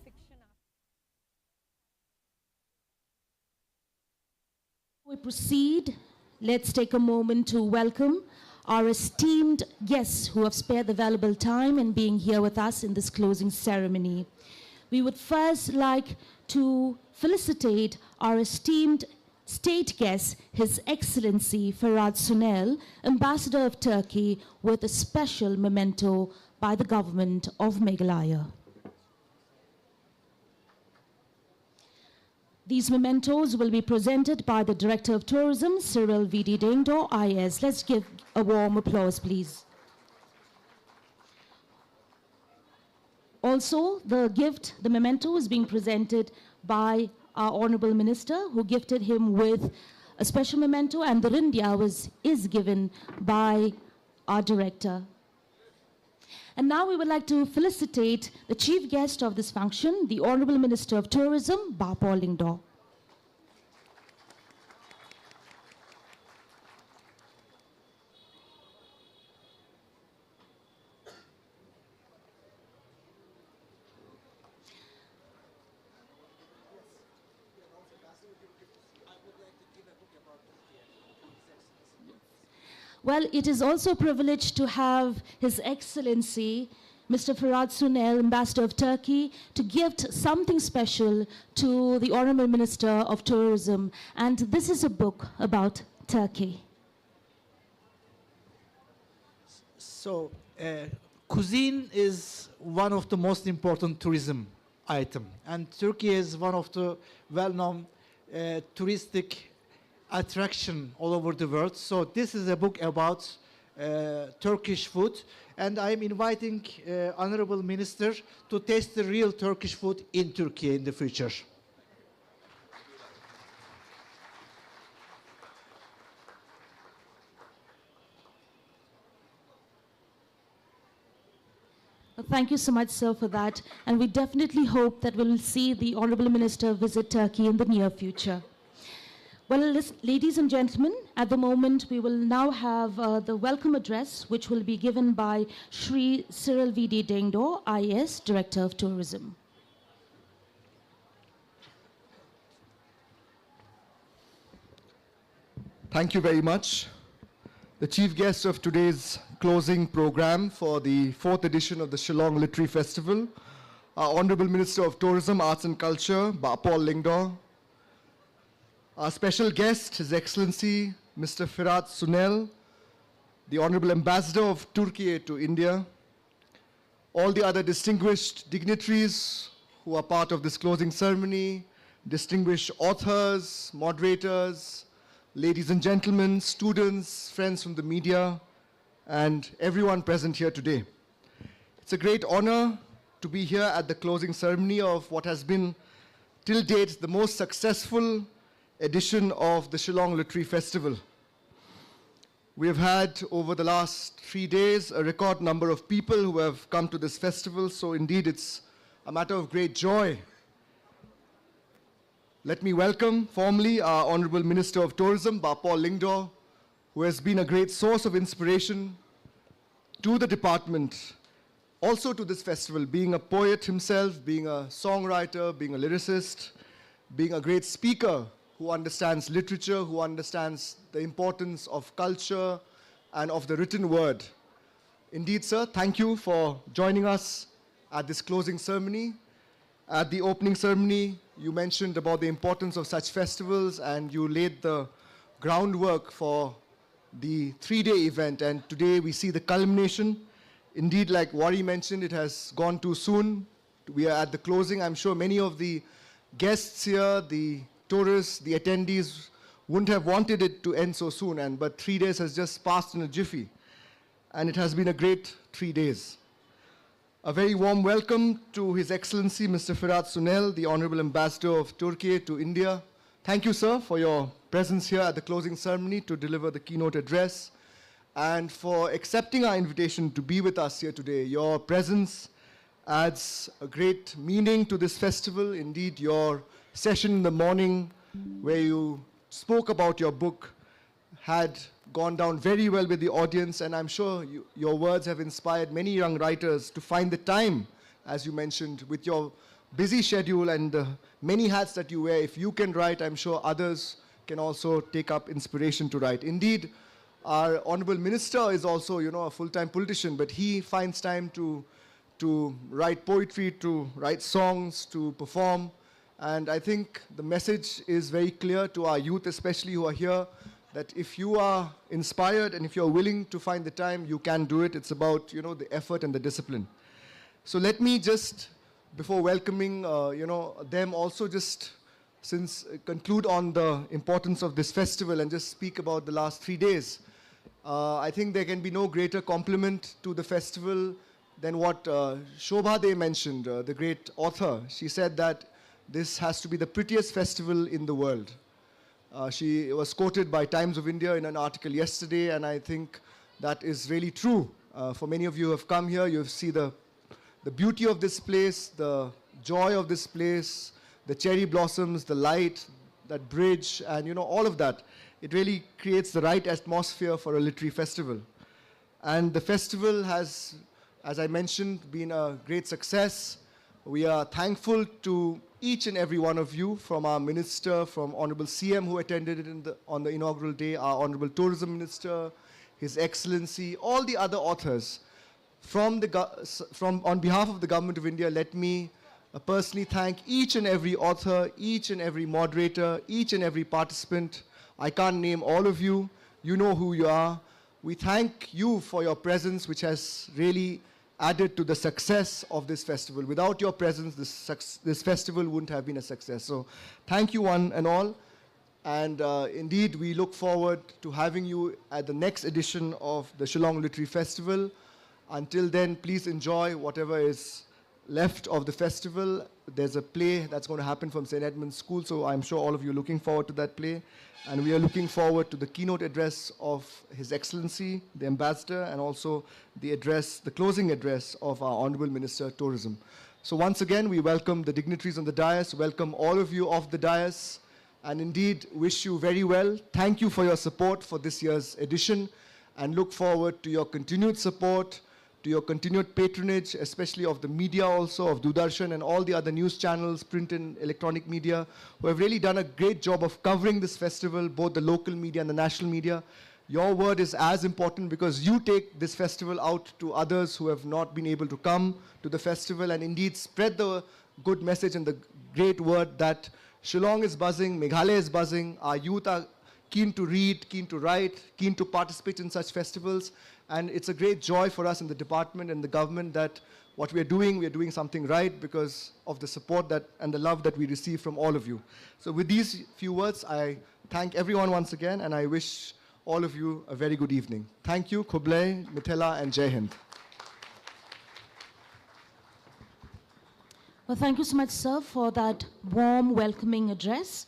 we proceed, let's take a moment to welcome our esteemed guests who have spared the valuable time in being here with us in this closing ceremony. We would first like to felicitate our esteemed state guest, His Excellency Farad Sunel, Ambassador of Turkey, with a special memento by the government of Meghalaya. These mementos will be presented by the Director of Tourism, Cyril V.D. Dengdo, IS. Let's give a warm applause, please. Also, the memento is being presented by our Honorable Minister, who gifted him with a special memento, and the Rindia is given by our Director. And now we would like to felicitate the chief guest of this function, the Honorable Minister of Tourism, Bapol Lingdo. Well, it is also a privilege to have His Excellency, Mr. Farad Sunel, Ambassador of Turkey, to gift something special to the Honorable Minister of Tourism. And this is a book about Turkey.
So, cuisine is one of the most important tourism item. And Turkey is one of the well-known touristic attraction all over the world. So this is a book about Turkish food, and I'm inviting Honorable Minister to taste the real Turkish food in Turkey in the future.
Well, thank you so much, sir, for that. And we definitely hope that we'll see the Honorable Minister visit Turkey in the near future. Well, ladies and gentlemen, at the moment we will now have the welcome address, which will be given by Shri Cyril V.D. Dengdo, IS, Director of Tourism.
Thank you very much. The chief guest of today's closing program for the 4th edition of the Shillong Literary Festival, our Honorable Minister of Tourism, Arts and Culture, Bapol Lingdo. Our special guest, His Excellency, Mr. Farad Sunel, the Honorable Ambassador of Turkey to India, all the other distinguished dignitaries who are part of this closing ceremony, distinguished authors, moderators, ladies and gentlemen, students, friends from the media, and everyone present here today. It's a great honor to be here at the closing ceremony of what has been, till date, the most successful edition of the Shillong Literary Festival. We have had, over the last 3 days, a record number of people who have come to this festival, so indeed it's a matter of great joy. Let me welcome formally our Honorable Minister of Tourism, Bapol Lingdo, who has been a great source of inspiration to the department, also to this festival, being a poet himself, being a songwriter, being a lyricist, being a great speaker who understands literature, who understands the importance of culture and of the written word. Indeed, sir, thank you for joining us at this closing ceremony. At the opening ceremony, you mentioned about the importance of such festivals and you laid the groundwork for the 3-day event, and today we see the culmination. Indeed, like Wari mentioned, it has gone too soon. We are at the closing. I'm sure many of the guests here, the tourists, the attendees wouldn't have wanted it to end so soon, but 3 days has just passed in a jiffy, and it has been a great 3 days. A very warm welcome to His Excellency Mr. Firat Sunel, the Honorable Ambassador of Turkey to India. Thank you, sir, for your presence here at the closing ceremony to deliver the keynote address and for accepting our invitation to be with us here today. Your presence adds a great meaning to this festival. Indeed, your session in the morning where you spoke about your book had gone down very well with the audience, and I'm sure your words have inspired many young writers to find the time, as you mentioned, with your busy schedule and the many hats that you wear. If you can write, I'm sure others can also take up inspiration to write. Indeed, our Honorable Minister is also, a full-time politician, but he finds time to write poetry, to write songs, to perform. And I think the message is very clear to our youth, especially who are here, that if you are inspired and if you're willing to find the time, you can do it. It's about, the effort and the discipline. So let me just, before welcoming, them also just conclude on the importance of this festival and just speak about the last 3 days. I think there can be no greater compliment to the festival than what Shobha De mentioned, the great author. She said that this has to be the prettiest festival in the world. She was quoted by Times of India in an article yesterday, and I think that is really true. For many of you who have come here, you see the beauty of this place, the joy of this place, the cherry blossoms, the light, that bridge, and all of that. It really creates the right atmosphere for a literary festival. And the festival has, as I mentioned, been a great success. We are thankful to each and every one of you, from our minister, from Honorable CM who attended it on the inaugural day, our Honorable Tourism Minister, His Excellency, all the other authors. On behalf of the Government of India, let me personally thank each and every author, each and every moderator, each and every participant. I can't name all of you. You know who you are. We thank you for your presence, which has really added to the success of this festival. Without your presence, this festival wouldn't have been a success. So thank you one and all. And indeed, we look forward to having you at the next edition of the Shillong Literary Festival. Until then, please enjoy whatever is left of the festival. There's a play that's going to happen from St. Edmund's School, so I'm sure all of you are looking forward to that play. And we are looking forward to the keynote address of His Excellency, the Ambassador, and also the closing address of our Honorable Minister of Tourism. So once again, we welcome the dignitaries on the dais, welcome all of you off the dais, and indeed wish you very well. Thank you for your support for this year's edition, and look forward to your continued support, to your continued patronage, especially of the media also, of Doordarshan and all the other news channels, print and electronic media, who have really done a great job of covering this festival, both the local media and the national media. Your word is as important because you take this festival out to others who have not been able to come to the festival, and indeed spread the good message and the great word that Shillong is buzzing, Meghalaya is buzzing, our youth are keen to read, keen to write, keen to participate in such festivals. And it's a great joy for us in the department and the government that what we are doing something right because of the support and the love that we receive from all of you. So with these few words, I thank everyone once again, and I wish all of you a very good evening. Thank you, Kublai, Mithila, and Jai Hind.
Well, thank you so much, sir, for that warm, welcoming address.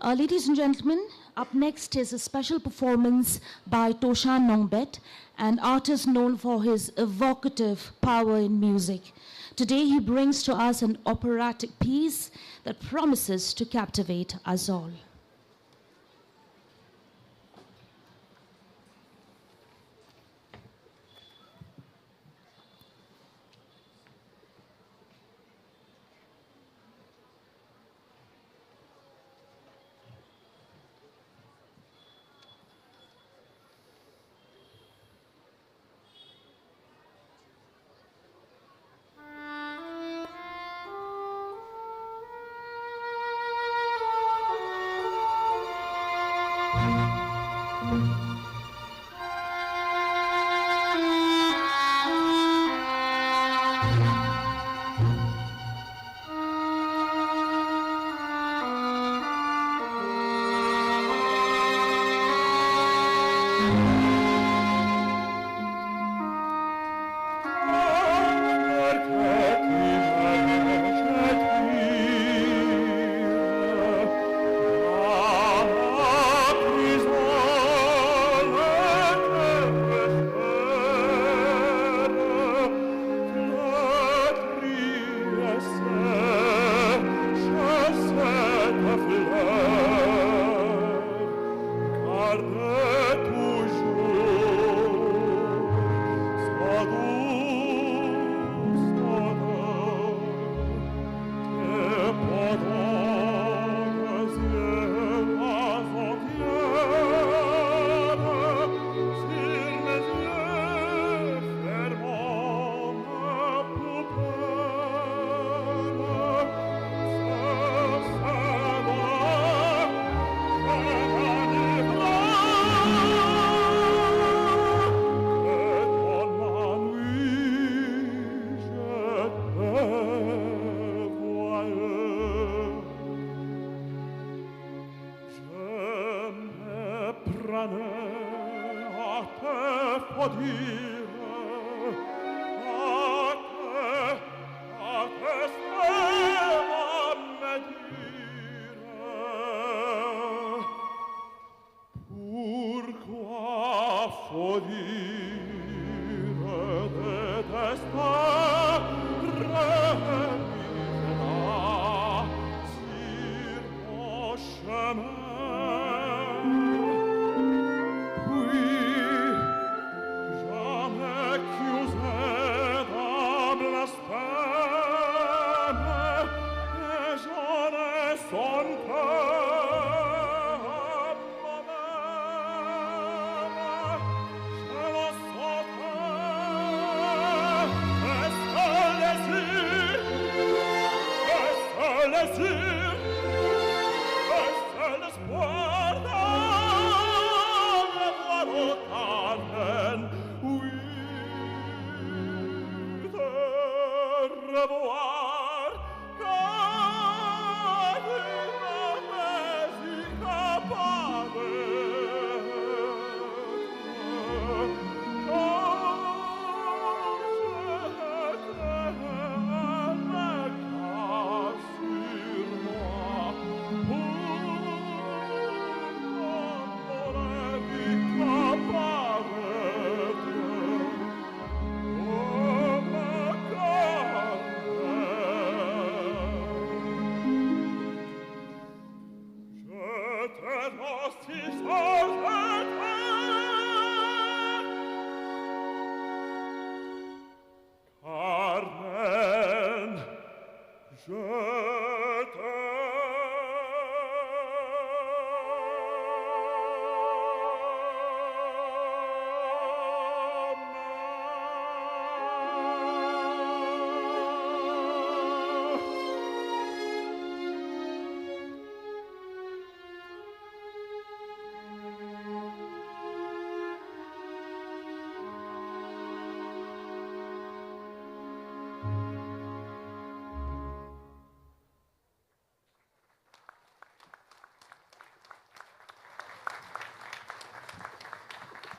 Ladies and gentlemen, up next is a special performance by Toshan Nongbet, an artist known for his evocative power in music. Today he brings to us an operatic piece that promises to captivate us all.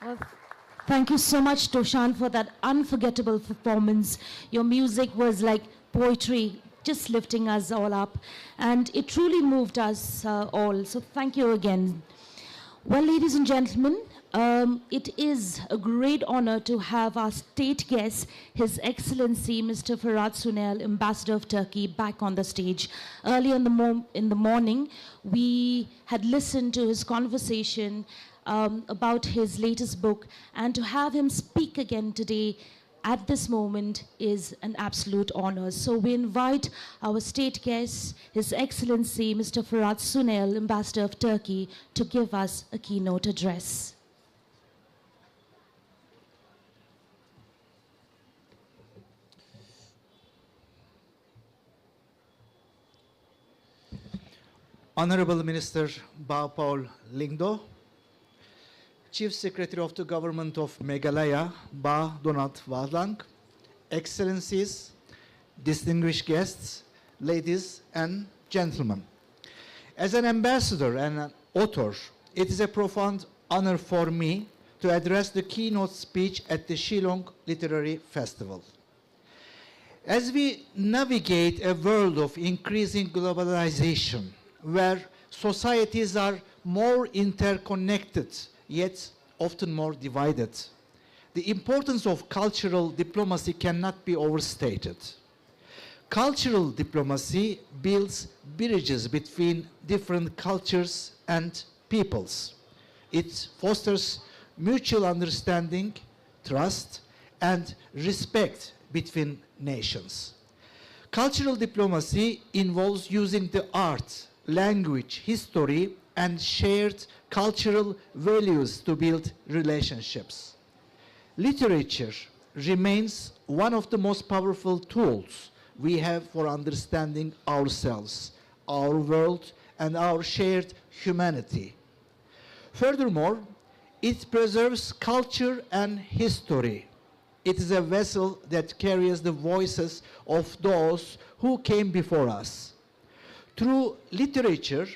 Well, thank you so much, Toshan, for that unforgettable performance. Your music was like poetry, just lifting us all up. And it truly moved us all. So thank you again. Well, ladies and gentlemen, it is a great honor to have our state guest, His Excellency Mr. Farad Sunel, Ambassador of Turkey, back on the stage. Early in the morning, we had listened to his conversation about his latest book, and to have him speak again today at this moment is an absolute honor. So we invite our state guest, His Excellency Mr. Farad Sunel, Ambassador of Turkey, to give us a keynote address.
Honorable Minister Bao Paul Lingdo, Chief Secretary of the Government of Meghalaya, Ba Donat Wadlang, Excellencies, distinguished guests, ladies and gentlemen. As an ambassador and an author, it is a profound honor for me to address the keynote speech at the Shillong Literary Festival. As we navigate a world of increasing globalization, where societies are more interconnected, yet often more divided, the importance of cultural diplomacy cannot be overstated. Cultural diplomacy builds bridges between different cultures and peoples. It fosters mutual understanding, trust, and respect between nations. Cultural diplomacy involves using the art, language, history, and shared cultural values to build relationships. Literature remains one of the most powerful tools we have for understanding ourselves, our world, and our shared humanity. Furthermore, it preserves culture and history. It is a vessel that carries the voices of those who came before us. Through literature,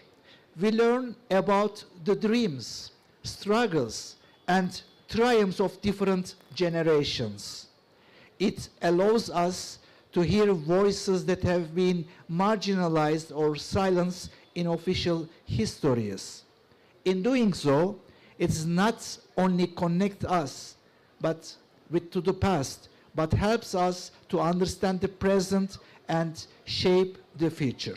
we learn about the dreams, struggles, and triumphs of different generations. It allows us to hear voices that have been marginalized or silenced in official histories. In doing so, it does not only connect us to the past, but helps us to understand the present and shape the future.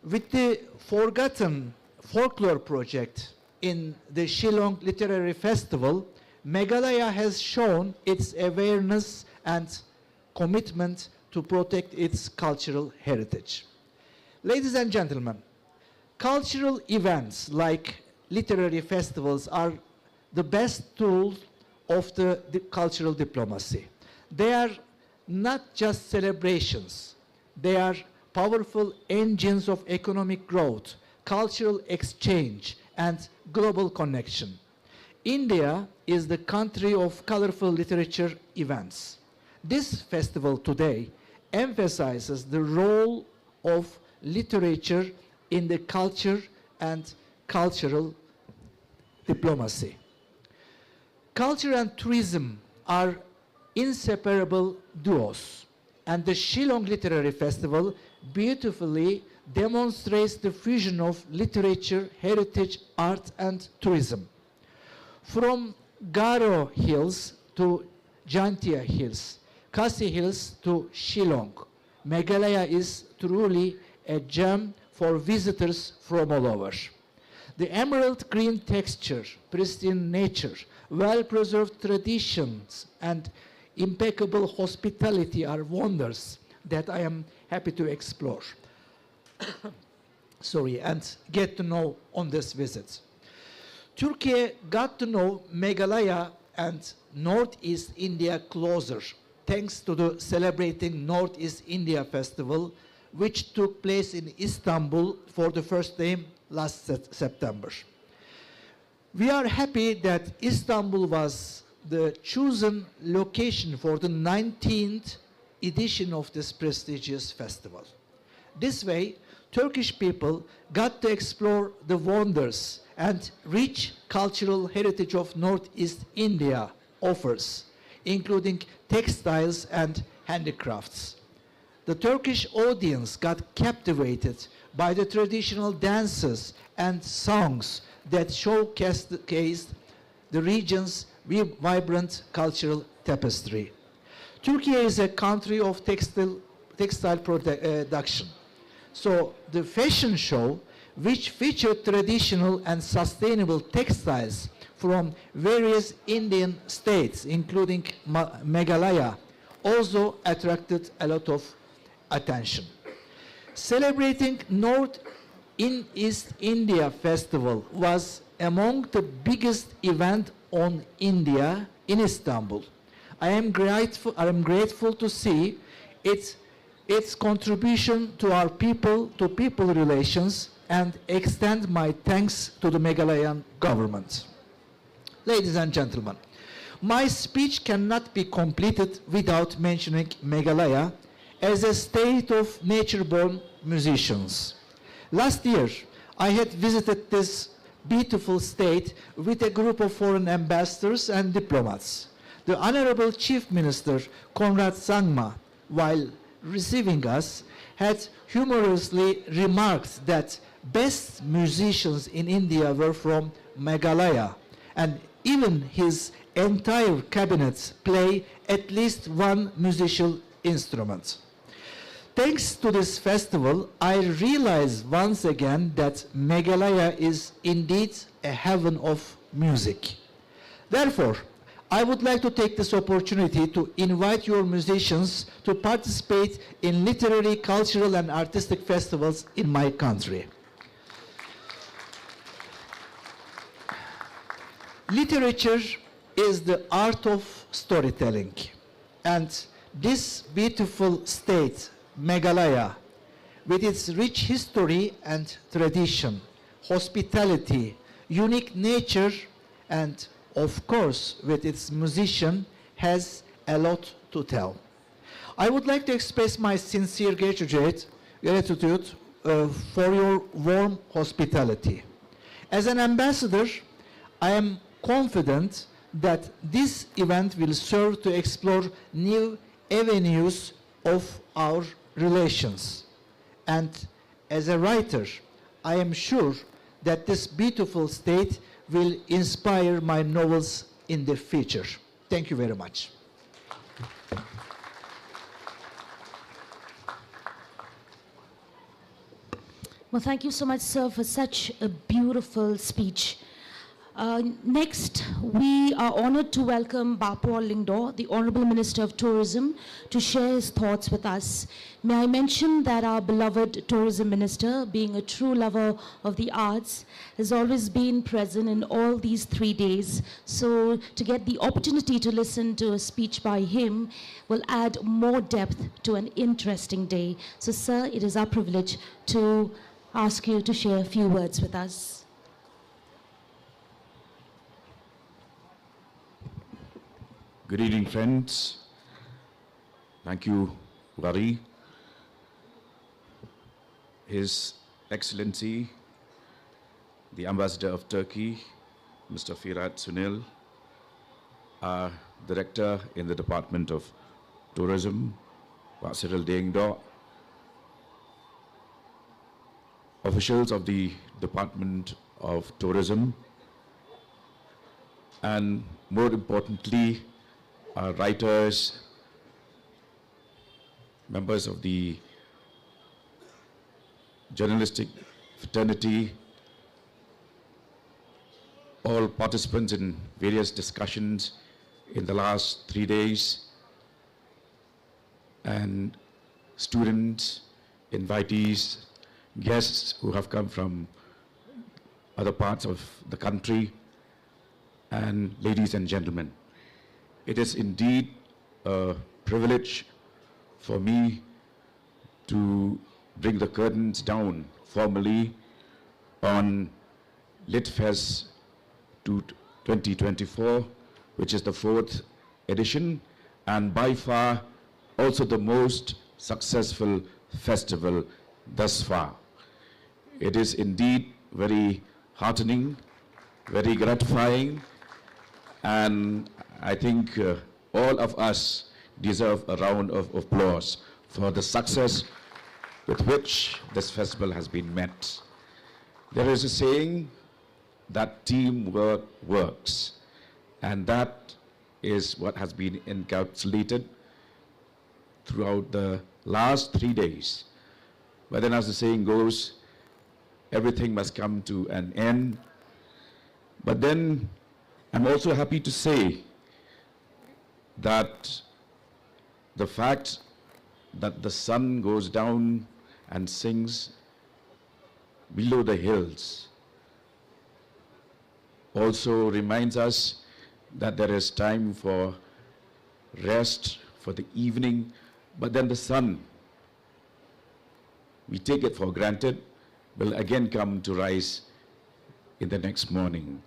With the Forgotten Folklore project in the Shillong Literary Festival, Meghalaya has shown its awareness and commitment to protect its cultural heritage. Ladies and gentlemen, cultural events like literary festivals are the best tools of the cultural diplomacy. They are not just celebrations, they are powerful engines of economic growth, cultural exchange, and global connection. India is the country of colorful literature events. This festival today emphasizes the role of literature in the culture and cultural diplomacy. Culture and tourism are inseparable duos, and the Shillong Literary Festival beautifully demonstrates the fusion of literature, heritage, art, and tourism. From Garo Hills to Jantia Hills, Khasi Hills to Shillong, Meghalaya is truly a gem for visitors from all over. The emerald green texture, pristine nature, well-preserved traditions, and impeccable hospitality are wonders that I am happy to explore. And get to know on this visit. Turkey got to know Meghalaya and Northeast India closer, thanks to the celebrating Northeast India Festival, which took place in Istanbul for the first time last September. We are happy that Istanbul was the chosen location for the 19th edition of this prestigious festival. This way, Turkish people got to explore the wonders and rich cultural heritage of Northeast India offers, including textiles and handicrafts. The Turkish audience got captivated by the traditional dances and songs that showcased the region's vibrant cultural tapestry. Turkey is a country of textile production. So the fashion show, which featured traditional and sustainable textiles from various Indian states, including Meghalaya, also attracted a lot of attention. Celebrating North in East India Festival was among the biggest event on India in Istanbul. I am grateful to see its contribution to our people-to-people relations and extend my thanks to the Meghalayan government. Ladies and gentlemen, my speech cannot be completed without mentioning Meghalaya as a state of nature-born musicians. Last year, I had visited this beautiful state with a group of foreign ambassadors and diplomats. The Honorable Chief Minister Konrad Sangma, while receiving us, had humorously remarked that best musicians in India were from Meghalaya, and even his entire cabinet play at least one musical instrument. Thanks to this festival, I realized once again that Meghalaya is indeed a heaven of music. Therefore, I would like to take this opportunity to invite your musicians to participate in literary, cultural, and artistic festivals in my country. Literature is the art of storytelling, and this beautiful state, Meghalaya, with its rich history and tradition, hospitality, unique nature, and of course, with its musician, has a lot to tell. I would like to express my sincere gratitude for your warm hospitality. As an ambassador, I am confident that this event will serve to explore new avenues of our relations. And as a writer, I am sure that this beautiful state will inspire my novels in the future. Thank you very much.
Well, thank you so much, sir, for such a beautiful speech. Next, we are honored to welcome Bapua Lingdo, the Honorable Minister of Tourism, to share his thoughts with us. May I mention that our beloved Tourism Minister, being a true lover of the arts, has always been present in all these 3 days. So to get the opportunity to listen to a speech by him will add more depth to an interesting day. So, sir, it is our privilege to ask you to share a few words with us.
Good evening, friends. Thank you, Wari. His Excellency, the Ambassador of Turkey, Mr. Firat Sunil, our Director in the Department of Tourism, Pak Cyril Dengdo, officials of the Department of Tourism, and more importantly, our writers, members of the journalistic fraternity, all participants in various discussions in the last 3 days, and students, invitees, guests who have come from other parts of the country, and ladies and gentlemen. It is indeed a privilege for me to bring the curtains down formally on LitFest 2024, which is the 4th edition, and by far also the most successful festival thus far. It is indeed very heartening, very gratifying, and I think all of us deserve a round of applause for the success with which this festival has been met. There is a saying that teamwork works, and that is what has been encapsulated throughout the last 3 days. But then, as the saying goes, everything must come to an end. But then I'm also happy to say that the fact that the sun goes down and sinks below the hills also reminds us that there is time for rest, for the evening, but then the sun, we take it for granted, will again come to rise in the next morning.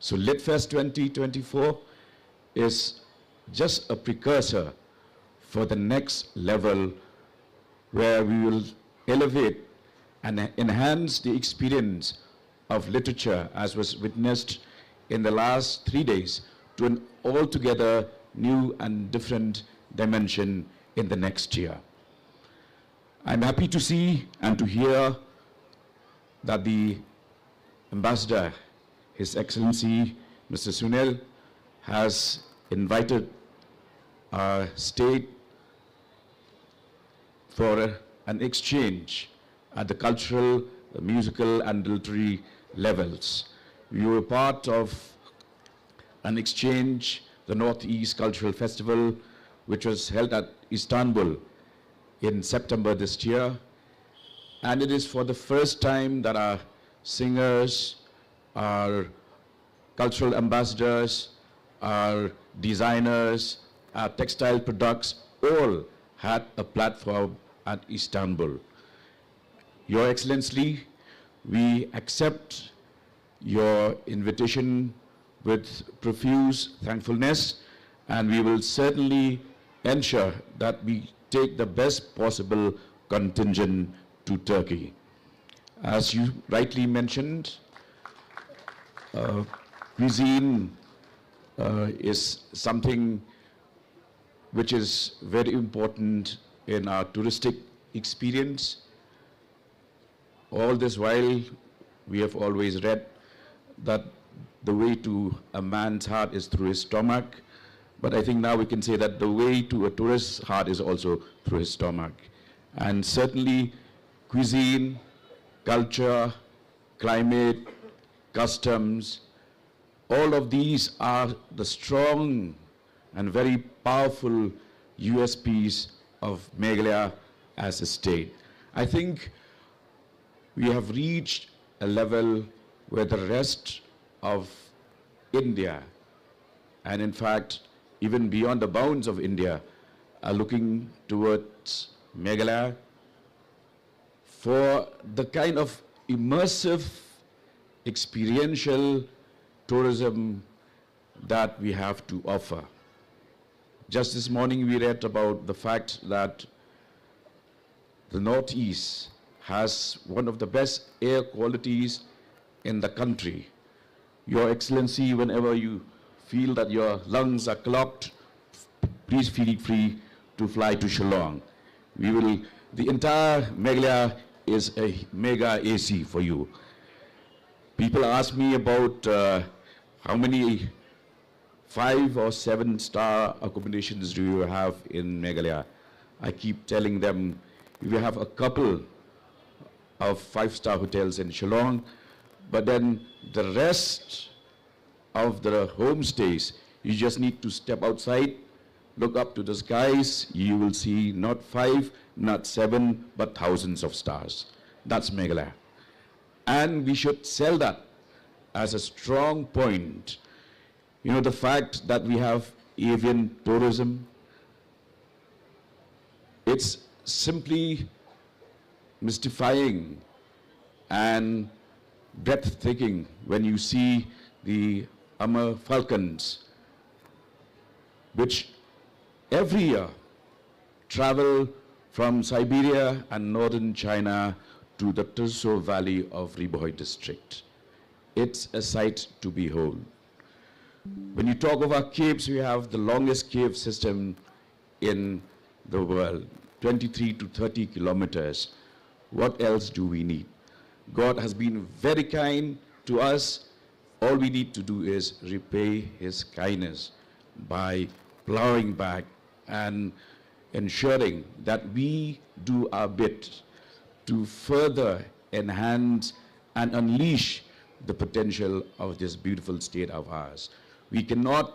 So LitFest 2024 is just a precursor for the next level, where we will elevate and enhance the experience of literature, as was witnessed in the last 3 days, to an altogether new and different dimension in the next year. I'm happy to see and to hear that the Ambassador, His Excellency Mr. Sunil, has invited our state for an exchange at the cultural, the musical and literary levels. We were part of an exchange, the Northeast Cultural Festival, which was held at Istanbul in September this year. And it is for the first time that our singers, our cultural ambassadors, our designers, our textile products, all had a platform at Istanbul. Your Excellency, we accept your invitation with profuse thankfulness, and we will certainly ensure that we take the best possible contingent to Turkey. As you rightly mentioned, cuisine is something which is very important in our touristic experience. All this while, we have always read that the way to a man's heart is through his stomach, but I think now we can say that the way to a tourist's heart is also through his stomach. And certainly, cuisine, culture, climate, customs, all of these are the strong and very powerful USPs of Meghalaya as a state. I think we have reached a level where the rest of India, and in fact, even beyond the bounds of India, are looking towards Meghalaya for the kind of immersive, experiential tourism that we have to offer. Just this morning we read about the fact that the Northeast has one of the best air qualities in the country. Your Excellency, whenever you feel that your lungs are clogged, please feel free to fly to Shillong. The entire Meghalaya is a mega AC for you. People ask me about how many 5 or 7 star accommodations do you have in Meghalaya. I keep telling them, we have a couple of 5-star hotels in Shillong, but then the rest of the homestays, you just need to step outside, look up to the skies, you will see not 5, not 7, but thousands of stars. That's Meghalaya. And we should sell that as a strong point. You know, the fact that we have avian tourism, it's simply mystifying and breathtaking when you see the Amur falcons, which every year travel from Siberia and northern China to the Turso Valley of Ribohoi district. It's a sight to behold. When you talk of our caves, we have the longest cave system in the world, 23 to 30 kilometers. What else do we need? God has been very kind to us. All we need to do is repay his kindness by plowing back and ensuring that we do our bit to further enhance and unleash the potential of this beautiful state of ours. We cannot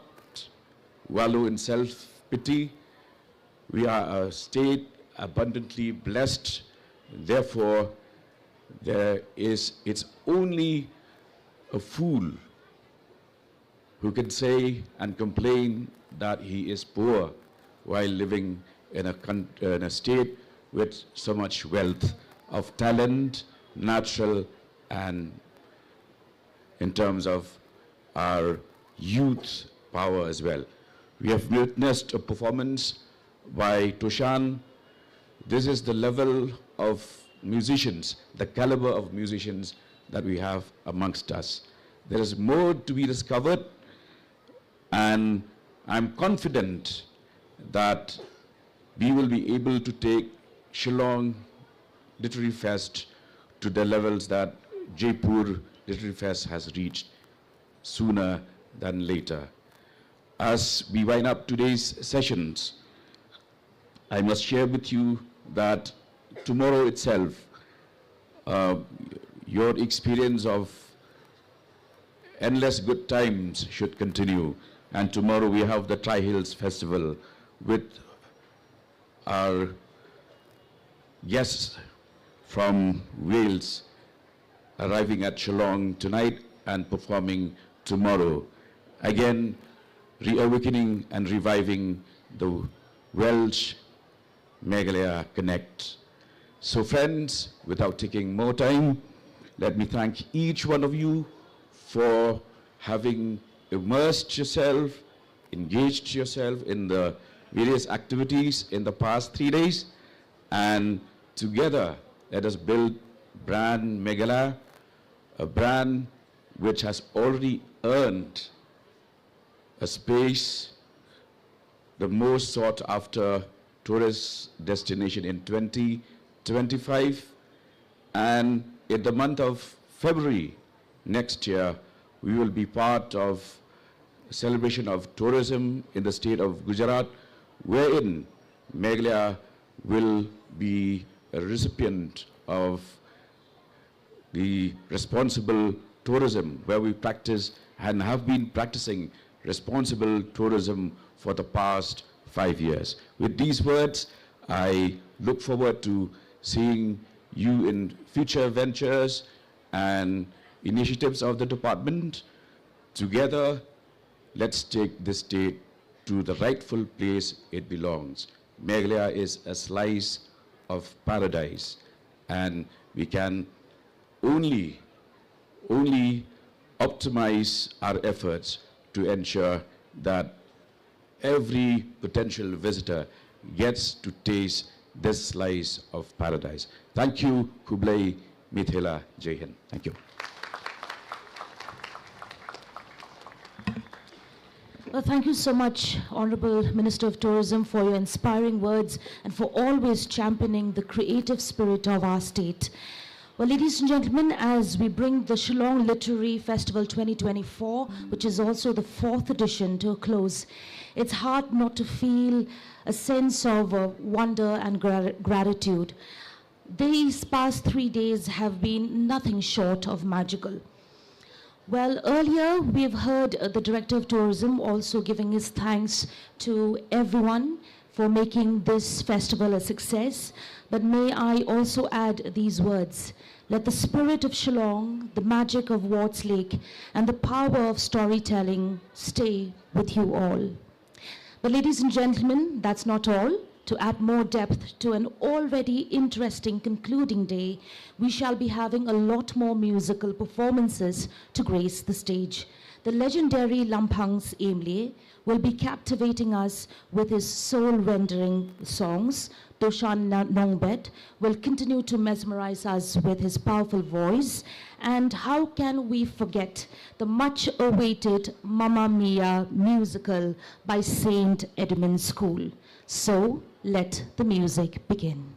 wallow in self-pity. We are a state abundantly blessed. Therefore, it's only a fool who can say and complain that he is poor while living in a state with so much wealth of talent, natural, and in terms of our youth power as well. We have witnessed a performance by Toshan. This is the level of musicians, the caliber of musicians that we have amongst us. There is more to be discovered, and I'm confident that we will be able to take Shillong Literary Fest to the levels that Jaipur Literary Fest has reached sooner than later. As we wind up today's sessions, I must share with you that tomorrow itself, your experience of endless good times should continue. And tomorrow we have the Tri-Hills Festival with our guests from Wales arriving at Shillong tonight and performing tomorrow. Again, reawakening and reviving the Welsh Meghalaya Connect. So friends, without taking more time, let me thank each one of you for having immersed yourself, engaged yourself in the various activities in the past 3 days, and together let us build brand Meghalaya, a brand which has already earned a space, the most sought after tourist destination in 2025, and in the month of February next year, we will be part of a celebration of tourism in the state of Gujarat, wherein Meghalaya will be a recipient of the responsible tourism, where we practice and have been practicing responsible tourism for the past 5 years. With these words, I look forward to seeing you in future ventures and initiatives of the department. Together, let's take this state to the rightful place it belongs. Meghalaya is a slice of paradise, and we can only optimize our efforts to ensure that every potential visitor gets to taste this slice of paradise. Thank you, Kublai, Mithila, Jai Hind. Thank you.
Well, thank you so much, Honorable Minister of Tourism, for your inspiring words and for always championing the creative spirit of our state. Well, ladies and gentlemen, as we bring the Shillong Literary Festival 2024, which is also the 4th edition, to a close, it's hard not to feel a sense of wonder and gratitude. These past 3 days have been nothing short of magical. Well, earlier we've heard the Director of Tourism also giving his thanks to everyone for making this festival a success. But may I also add these words: let the spirit of Shillong, the magic of Wards Lake, and the power of storytelling stay with you all. But ladies and gentlemen, that's not all. To add more depth to an already interesting concluding day, we shall be having a lot more musical performances to grace the stage. The legendary Lampang's Emle will be captivating us with his soul-rendering songs. Doshan Nongbet will continue to mesmerize us with his powerful voice. And how can we forget the much-awaited Mamma Mia musical by St. Edmund School? So, let the music begin.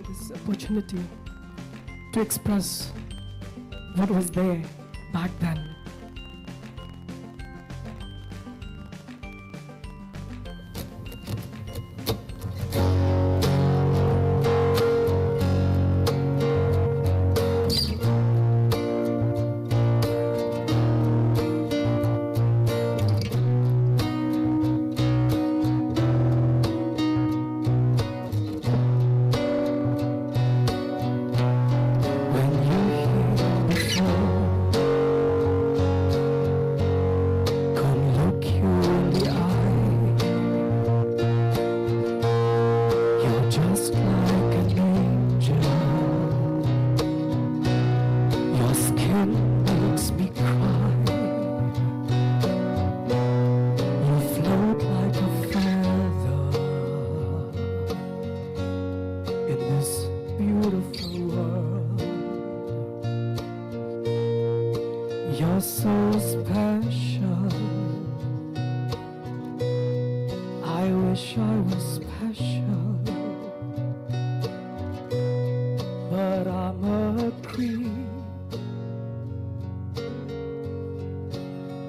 This opportunity to express what was there back then.
You're so special. I wish I was special, but I'm a creep.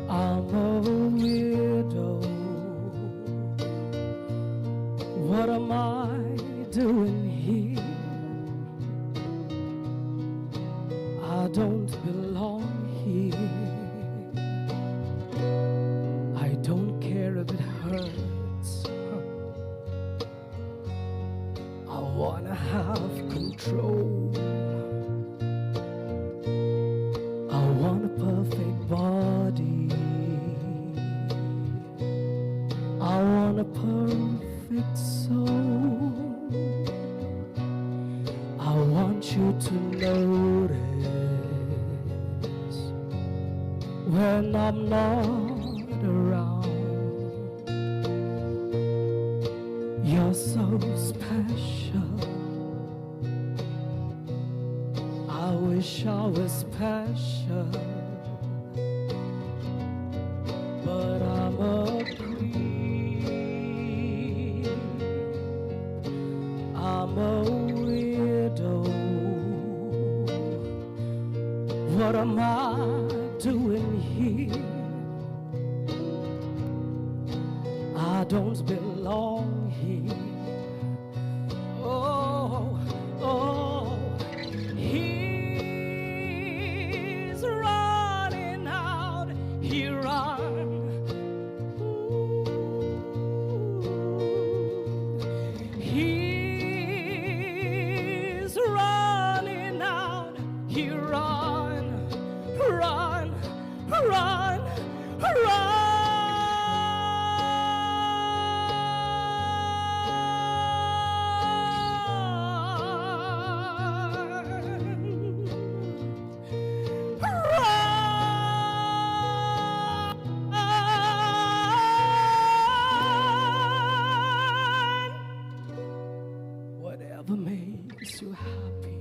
I'm a widow. What am I doing here? I don't belong here. I don't care if it hurts. I wanna have control. I want a perfect body. I want a perfect soul. I want you to notice when I'm not around. You're so special. I wish I was special, but I'm a creep. I'm a widow. What am I doing here? I don't belong here. Oh, oh, he's running out. He run. He's running out. He run, run, run, run.
makes you happy.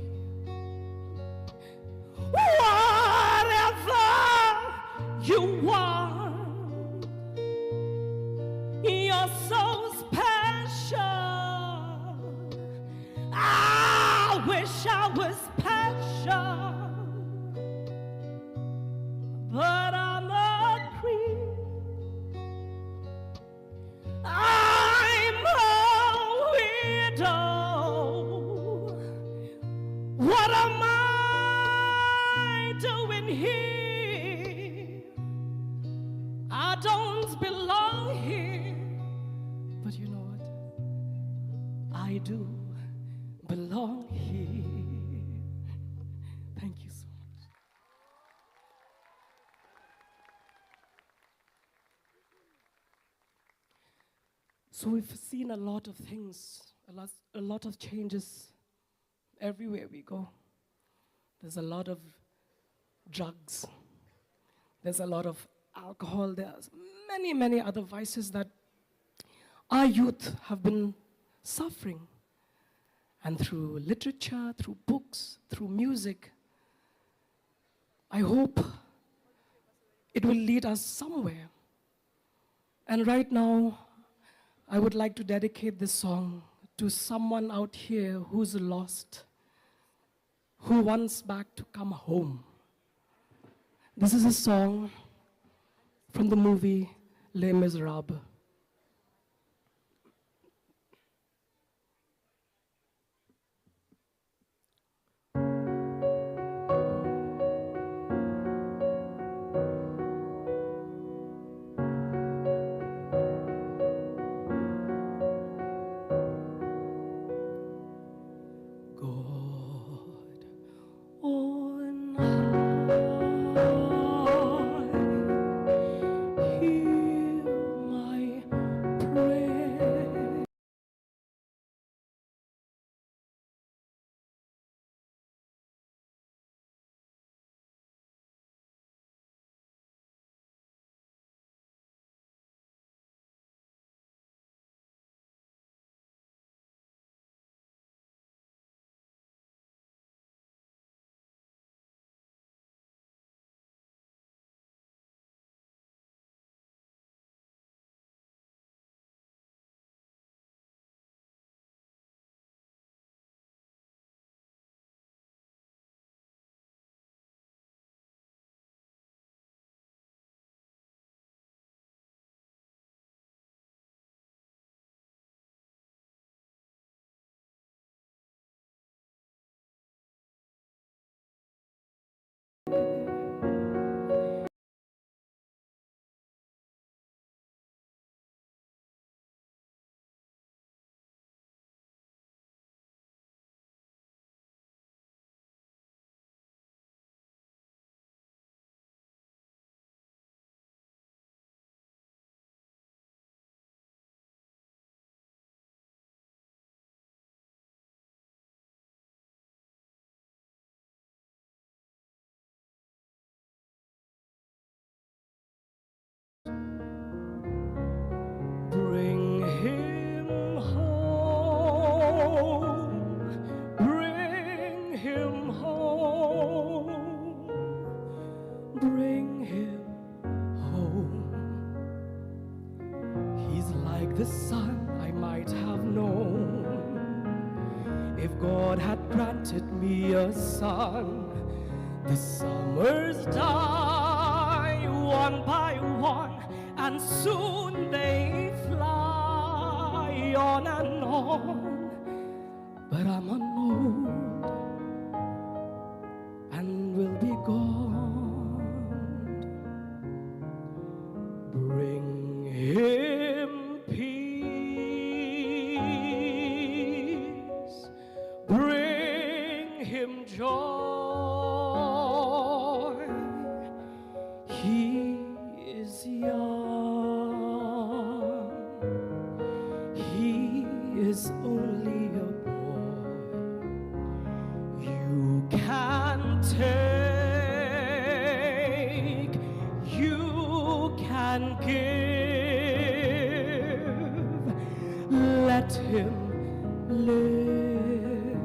Whatever you want, you're so special. I wish I was special, but I'm a creep. I'm a widow. What am I doing here? I don't belong here. But you know what? I do belong here. Thank you so much. So we've seen a lot of things, a lot of changes everywhere we go. There's a lot of drugs. There's a lot of alcohol. There's many, many other vices that our youth have been suffering. And through literature, through books, through music, I hope it will lead us somewhere. And right now, I would like to dedicate this song to someone out here who's lost, who wants back to come home. This is a song from the movie Les Miserables. Bring him home, bring him home, bring him home. He's like the son I might have known if God had granted me a son. The summers die one by one, and soon they fly on and on. But I'm an old and will be gone. Bring him peace, bring him joy. He is young, he is only a boy. You can take, you can give. Let him live,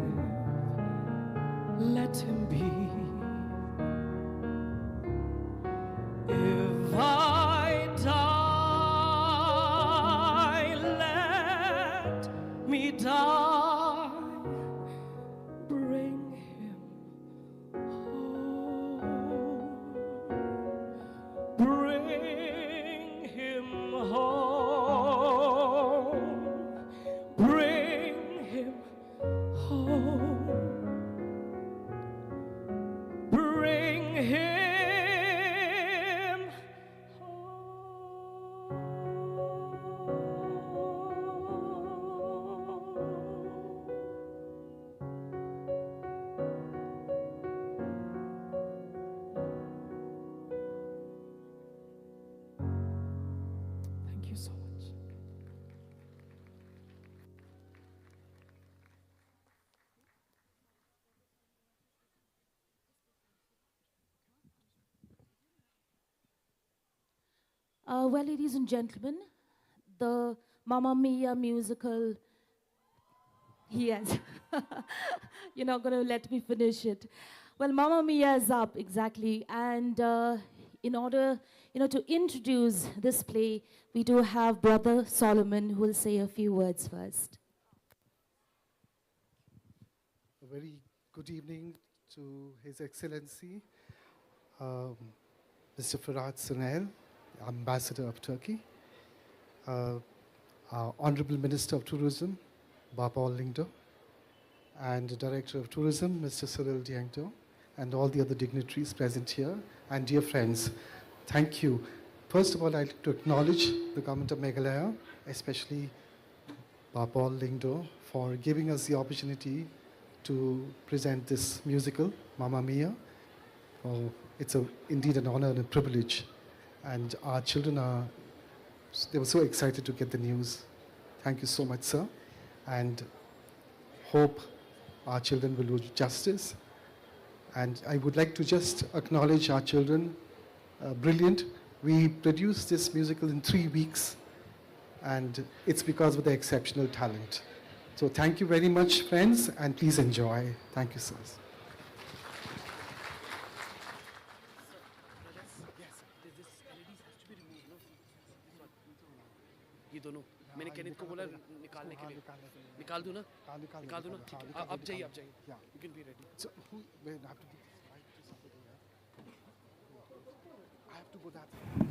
him. Thank you so much.
Well, ladies and gentlemen, the Mamma Mia musical. Yes. You're not going to let me finish it. Well, Mamma Mia is up, exactly. And in order, to introduce this play, we do have Brother Solomon who will say a few words first.
A very good evening to His Excellency, Mr. Farhad Sunail, Ambassador of Turkey, our Honorable Minister of Tourism, Bapal Lingdo, and the Director of Tourism, Mr. Cyril Diangdo, and all the other dignitaries present here, and dear friends, thank you. First of all, I'd like to acknowledge the government of Meghalaya, especially Bapal Lingdo, for giving us the opportunity to present this musical, Mamma Mia. Oh, it's indeed an honor and a privilege. And our children they were so excited to get the news. Thank you so much, sir. And hope our children will do justice. And I would like to just acknowledge our children, brilliant. We produced this musical in 3 weeks, and it's because of their exceptional talent. So thank you very much, friends, and please enjoy. Thank you, sirs.
ये दोनों मैंने Kenneth को बोला निकालने के लिए निकाल दूं ना निकाल दूं ना ठीक है आप जाइए you can be ready.
So who will have to be right to somebody here? I have to go that way.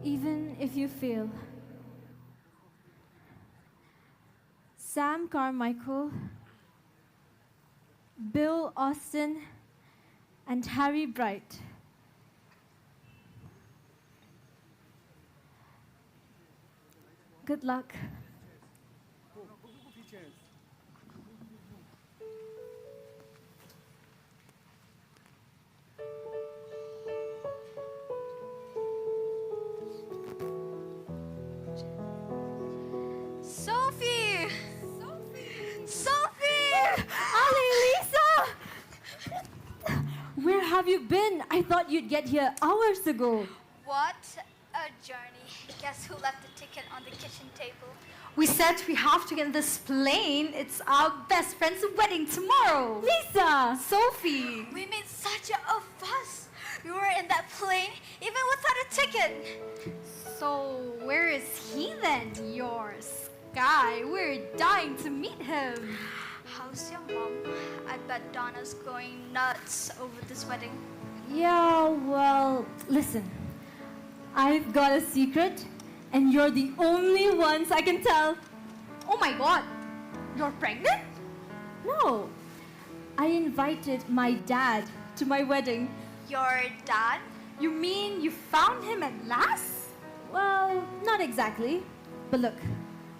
even if you fail. Sam Carmichael, Bill Austin, and Harry Bright. Good luck.
Sophie! Sophie! Ali, Lisa!
Where have you been? I thought you'd get here hours ago.
What a journey. Guess who left the ticket on the kitchen table?
We said we have to get in this plane. It's our best friend's wedding tomorrow.
Lisa!
Sophie!
We made such a fuss. We were in that plane even without a ticket.
So where is he then? Your Sky. We're dying to meet him.
How's your mom? I bet Donna's going nuts over this wedding.
Yeah, well, listen. I've got a secret, and you're the only ones I can tell.
Oh my god, you're pregnant?
No, I invited my dad to my wedding.
Your dad?
You mean you found him at last?
Well, not exactly. But look,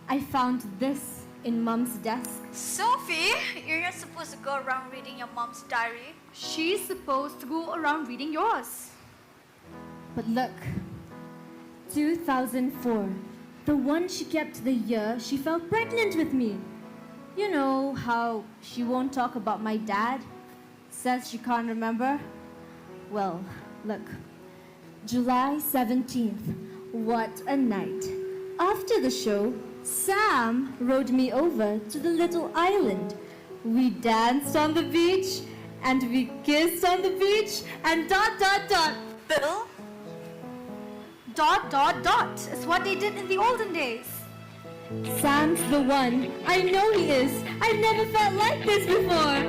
I found this in Mom's desk.
Sophie, you're not supposed to go around reading your mom's diary.
She's supposed to go around reading yours.
But look, 2004, the one she kept the year she fell pregnant with me. You know how she won't talk about my dad? Says she can't remember? Well, look, July 17th, what a night. After the show, Sam rowed me over to the little island. We danced on the beach, and we kissed on the beach, and ...
Bill? ...
It's what they did in the olden days.
Sam's the one. I know he is. I've never felt like this before.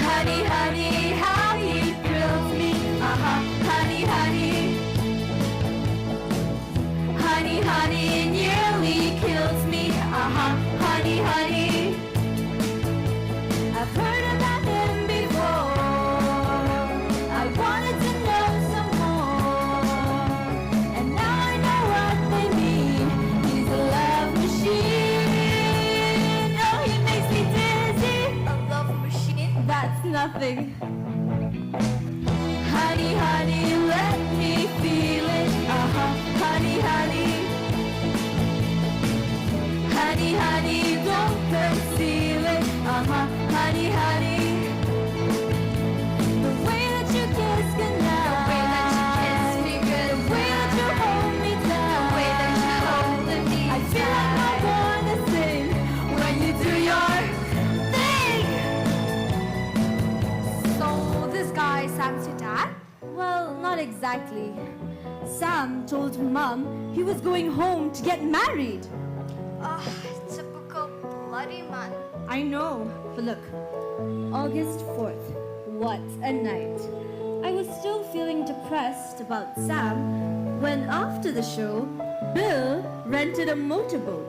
Honey, honey, how he thrills me. Honey, honey. Honey, honey, nearly kills me. Honey, honey. I've heard about him before. I wanted to know some more. And now I know what they mean. He's a love machine. Oh, he makes me dizzy. A love machine?
That's nothing.
Honey, honey, let me feel it. Honey, honey. Honey, honey, don't conceal it. Honey, honey. The way that you kiss goodnight. The way that you kiss me good. The way that you hold me down. The way that you hold me. I feel like I wanna sing when you do your thing.
So this guy Sam's your dad?
Well, not exactly. Sam told Mom he was going home to get married.
Typical bloody man.
I know, but look, August 4th, what a night. I was still feeling depressed about Sam when after the show, Bill rented a motorboat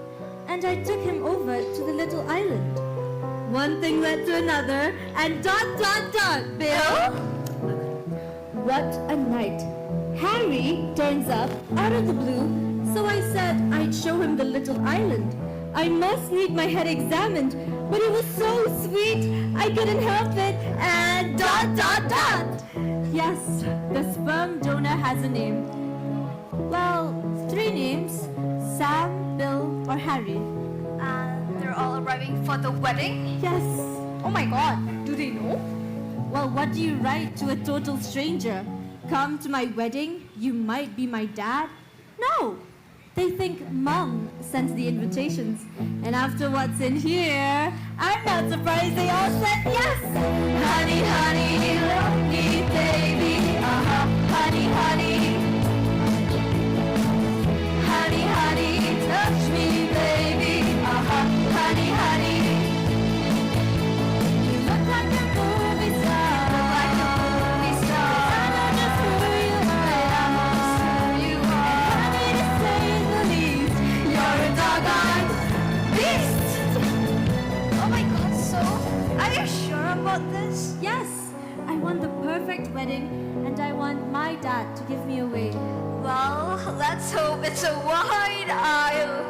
and I took him over to the little island. One thing led to another and ... Bill? What a night. Harry turns up out of the blue, so I said I'd show him the little island. I must need my head examined, but it was so sweet, I couldn't help it, and ... Yes, the sperm donor has a name. Well, 3 names, Sam, Bill, or Harry.
And they're all arriving for the wedding?
Yes.
Oh my god, do they know?
Well, what do you write to a total stranger? Come to my wedding, you might be my dad? No. They think Mom sends the invitations. And after what's in here, I'm not surprised they all said yes.
Honey, honey, love me, baby. Honey, honey. Honey, honey, touch me, baby. Honey, honey. You look like a movie star. You look like a movie star. I know just who you are.
just hope it's a wide aisle.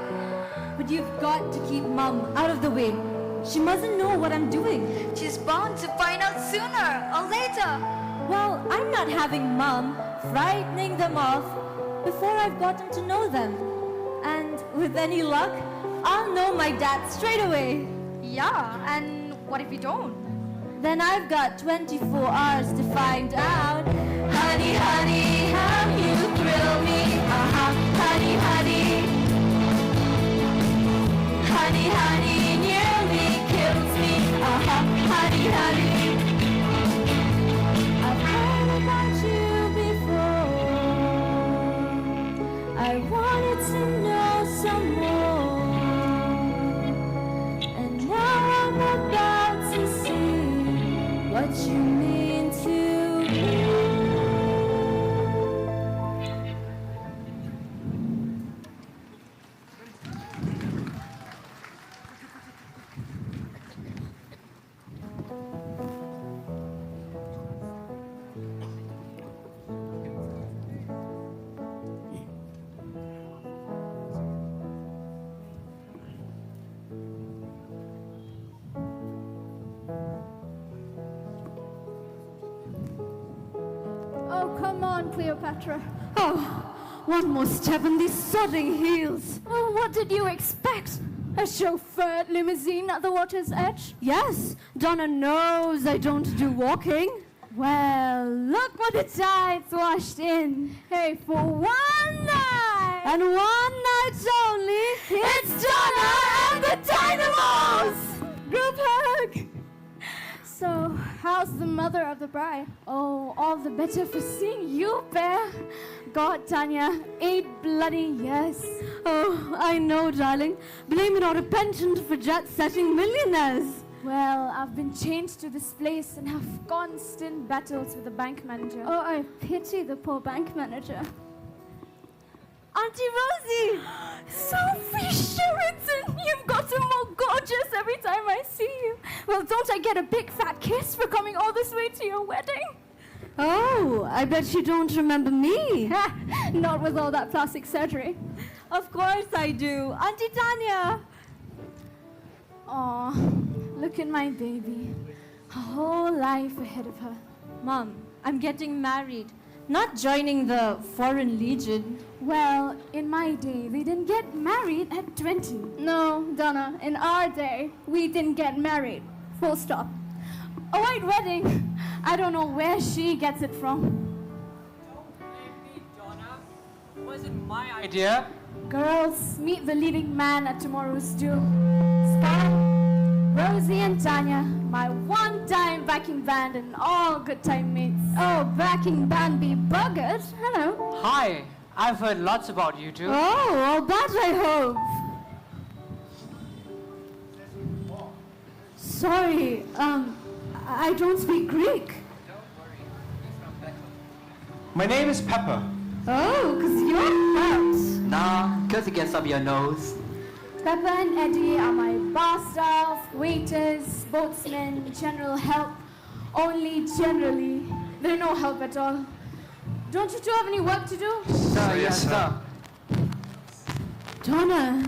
But you've got to keep Mum out of the way. She mustn't know what I'm doing. She's bound to find out sooner or later. Well, I'm not having Mum frightening them off before I've gotten to know them. And with any luck, I'll know my dad straight away.
Yeah, and what if you don't?
Then I've got 24 hours to find out. Honey, honey, how you thrill me. Honey, honey. Honey, honey, nearly kills me. Honey, honey. I've heard about you before. I wanted to know some more. And now I'm about to see what you mean to me.
Oh, come on, Cleopatra. Oh, one more step and these sodding heels. Oh, what did you expect? A chauffeured limousine at the water's edge? Yes, Donna knows I don't do walking. Well, look what the tide's washed in. Hey, for one night, and one night only, it's Donna and the Dynamos! Group hug! So, how's the mother of the bride? Oh, all the better for seeing you, pair. God, Tanya, 8 bloody yes. Oh, I know, darling. Blame it on a penchant for jet-setting millionaires. Well, I've been changed to this place and have constant battles with the bank manager. Oh, I pity the poor bank manager. Auntie Rosie! Sophie Sheraton! You've gotten more gorgeous every time I see you. Well, don't I get a big fat kiss for coming all this way to your wedding? Oh, I bet you don't remember me. Not with all that plastic surgery. Of course I do. Auntie Tanya! Aw, look at my baby. A whole life ahead of her.
Mom, I'm getting married, not joining the Foreign Legion.
Well, in my day, they didn't get married at 20. No, Donna, in our day, we didn't get married. Full stop. A white wedding. I don't know where she gets it from.
Donna, it wasn't my idea.
Girls, meet the leading man at tomorrow's do. Sky, Rosie and Tanya, my one-time backing band and all good time mates. Oh, backing band be buggered. Hello.
Hi, I've heard lots about you two.
Oh, all that I hope. Sorry, I don't speak Greek.
My name is Pepper.
Oh, 'cause you're hot.
Nah, 'cause it gets up your nose.
Pepper and Eddie are my bar staff, waiters, boatsmen, general help. Only generally. They're no help at all. Don't you two have any work to do?
Sir, yes, sir.
Donna,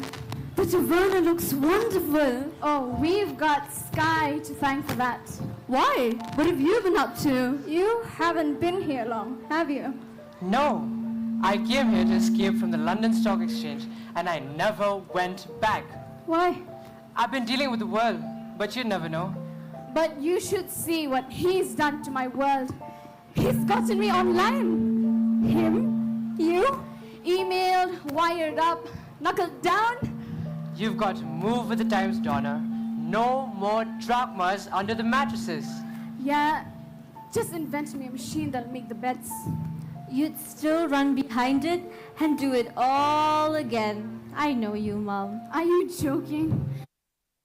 the taverna looks wonderful. Oh, we've got Sky to thank for that. Why? What have you been up to? You haven't been here long, have you?
No, I came here to escape from the London Stock Exchange and I never went back.
Why?
I've been dealing with the world, but you never know.
But you should see what he's done to my world. He's gotten me online. Him? You? Emailed, wired up, knuckled down.
You've got to move with the times, Donna. No more drachmas under the mattresses.
Yeah, just invent me a machine that'll make the beds.
You'd still run behind it and do it all again. I know you, Mom.
Are you joking?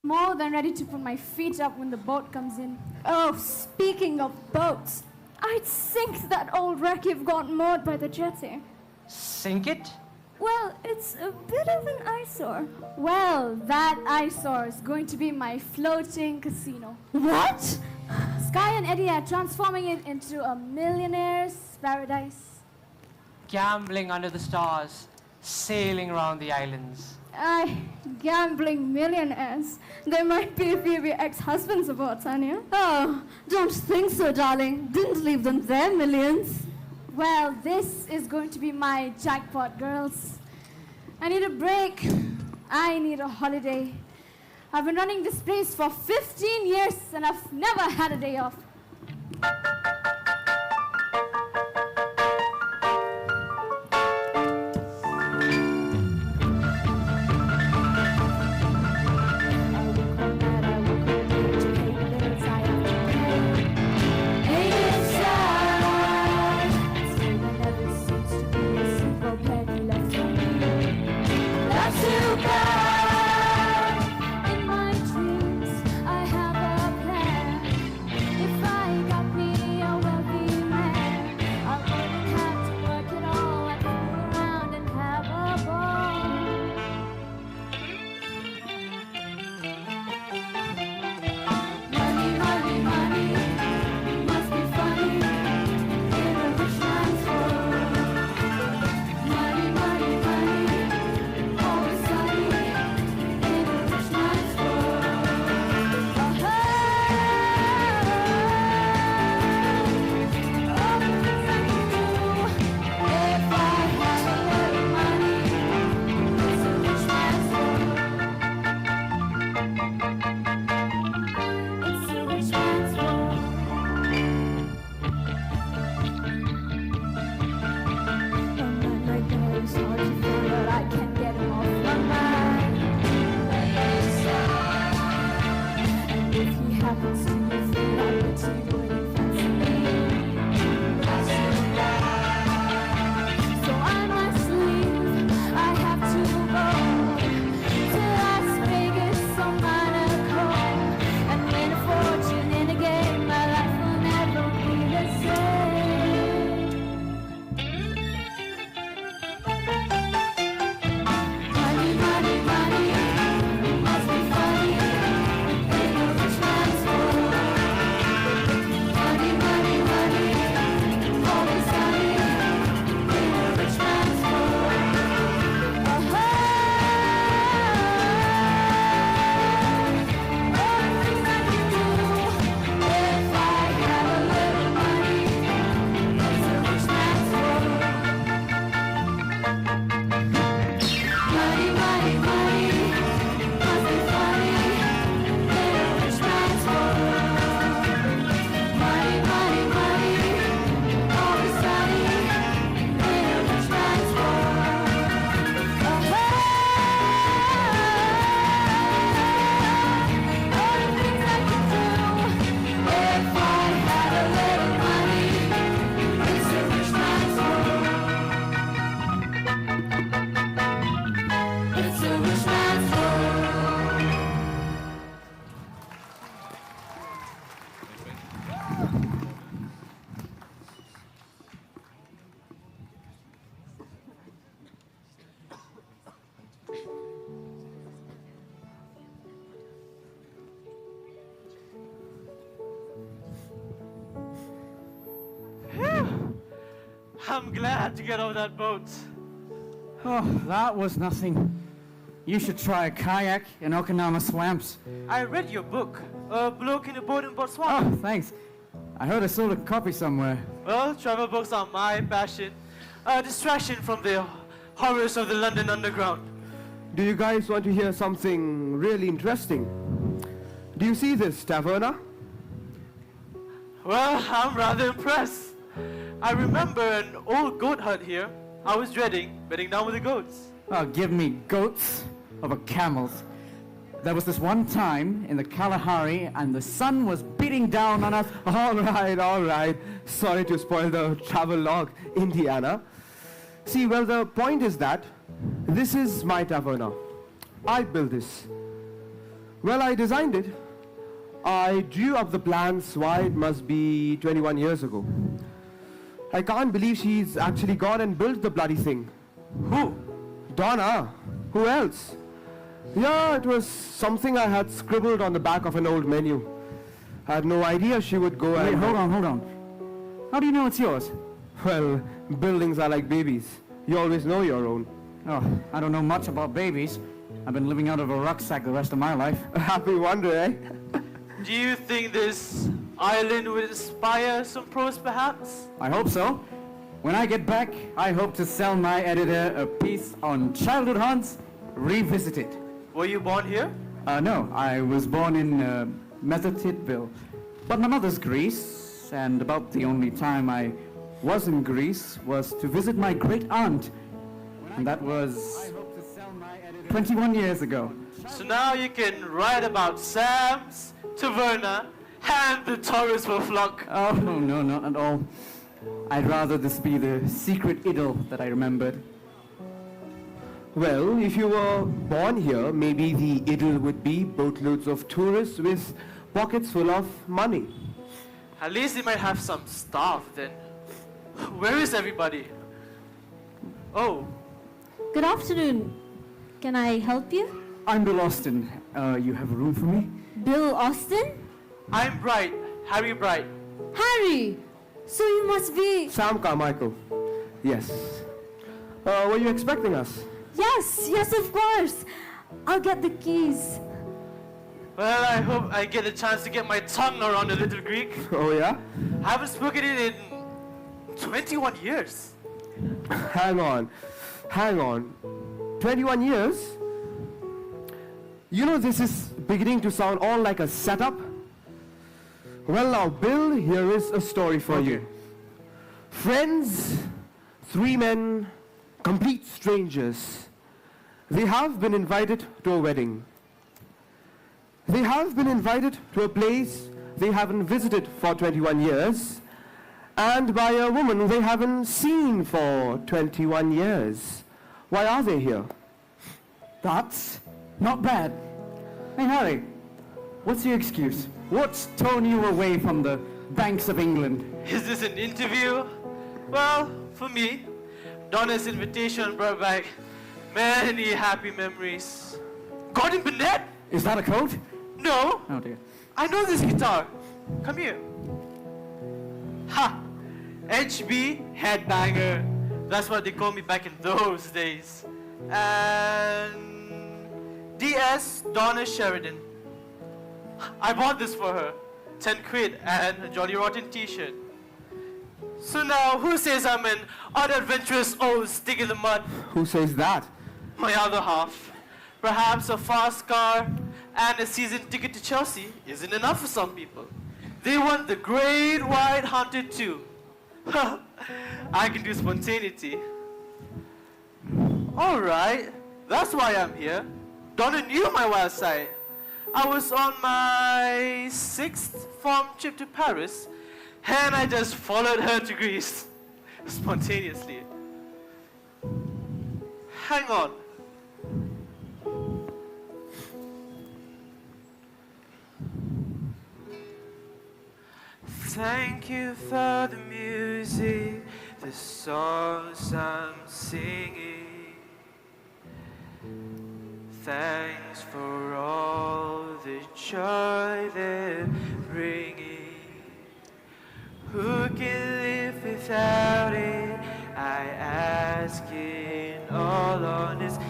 More than ready to put my feet up when the boat comes in. Oh, speaking of boats, I'd sink that old wreck you've got moored by the jetty.
Sink it?
Well, it's a bit of an eyesore. Well, that eyesore is going to be my floating casino. What? Sky and Eddie are transforming it into a millionaire's paradise.
Gambling under the stars. sailing around the islands.
Gambling millionaires. There might be a few of your ex-husbands aboard, Tanya. Oh, don't think so, darling. Didn't leave them their millions. Well, this is going to be my jackpot, girls. I need a break. I need a holiday. I've been running this place for 15 years and I've never had a day off.
I'm glad to get off that boat.
Oh, that was nothing. You should try a kayak in Okinawa swamps.
I read your book, A Bloke in a Boat in Botswana.
Oh, thanks. I heard I sold a copy somewhere.
Well, travel books are my passion. A distraction from the horrors of the London Underground.
Do you guys want to hear something really interesting? Do you see this taverna?
Well, I'm rather impressed. I remember an old goat herd here. I was dreading bedding down with the goats.
Oh, give me goats over camels. There was this one time in the Kalahari and the sun was beating down on us.
All right. Sorry to spoil the travel log, Indiana. See, well, the point is that this is my taverna. I built this. Well, I designed it. I drew up the plans why it must be 21 years ago. I can't believe she's actually gone and built the bloody thing.
Who?
Donna. Who else? Yeah, it was something I had scribbled on the back of an old menu. I had no idea she would go
Wait,
and...
hold on. How do you know it's yours?
Well, buildings are like babies. You always know your own.
Oh, I don't know much about babies. I've been living out of a rucksack the rest of my life.
A happy wonder, eh?
Do you think this island would inspire some prose, perhaps?
I hope so. When I get back, I hope to sell my editor a piece on childhood haunts revisited.
Were you born here?
No, I was born in Mesatitville. But my mother's Greece, and about the only time I was in Greece was to visit my great aunt. And that was 21 years ago.
So now you can write about Sam's, Taverna, and the tourists will flock.
Oh, no, not at all. I'd rather this be the secret idyll that I remembered.
Well, if you were born here, maybe the idyll would be boatloads of tourists with pockets full of money.
At least they might have some staff then. Where is everybody? Oh.
Good afternoon. Can I help you?
I'm Bill Austin. You have a room for me?
Bill Austin?
I'm Bright. Harry Bright.
Harry! So you must be...
Sam Carmichael. Yes. Were you expecting us?
Yes, of course. I'll get the keys.
Well, I hope I get a chance to get my tongue around a little Greek.
Oh, yeah?
I haven't spoken it in 21 years.
Hang on. 21 years? You know, this is beginning to sound all like a setup. Well now, Bill, here is a story for you. Friends, 3 men, complete strangers. They have been invited to a wedding. They have been invited to a place they haven't visited for 21 years, and by a woman they haven't seen for 21 years. Why are they here?
That's not bad. Hey, Harry, what's your excuse? What's torn you away from the banks of England?
Is this an interview? Well, for me, Donna's invitation brought back many happy memories. Gordon Bennett?
Is that a coat?
No.
Oh dear.
I know this guitar. Come here. Ha! HB Headbanger. That's what they called me back in those days. And DS Donna Sheridan. I bought this for her. 10 quid and a Jolly Rotten t-shirt. So now, who says I'm an unadventurous old stick in the mud?
Who says that?
My other half. Perhaps a fast car and a season ticket to Chelsea isn't enough for some people. They want the Great White Hunter too. I can do spontaneity. Alright, that's why I'm here. Donna knew my wild side. I was on my 6th form trip to Paris, and I just followed her to Greece. Spontaneously. Hang on. Thank you for the music, the songs I'm singing. Thanks for all the joy they're bringing. Who can live without it? I ask in all honesty.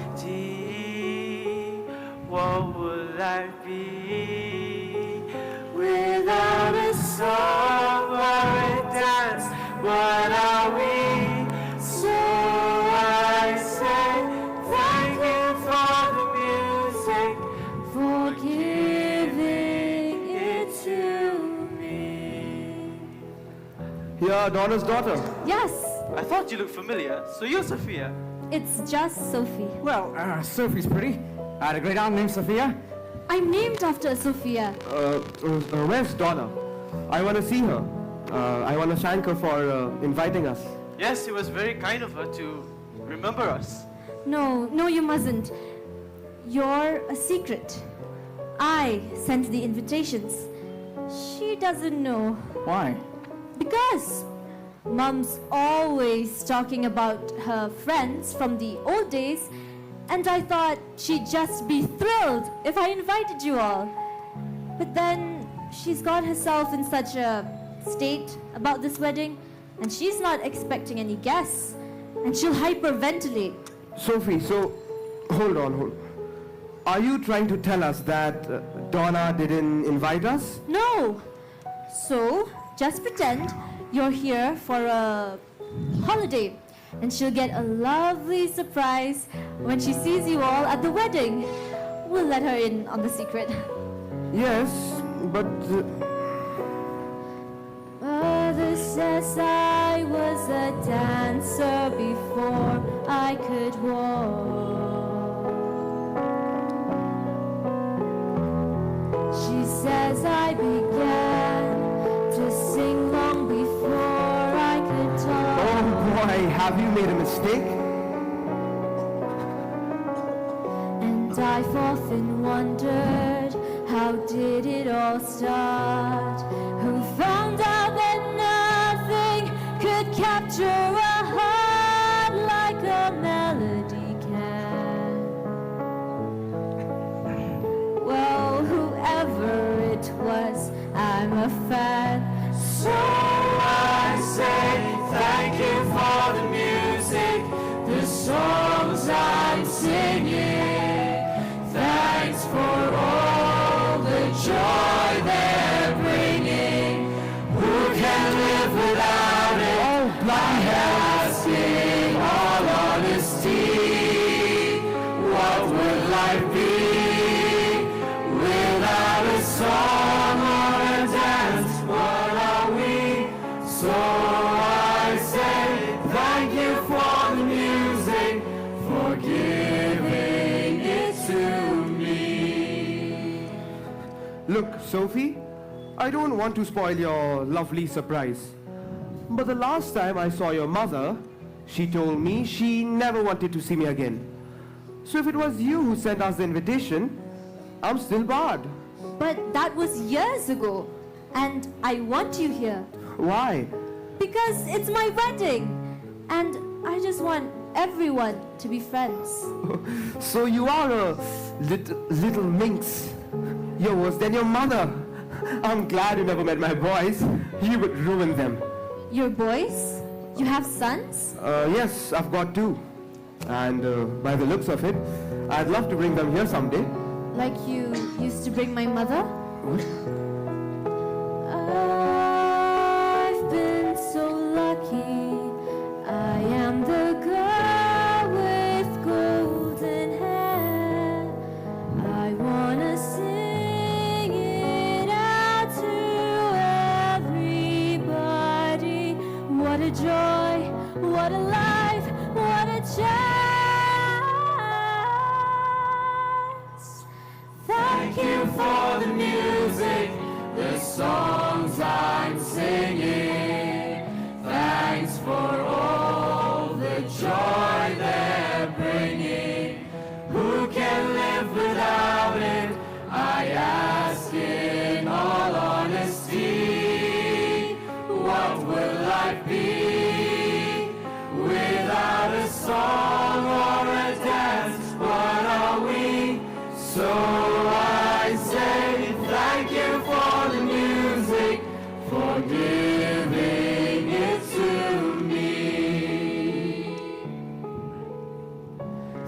What would life be without a song or a dance? What are we? So I say thank you for the music, for giving it to me.
You're Donna's daughter.
Yes,
I thought you looked familiar. So you're Sophia?
it's just Sophie.
Well, Sophie's pretty. I had a great aunt named Sophia.
I'm named after Sophia.
Where's Donna? I want to see her. I want to thank her for inviting us.
Yes, it was very kind of her to remember us.
No, you mustn't. You're a secret. I sent the invitations. She doesn't know.
Why?
Because Mum's always talking about her friends from the old days, and I thought she'd just be thrilled if I invited you all. But then she's got herself in such a state about this wedding, and she's not expecting any guests, and she'll hyperventilate.
Sophie, so hold on. Are you trying to tell us that Donna didn't invite us?
No. So, just pretend you're here for a holiday, and she'll get a lovely surprise when she sees you all at the wedding. We'll let her in on the secret.
Yes, but...
Mother says I was a dancer before I could walk. She says I began to sing long before I could talk.
Oh boy, have you made a mistake?
And I've often wondered, how did it all start? Who found out that nothing could capture a heart like a melody can? Well, whoever it was, I'm a fan.
So I say thank you for the music, the songs I'm singing. Thanks for all the joy they're bringing. Who can live without it?
Oh, bloody hell.
Asking all honesty, what would life be without a song or a dance? What are we? So I say thank you for the music, for giving it to me.
Look, Sophie, I don't want to spoil your lovely surprise. But the last time I saw your mother, she told me she never wanted to see me again. So if it was you who sent us the invitation, I'm still barred.
But that was years ago, and I want you here.
Why?
Because it's my wedding, and I just want everyone to be friends.
So you are a little minx. You're worse than your mother. I'm glad you never met my boys. You would ruin them.
Your boys? You have sons?
Yes, I've got two. And by the looks of it, I'd love to bring them here someday.
Like you used to bring my mother?
What?
I've been so lucky. I am the girl with golden hair. I wanna sing it out to everybody. What a joy, what a life, what a chance.
Thank you for the music, the songs I'm singing. Thanks for all the joy they're bringing. Who can live without it? I ask in all honesty. What will life be without a song or a dance? What are we? So I say thank you for the music, for giving it to me.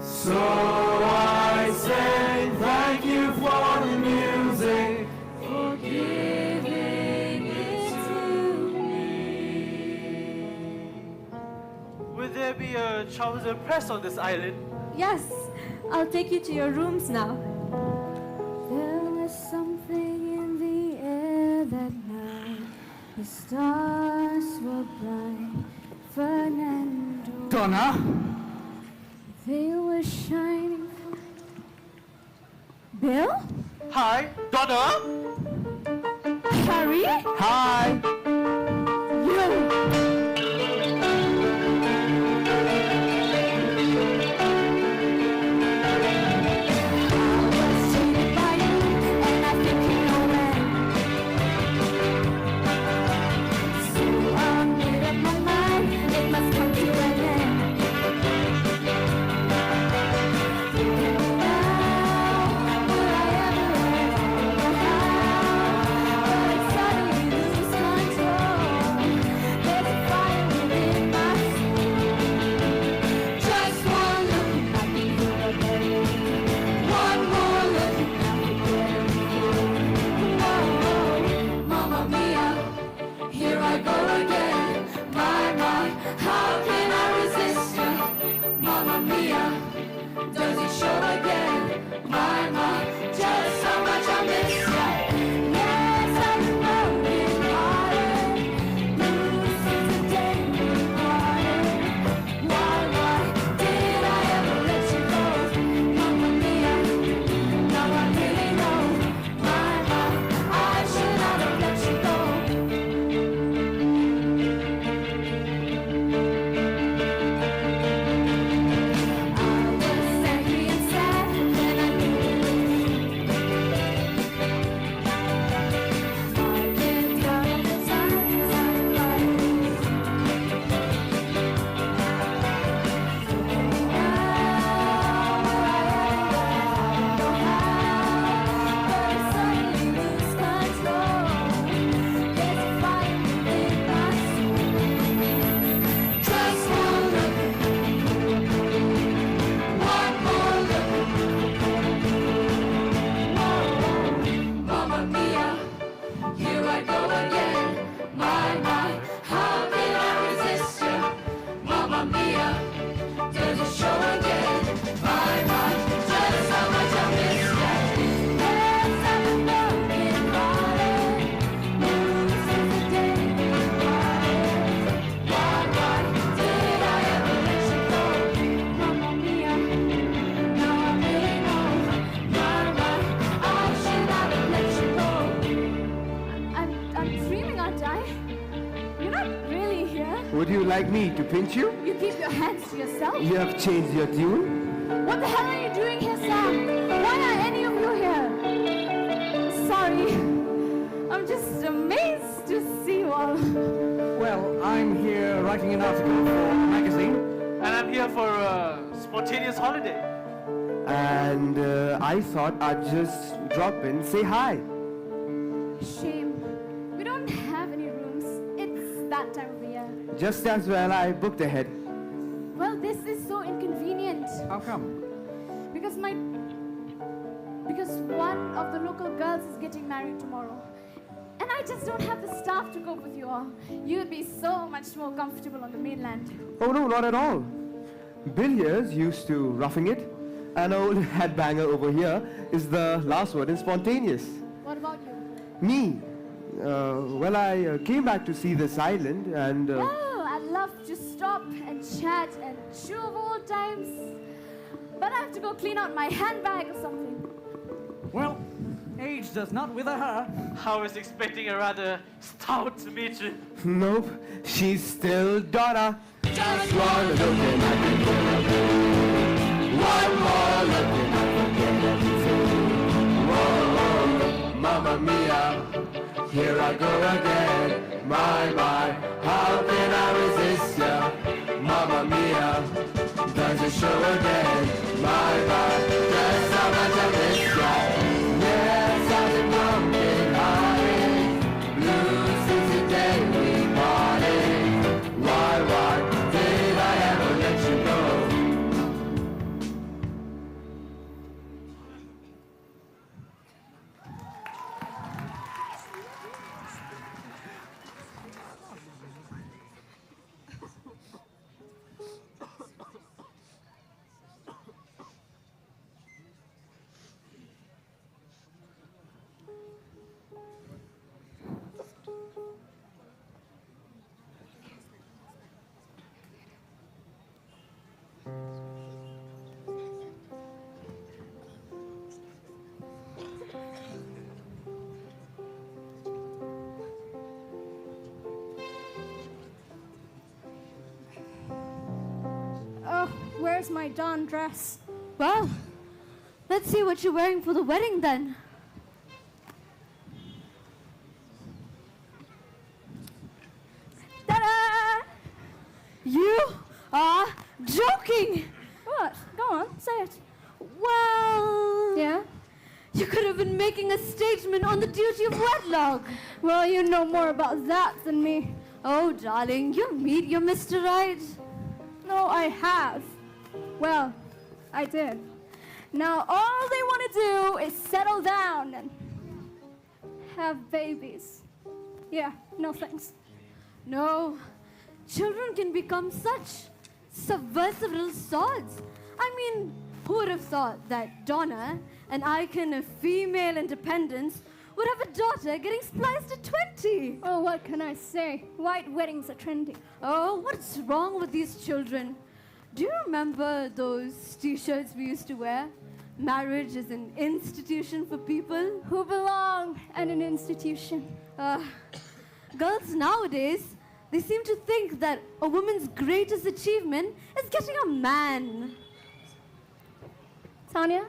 So I say thank you for the music, for giving it to me.
Will there be a trouser press on this island?
Yes, I'll take you to your rooms now. There was something in the air that night. The stars were blind. Fernando.
Donna?
They were shining. Bill?
Hi, Donna?
Harry?
Hi.
Suddenly lose
like me to pinch you?
You keep your hands to yourself.
You have changed your tune?
What the hell are you doing here, Sam? Why are any of you here? Sorry. I'm just amazed to see you all.
Well, I'm here writing an article for a magazine.
And I'm here for a spontaneous holiday.
And I thought I'd just drop in, say hi.
Shame. We don't have any rooms. It's that time of the year.
Just as well I booked ahead.
Well, this is so inconvenient.
How come?
Because one of the local girls is getting married tomorrow. And I just don't have the staff to cope with you all. You'd be so much more comfortable on the mainland.
Oh no, not at all. Bill here's used to roughing it. An old headbanger over here is the last word in spontaneous.
What about you?
Me? Well, I came back to see this island and...
Well, I'd love to stop and chat and chew of old times. But I have to go clean out my handbag or something.
Well, age does not wither her.
I was expecting a rather stout Dimitri.
Nope, she's still Donna. Just one look and I can get everything. One more look and I can get everything. Whoa, whoa, mamma mia, here I go again. My, how can I resist ya? Mamma mia, does it show again? My, just how much I miss ya. Yes, I've been pumpkin high. Blue since the day we parted. Why did I ever let you go?
Where's my dawn dress? Well, let's see what you're wearing for the wedding then. Ta-da! You are joking! What? Go on, say it. Well... Yeah? You could have been making a statement on the duty of wedlock. Well, you know more about that than me. Oh, darling, you'll meet your Mr. Right. No, I have. Well, I did. Now all they want to do is settle down and have babies. Yeah, no thanks. No, children can become such subversive little sods. I mean, who would have thought that Donna, an icon of female independence, would have a daughter getting spliced at 20? Oh, what can I say? White weddings are trendy. Oh, what's wrong with these children? Do you remember those t-shirts we used to wear? Marriage is an institution for people who belong at an institution. Girls nowadays, they seem to think that a woman's greatest achievement is getting a man. Tanya,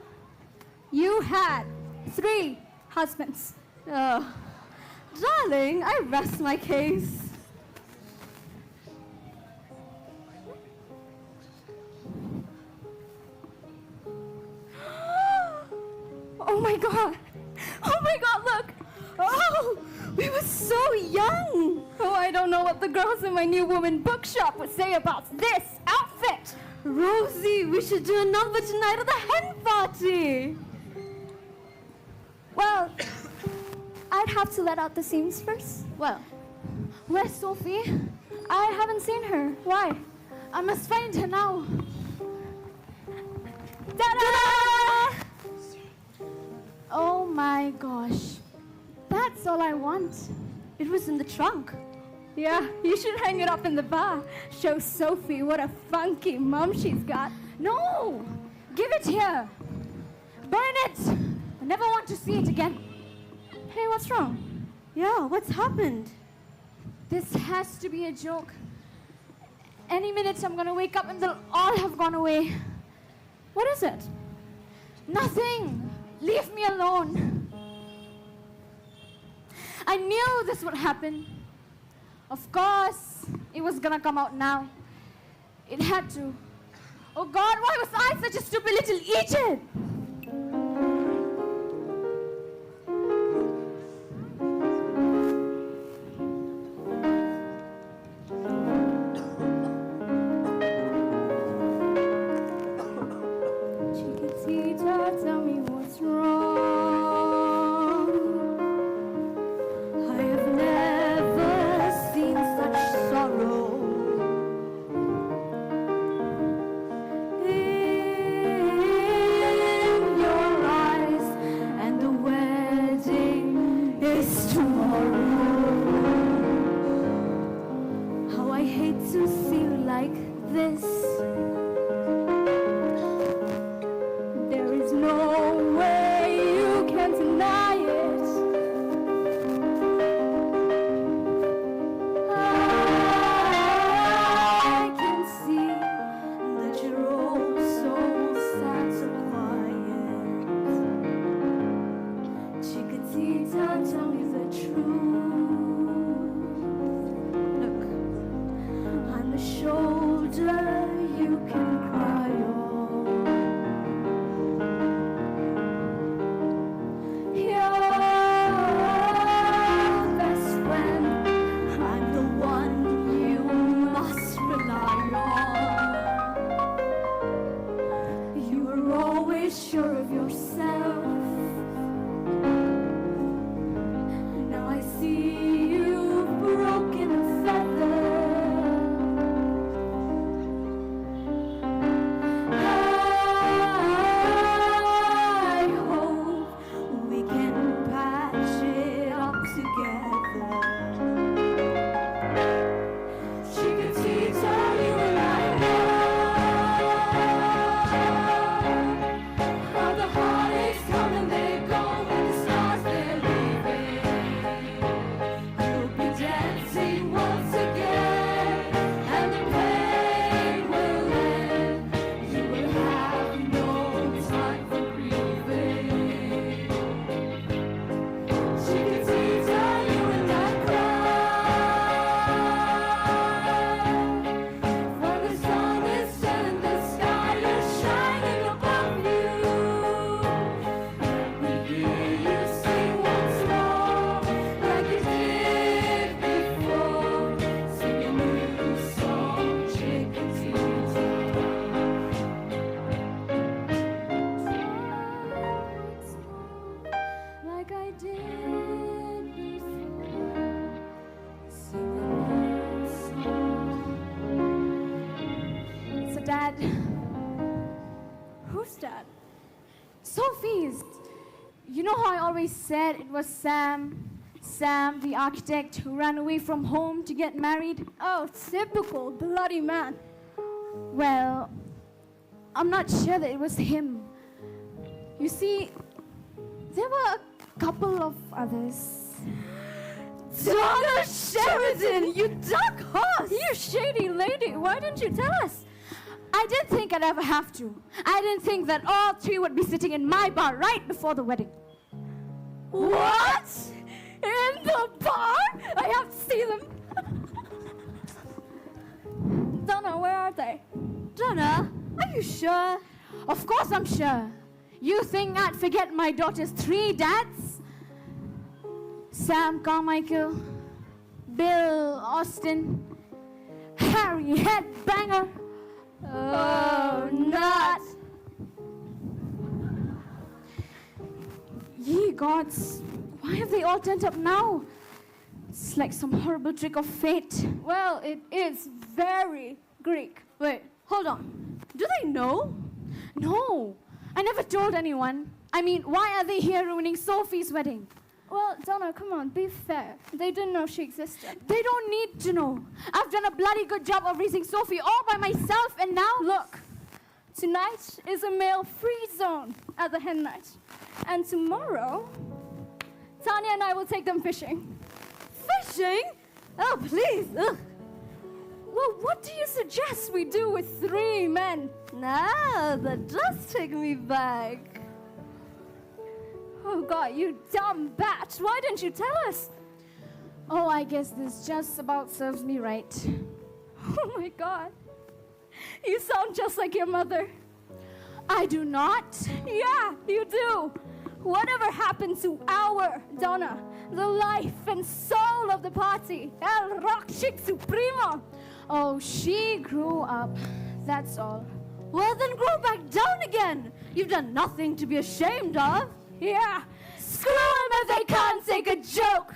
you had 3 husbands. Darling, I rest my case. Oh my God! Oh my God, look! Oh, we were so young! Oh, I don't know what the girls in my new woman bookshop would say about this outfit! Rosie, we should do a number tonight at the hen party! Well, I'd have to let out the seams first. Well, where's Sophie? I haven't seen her. Why? I must find her now. Ta-da! Oh my gosh. That's all I want. It was in the trunk. Yeah, you should hang it up in the bar. Show Sophie what a funky mom she's got. No! Give it here. Burn it! I never want to see it again. Hey, what's wrong? Yeah, what's happened? This has to be a joke. Any minute I'm gonna wake up and they'll all have gone away. What is it? Nothing. Leave me alone. I knew this would happen. Of course, it was gonna come out now. It had to. Oh God, why was I such a stupid little idiot? Chiquitita, tell me what's wrong. I have never seen such sorrow. In your eyes, and the wedding is tomorrow. How I hate to see you like this. There is no way you can deny it. I can see that you're all so sad, so quiet. Chiquitita, tell me the truth. Look, I'm the shoulder you can cry on. Your best friend, I'm the one you must rely on. You were always sure of yourself. Now I see you've broken a feather. I hope we can patch it up together. Chiquitita, you and I know how the heartaches come and they go when the stars they're leaving. You'll be dancing once again, and the pain will end. You will have no time for grieving. Chiquitita, you and I cry. For the sun is set and the sky is shining above you. We hear you sing once more, like you did before. Sing a new song, Chiquitita. Like I did before. Sing a new song. So, Dad. Who's Dad? Sophie's. You know how I always said it was Sam, the architect who ran away from home to get married? Oh, typical bloody man. Well, I'm not sure that it was him. You see, there were a couple of others. Donna Sheridan, you duck horse! You shady lady, why didn't you tell us? I didn't think I'd ever have to. I didn't think that all three would be sitting in my bar right before the wedding. What? In the bar? I have to see them. Donna, where are they? Donna, are you sure? Of course I'm sure. You think I'd forget my daughter's three dads? Sam Carmichael, Bill Austin, Harry Headbanger. Oh, not. Ye gods, why have they all turned up now? It's like some horrible trick of fate. Well, it is very Greek. Wait, hold on. Do they know? No, I never told anyone. I mean, why are they here ruining Sophie's wedding? Well, Donna, come on, be fair. They didn't know she existed. They don't need to know. I've done a bloody good job of raising Sophie all by myself, and now... Look, tonight is a male-free zone at the hen night. And tomorrow, Tanya and I will take them fishing. Fishing? Oh, please. Ugh. Well, what do you suggest we do with 3 men?
Nah, that does take me back.
Oh God, you dumb bat. Why didn't you tell us?
Oh, I guess this just about serves me right.
Oh my God. You sound just like your mother.
I do not.
Yeah, you do. Whatever happened to our Donna, the life and soul of the party, El Rock Chick Supremo?
Oh, she grew up. That's all.
Well, then grow back down again. You've done nothing to be ashamed of.
Yeah, screw them if they can't take a joke.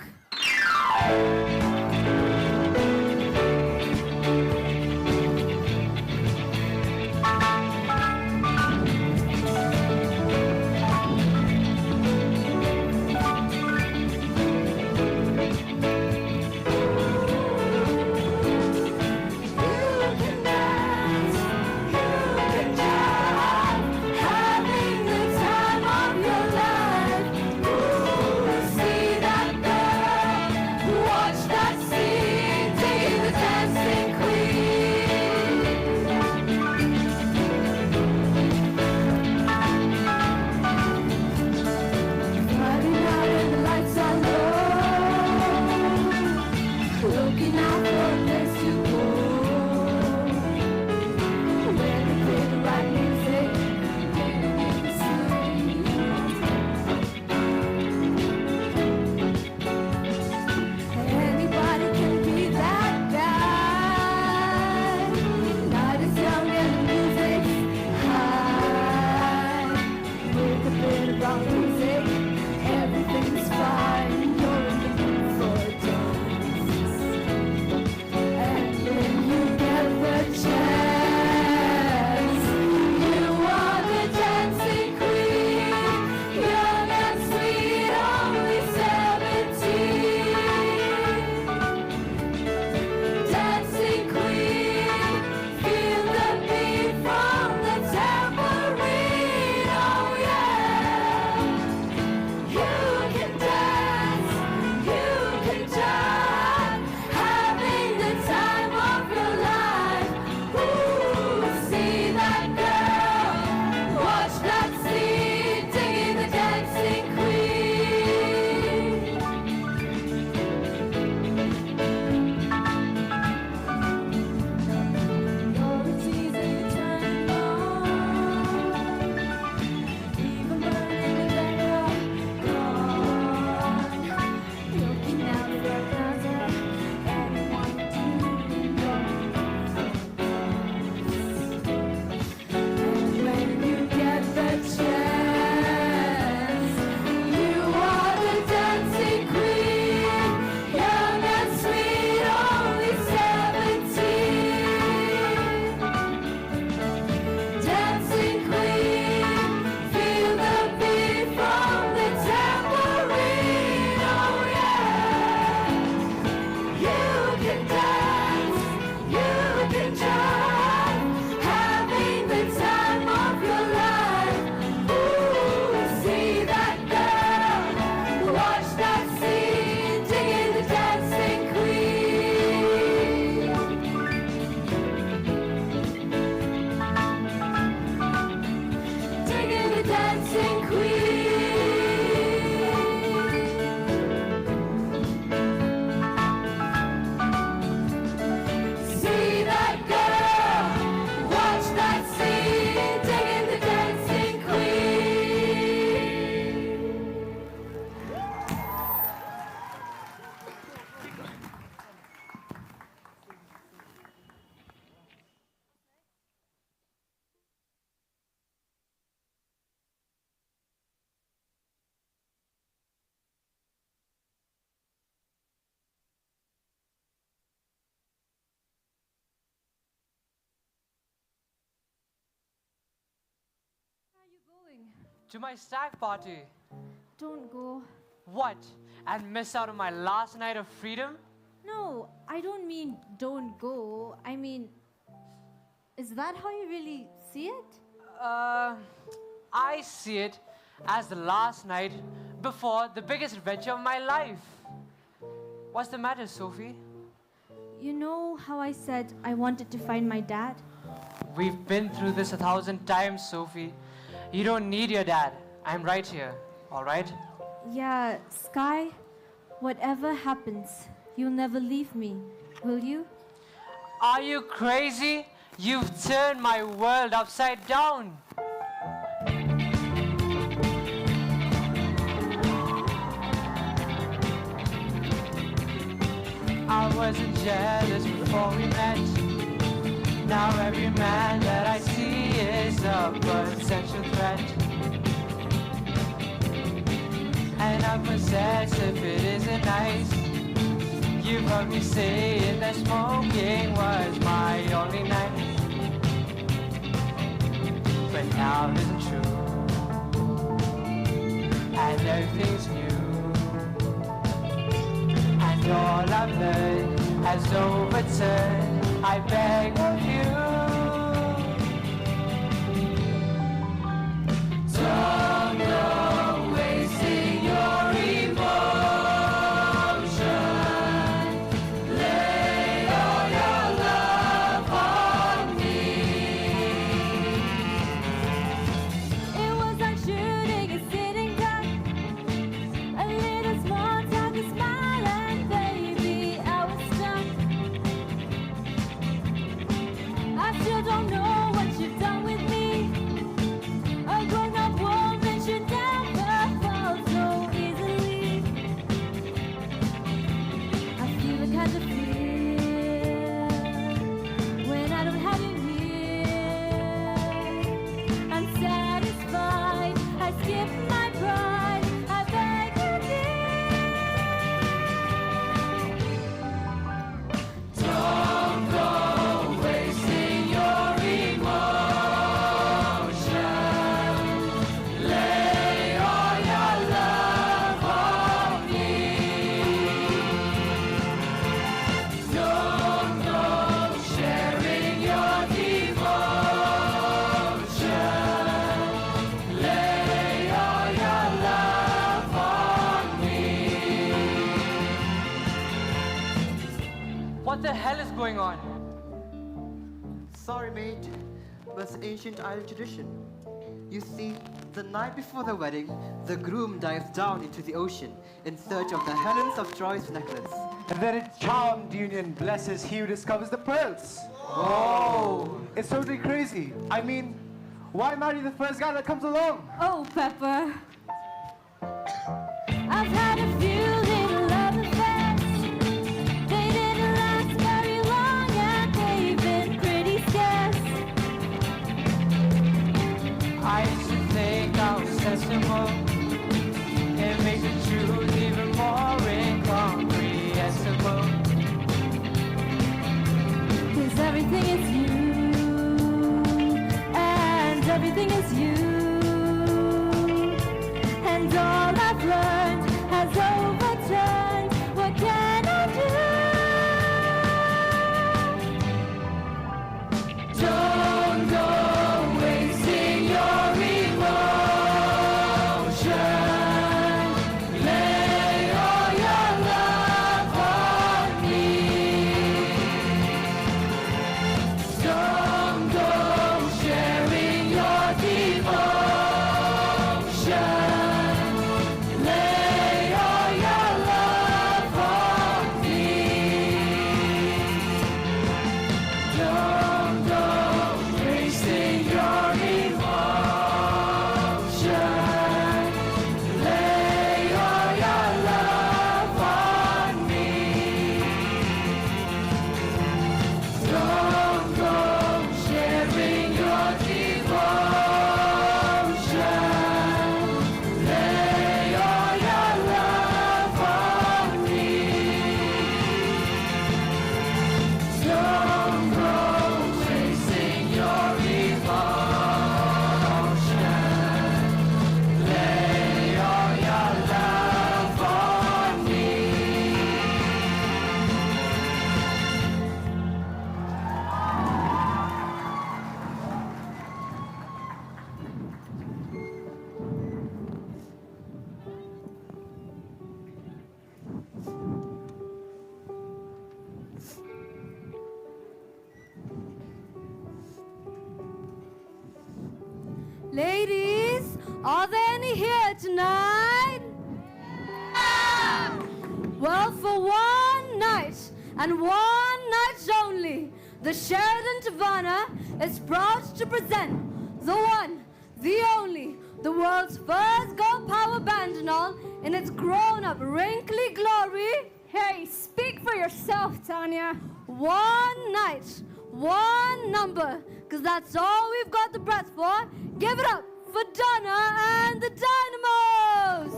To my stag party.
Don't go.
What? And miss out on my last night of freedom?
No, I don't mean don't go. I mean, is that how you really see it?
I see it as the last night before the biggest adventure of my life. What's the matter, Sophie?
You know how I said I wanted to find my dad?
We've been through this 1,000 times, Sophie. You don't need your dad. I'm right here, all right?
Yeah, Sky, whatever happens, you'll never leave me, will you?
Are you crazy? You've turned my world upside down. I wasn't jealous before we met. Now every man that I see is a potential threat. And I'm possessed if it isn't nice. You've heard me saying that smoking was my only night. But now it isn't true. And everything's new. And all I've learned has overturned. I beg of you, don't go wasting your emotion. Lay all your love on me.
It was like shooting a sitting duck. A little small talk, a smile, and baby, I was stuck. I still don't know what you've done with me. A grown-up woman should never fall so easily. I feel the kind of fear when I don't have you near. I'm satisfied, I skip my pride, I beg you, dear. Don't go wasting your emotion. Lay all your love on me. Don't go sharing your devotion. Lay all your love on me.
what the hell is going on?
Sorry, mate, but it's an ancient island tradition. You see, the night before the wedding, the groom dives down into the ocean in search of the Helens of Troy's necklace.
And then in charmed union blesses he who discovers the pearls. Whoa! It's totally crazy. I mean, why marry the first guy that comes along?
Oh, Pepper. I've had a few little love affairs. They didn't last very long and they've been pretty scarce.
I used to think I was sensible. It makes the truth even more incomprehensible.
'Cause everything is you, and everything is you, and all I've learned has overturned. What can I do? Don't go wasting your emotion. Lay all your love on me.
Ladies, are there any here tonight? Well, for one night, and one night only, the Sheridan Taverna is proud to present the one, the only, the world's first gold power band and all, in its grown-up, wrinkly glory.
Hey, speak for yourself, Tanya.
One night, one number, because that's all we've got the breath for. Give it up for Donna and the Dynamos!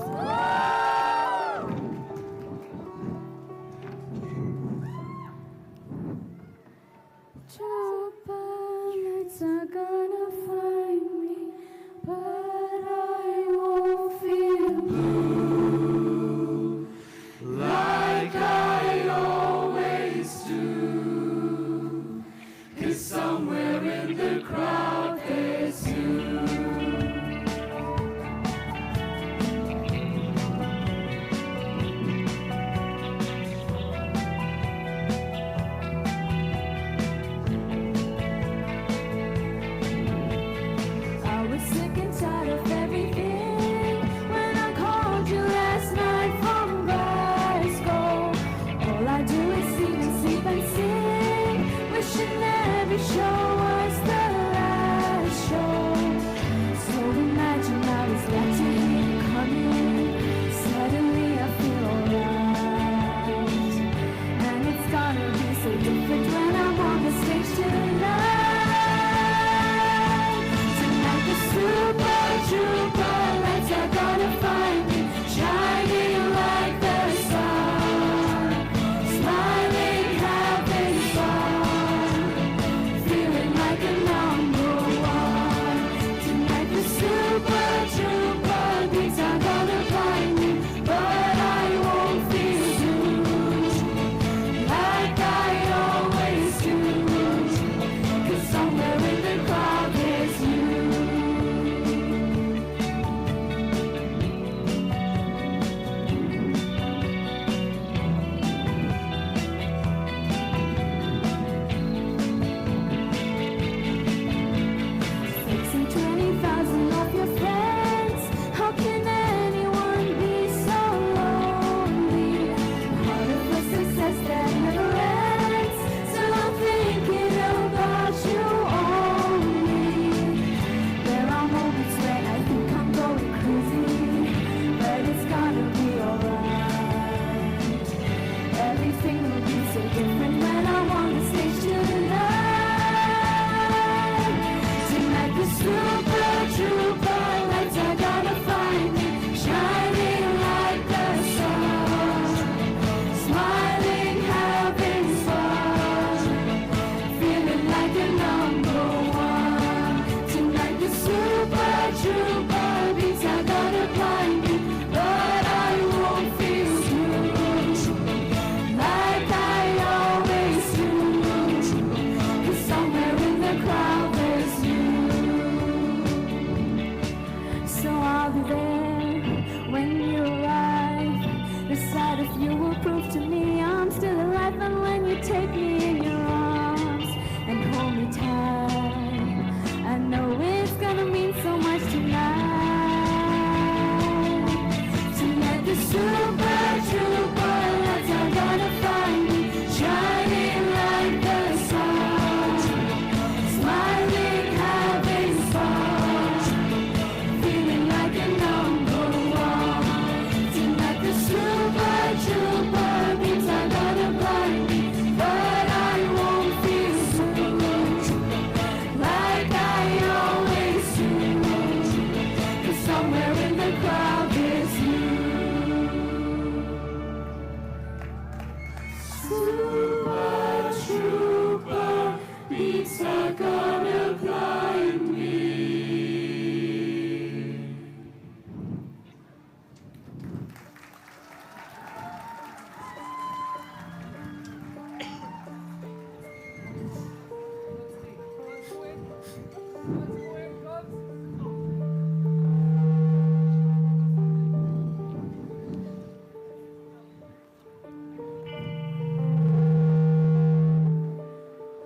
Lights are gonna find me, but I won't feel blue like I always do. 'Cause somewhere in the crowd there's you.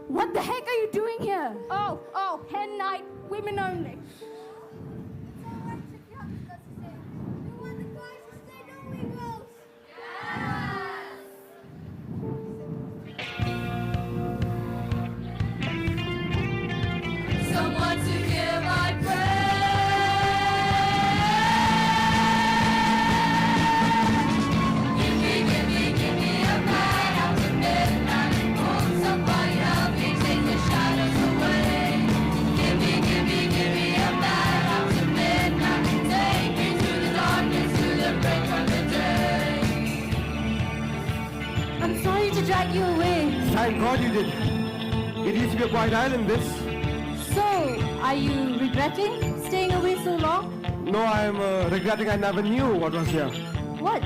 What the heck are you doing here? Oh, hen night, women only.
back your way.
Thank God you did. It used to be a quiet island, this.
So, are you regretting staying away so long?
No, I'm regretting I never knew what was here.
What?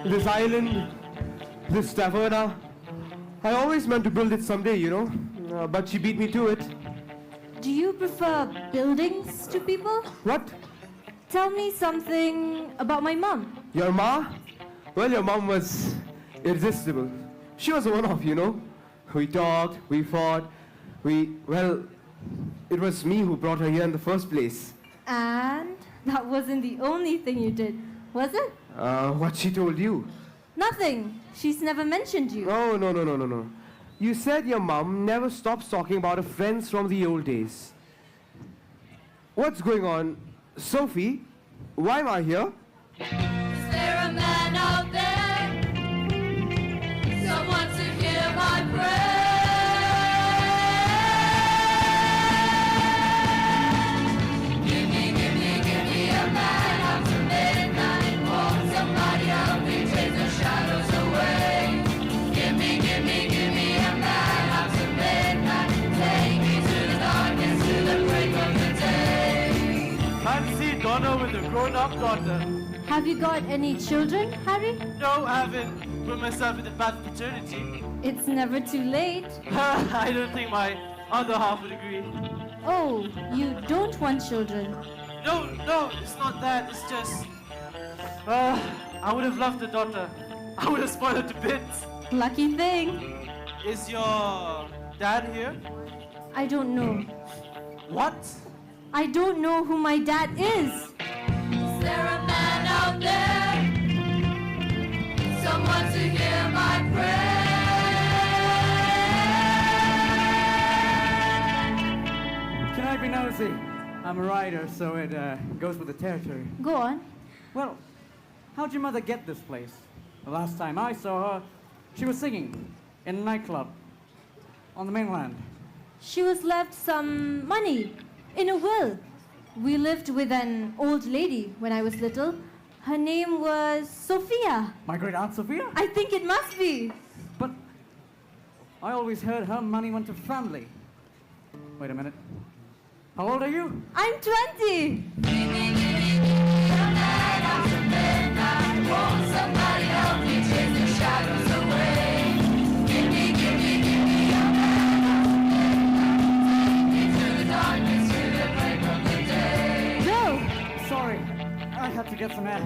This island, this taverna. I always meant to build it someday, you know. But she beat me to it.
Do you prefer buildings to people?
What?
Tell me something about my mom.
Your ma? Well, your mom was irresistible. She was a one-off, you know. We talked, we fought, well, it was me who brought her here in the first place.
And that wasn't the only thing you did, was it?
What she told you?
Nothing. She's never mentioned you.
Oh, no. You said your mom never stops talking about her friends from the old days. What's going on? Sophie, why am I here?
Is there a man out there? Someone to hear my prayer? Give me a man after midnight. Won't somebody help me chase the shadows away? Give me a man after midnight. Take me to the darkness, to the break of the day.
Fancy Donna with a grown-up daughter.
Have you got any children, Harry?
No, I haven't put myself in a bad fraternity.
It's never too late.
I don't think my other half would agree.
Oh, you don't want children.
No, it's not that. It's just... I would have loved a daughter. I would have spoiled her to bits.
Lucky thing.
Is your dad here?
I don't know.
What?
I don't know who my dad is.
Is there a man out there? Someone to hear my prayer?
Can I be nosy? I'm a writer, so it goes with the territory.
Go on.
Well, how'd your mother get this place? The last time I saw her, she was singing in a nightclub on the mainland.
She was left some money in a will. We lived with an old lady when I was little. Her name was Sophia.
My great aunt Sophia?
I think it must be.
But I always heard her money went to family. Wait a minute. How old are you?
I'm 20.
Won't somebody help me chase the shadows away? Give me a man. Take me to the darkness, to the break of the day.
No.
Sorry, I had to get some air.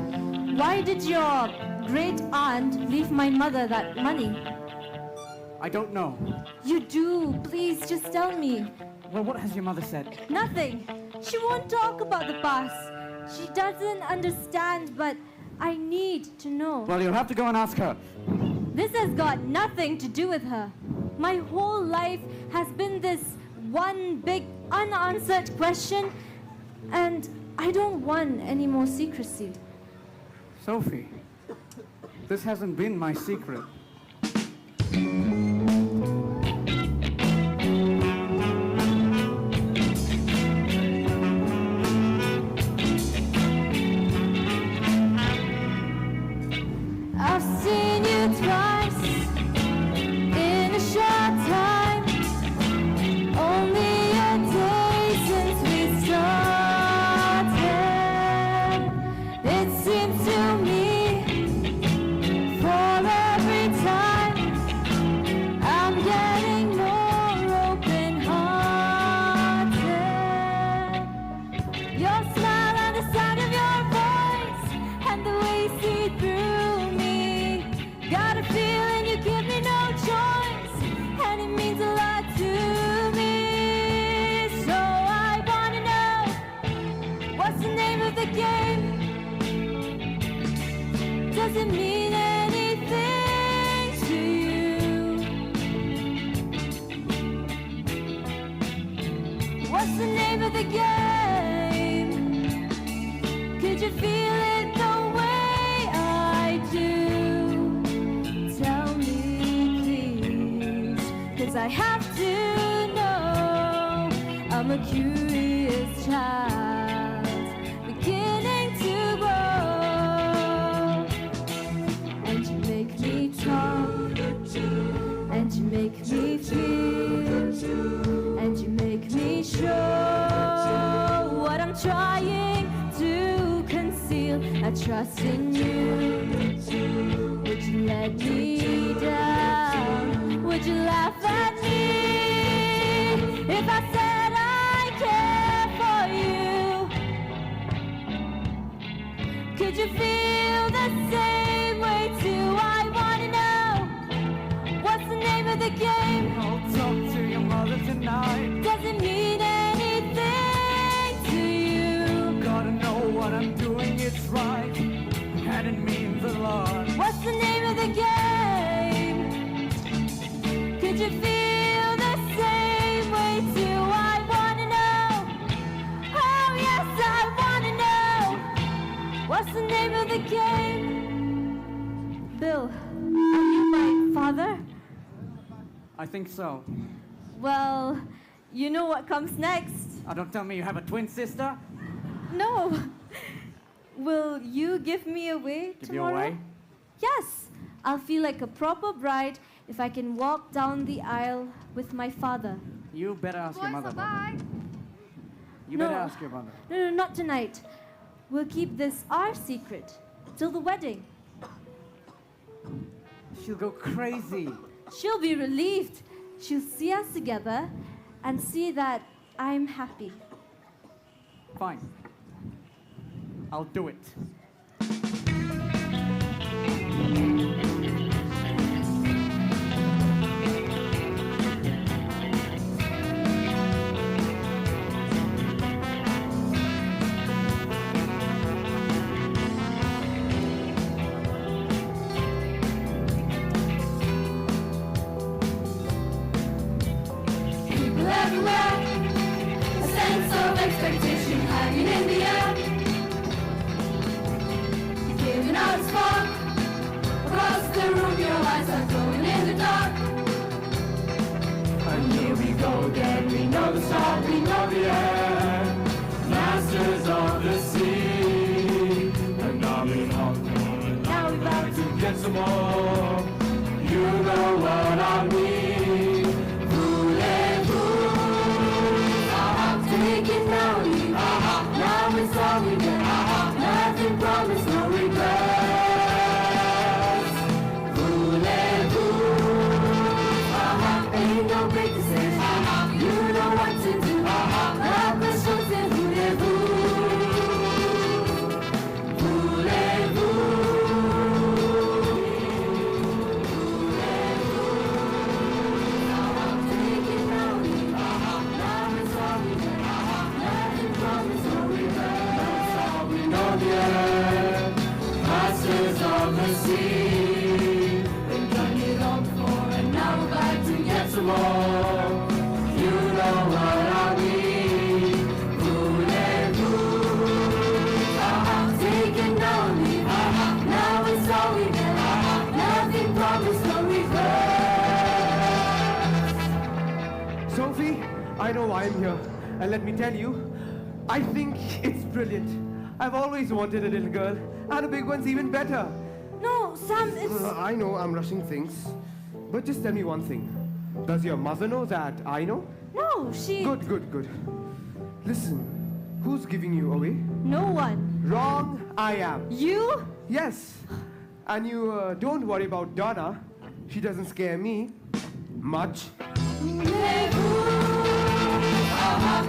Why did your great aunt leave my mother that money?
I don't know.
You do. Please just tell me.
Well, what has your mother said?
Nothing. She won't talk about the past. She doesn't understand, but I need to know.
Well, you'll have to go and ask her.
This has got nothing to do with her. My whole life has been this one big unanswered question, and I don't want any more secrecy.
Sophie, this hasn't been my secret.
I've seen you twice in a short time. Only a day since we started. It seems to me for every time I'm getting more open-hearted. Your smile and the sound of your voice and the way you see through me. Got a feeling you give me no choice, and it means a lot to me. So I wanna know, what's the name of the game? Does it mean anything to you? What's the name of the game? Could you feel it the way I do? Tell me, please, 'cause I have to know. I'm a curious child, beginning to grow, and you make me talk
I trust in you. Would you let me down? Would you laugh at me if I said I care for you? Could you feel the same way too? I wanna know, what's the name of the game?
I'll talk to your mother tonight.
Does it mean anything to you?
Gotta know what I'm doing, it's right, and it means a lot.
What's the name of the game? Could you feel the same way too? I wanna know. Oh yes, I wanna know. What's the name of the game? Bill, are you my father?
I think so.
Well, you know what comes next.
Don't tell me you have a twin sister.
No. Will you give me away
Give you
tomorrow?
away?
Yes. I'll feel like a proper bride if I can walk down the aisle with my father.
You better ask your mother.
Bye.
You
No.
better ask your mother.
No, not tonight. We'll keep this our secret till the wedding.
She'll go crazy.
She'll be relieved. She'll see us together and see that I'm happy.
Fine. I'll do it.
People everywhere, a sense of expectation hanging in the air. Giving out a spark across the room, your eyes are glowing in the dark.
And here we go again, we know the start, we know the end. Masters of the sea, and now we come, now we're about to get some more. You know what I mean.
Take it now, leave. Now it's all we get. Nothing promised, no regrets. Voulez-vous? Ain't no big decision. You know what to do. La question c'est voulez-vous? Take it now, leave. Now it's all we get. Nothing promised, no regrets.
We know the end, masters of the sea.
We've done it all before, and now we're back to get some
more. You know what I mean. Voulez-vous?
Take it now, leave. Now it's all we get. Nothing promised, no regrets.
Sophie, I know why I'm here. And let me tell you, I think it's brilliant. I've always wanted a little girl, and a big one's even better.
No, Sam, it's...
I know I'm rushing things, but just tell me one thing. Does your mother know that I know?
No, she...
Good. Listen, who's giving you away?
No one.
Wrong, I am.
You?
Yes. And you don't worry about Donna. She doesn't scare me much.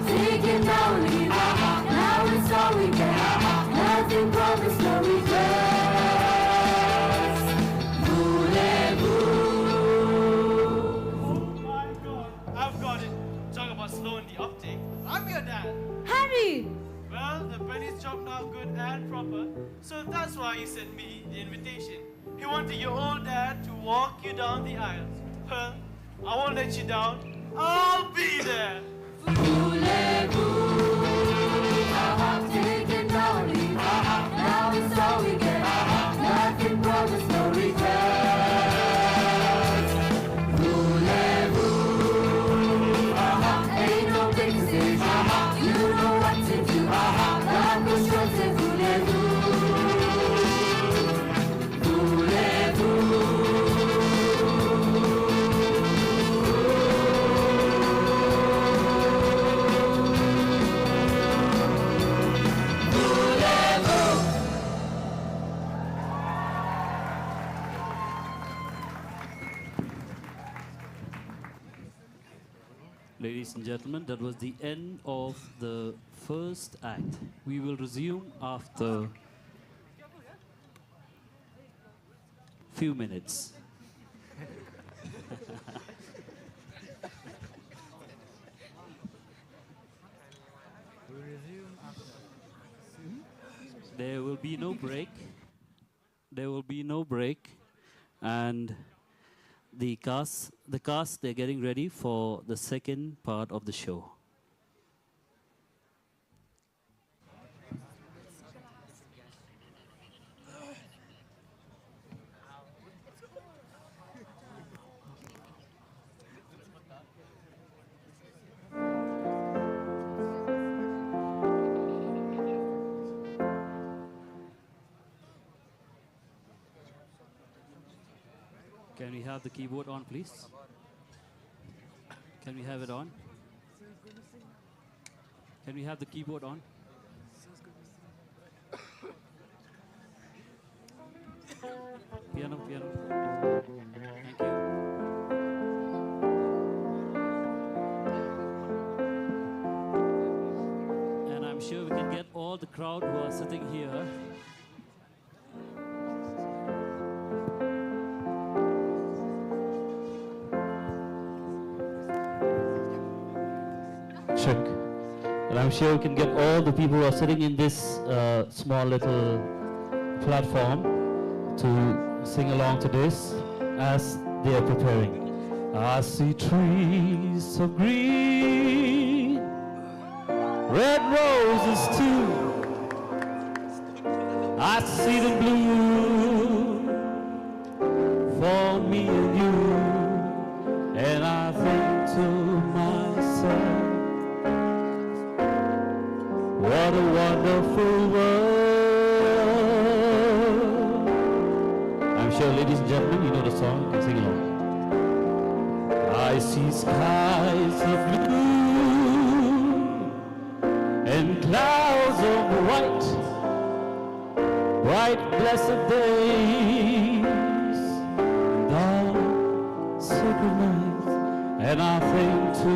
Take it now, leave. Now it's all we get. Nothing promised, no regrets. Voulez-vous?
Oh my God, I've got it. Talk about slowing the uptake. I'm your dad.
Harry!
Well, the penny's chopped now good and proper, so that's why he sent me the invitation. He wanted your old dad to walk you down the aisles. Well, I won't let you down. I'll be there.
Voulez-vous? Take it now, leave. Now it's all we get. Nothing promised, no regrets. Voulez-vous? Ain't no big decision. You know what to do. La question c'est voulez-vous? Voulez-vous?
ladies and gentlemen, that was the end of the first act. We will resume after few minutes. There will be no break. There will be no break, and the cast, they're getting ready for the second part of the show. Can we have the keyboard on, please? Can we have it on? Can we have the keyboard on? Piano, piano. Thank you. And I'm sure we can get all the crowd who are sitting here. Check. And I'm sure we can get all the people who are sitting in this small little platform to sing along to this as they are preparing. I see trees so green, red roses too. I see them bloom for me and you, and I think to myself, what a wonderful world. I'm sure, ladies and gentlemen, you know the song, you can sing along. I see skies of blue and clouds of white, bright blessed days, dark sacred nights, and I think to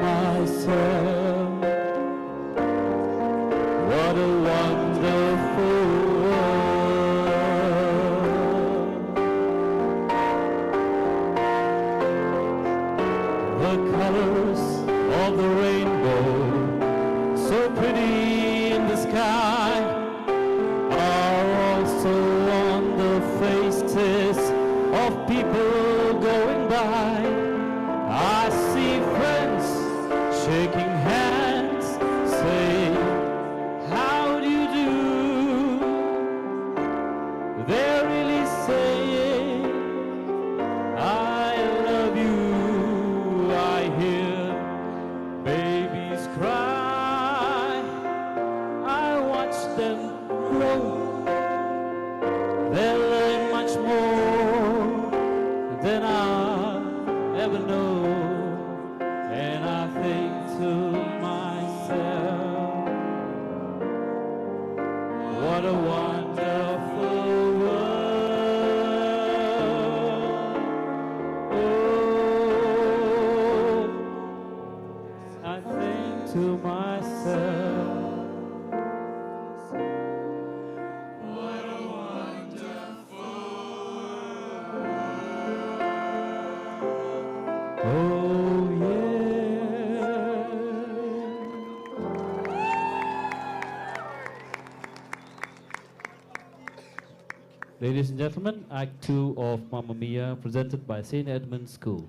myself, what a wonderful world. The colors of the rainbow, so pretty in the sky, are also on the faces of people going by. I see friends shaking hands, saying, how do you do? They're really saying, I love you. I hear babies cry. I watch them grow. They'll learn much more than I'll ever know. And I think to myself, what a wonderful world. Oh, I think to myself, what a wonderful world. Oh, ladies and gentlemen, Act 2 of Mamma Mia, presented by St. Edmund's School.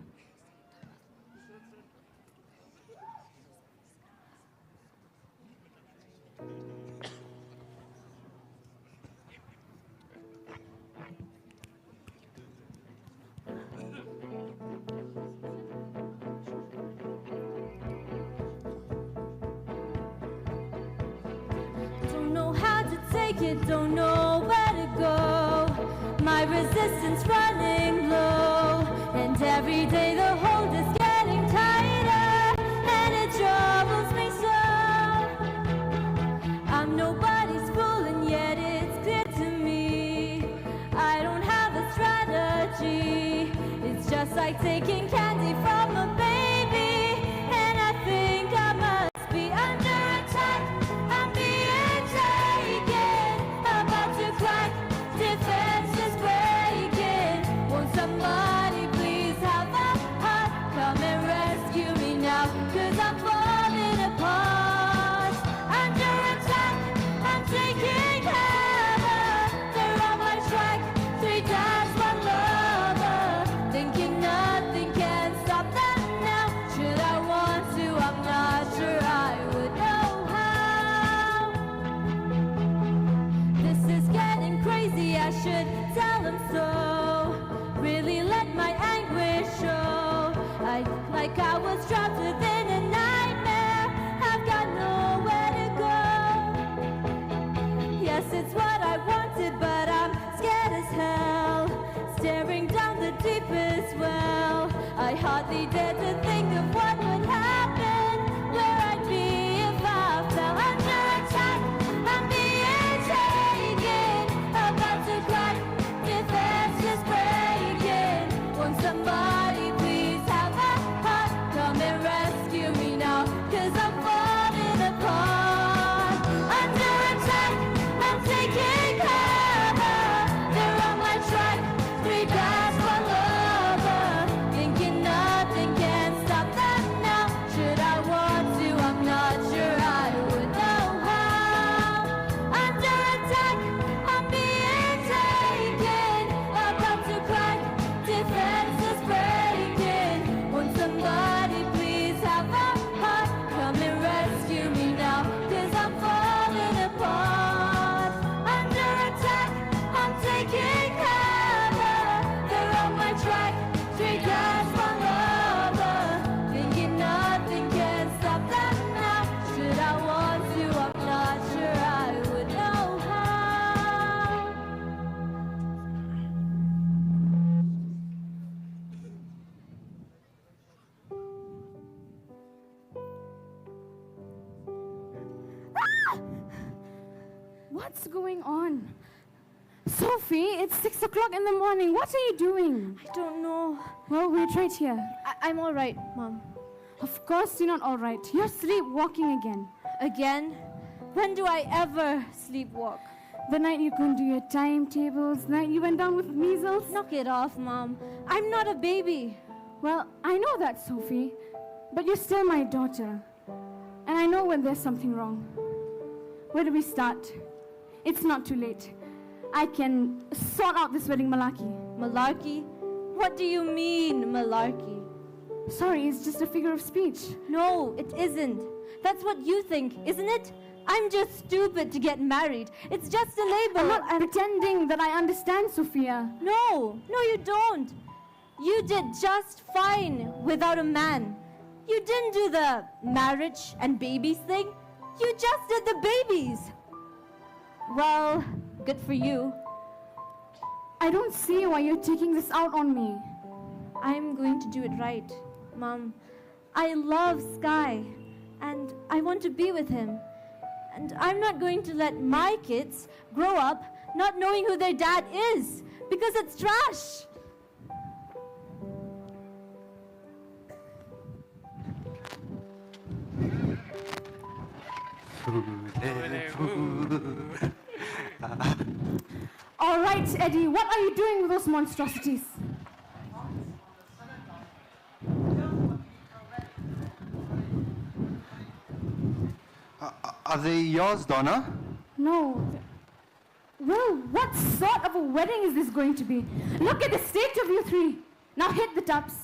Don't know how to take it, don't know where to go. My resistance running low, and every day the hold is getting tighter, and it troubles me so. I'm nobody's fool, and yet it's clear to me I don't have a strategy. It's just like taking candy from a baby, and I should tell him so. Really let my anguish show. Like I was trapped within a nightmare. I've got nowhere to go. Yes, it's what I wanted, but I'm scared as hell. Staring down the deepest well. I hardly dare to think of what would happen, where I'd be if I fell under attack. I'm being taken, about to crack, defenses breaking. Won't somebody please have a heart, come and rescue me now, 'cause I'm falling apart. Under attack, I'm taking cover. They're on my track, 3 guys, 1 lover. Thinking nothing can stop them now. Should I want to, I'm not sure I would know how. Under attack, I'm being taken, about to crack, defenses breaking. Won't somebody please have a heart, come and rescue me now, 'cause I'm falling apart. Under attack, I'm taking cover. They're on my track, 3 guys, 1 lover. Thinking nothing can stop them now. Should I want to, I'm not sure I would know how.
What's going on? Sophie, it's 6 o'clock in the morning. What are you doing?
I don't know.
Well, wait right here.
I'm all right, Mom.
Of course you're not all right. You're sleepwalking again.
Again? When do I ever sleepwalk?
The night you couldn't do your timetables, the night you went down with measles.
Knock it off, Mom. I'm not a baby.
Well, I know that, Sophie. But you're still my daughter. And I know when there's something wrong. Where do we start? It's not too late. I can sort out this wedding malarkey.
Malarkey? What do you mean, malarkey?
Sorry, it's just a figure of speech.
No, it isn't. That's what you think, isn't it? I'm just stupid to get married. It's just a label.
I'm not pretending that I understand, Sophia.
No, you don't. You did just fine without a man. You didn't do the marriage and babies thing. You just did the babies. Well, good for you.
I don't see why you're taking this out on me.
I'm going to do it right, Mom. I love Sky, and I want to be with him. And I'm not going to let my kids grow up not knowing who their dad is, because it's trash.
All right, Eddie, what are you doing with those monstrosities?
Are they yours, Donna?
No. Well, what sort of a wedding is this going to be? Look at the state of you three. Now hit the tubs.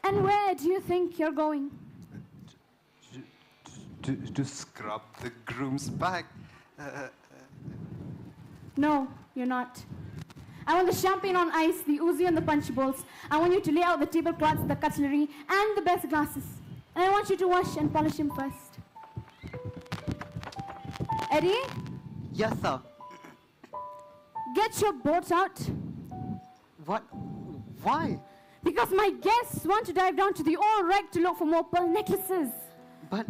And where do you think you're going?
To scrub the groom's back.
No, you're not. I want the champagne on ice, the Uzi and the punch bowls. I want you to lay out the tablecloths, the cutlery, and the best glasses. And I want you to wash and polish him first. Eddie?
Yes, sir.
Get your boat out.
What? Why?
Because my guests want to dive down to the old wreck to look for more pearl necklaces.
But,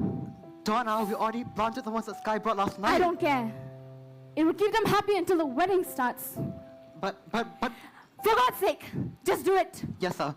Donna, we already planted the ones that Sky brought last night.
I don't care. It will keep them happy until the wedding starts.
But...
For God's sake, just do it.
Yes, sir.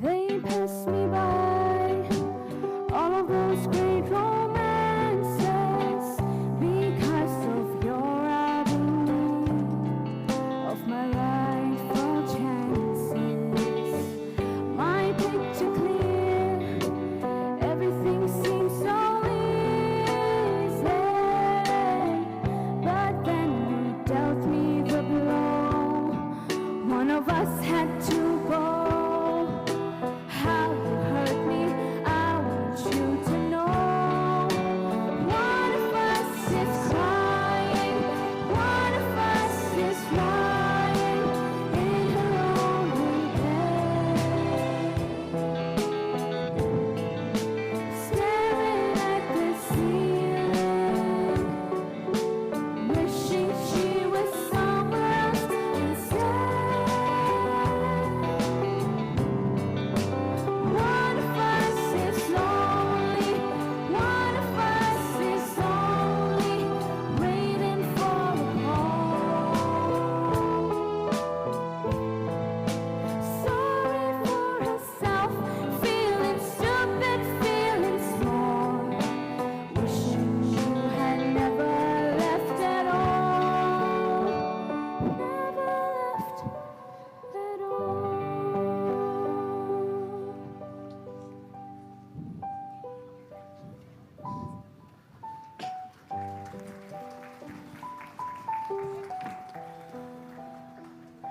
They pass me by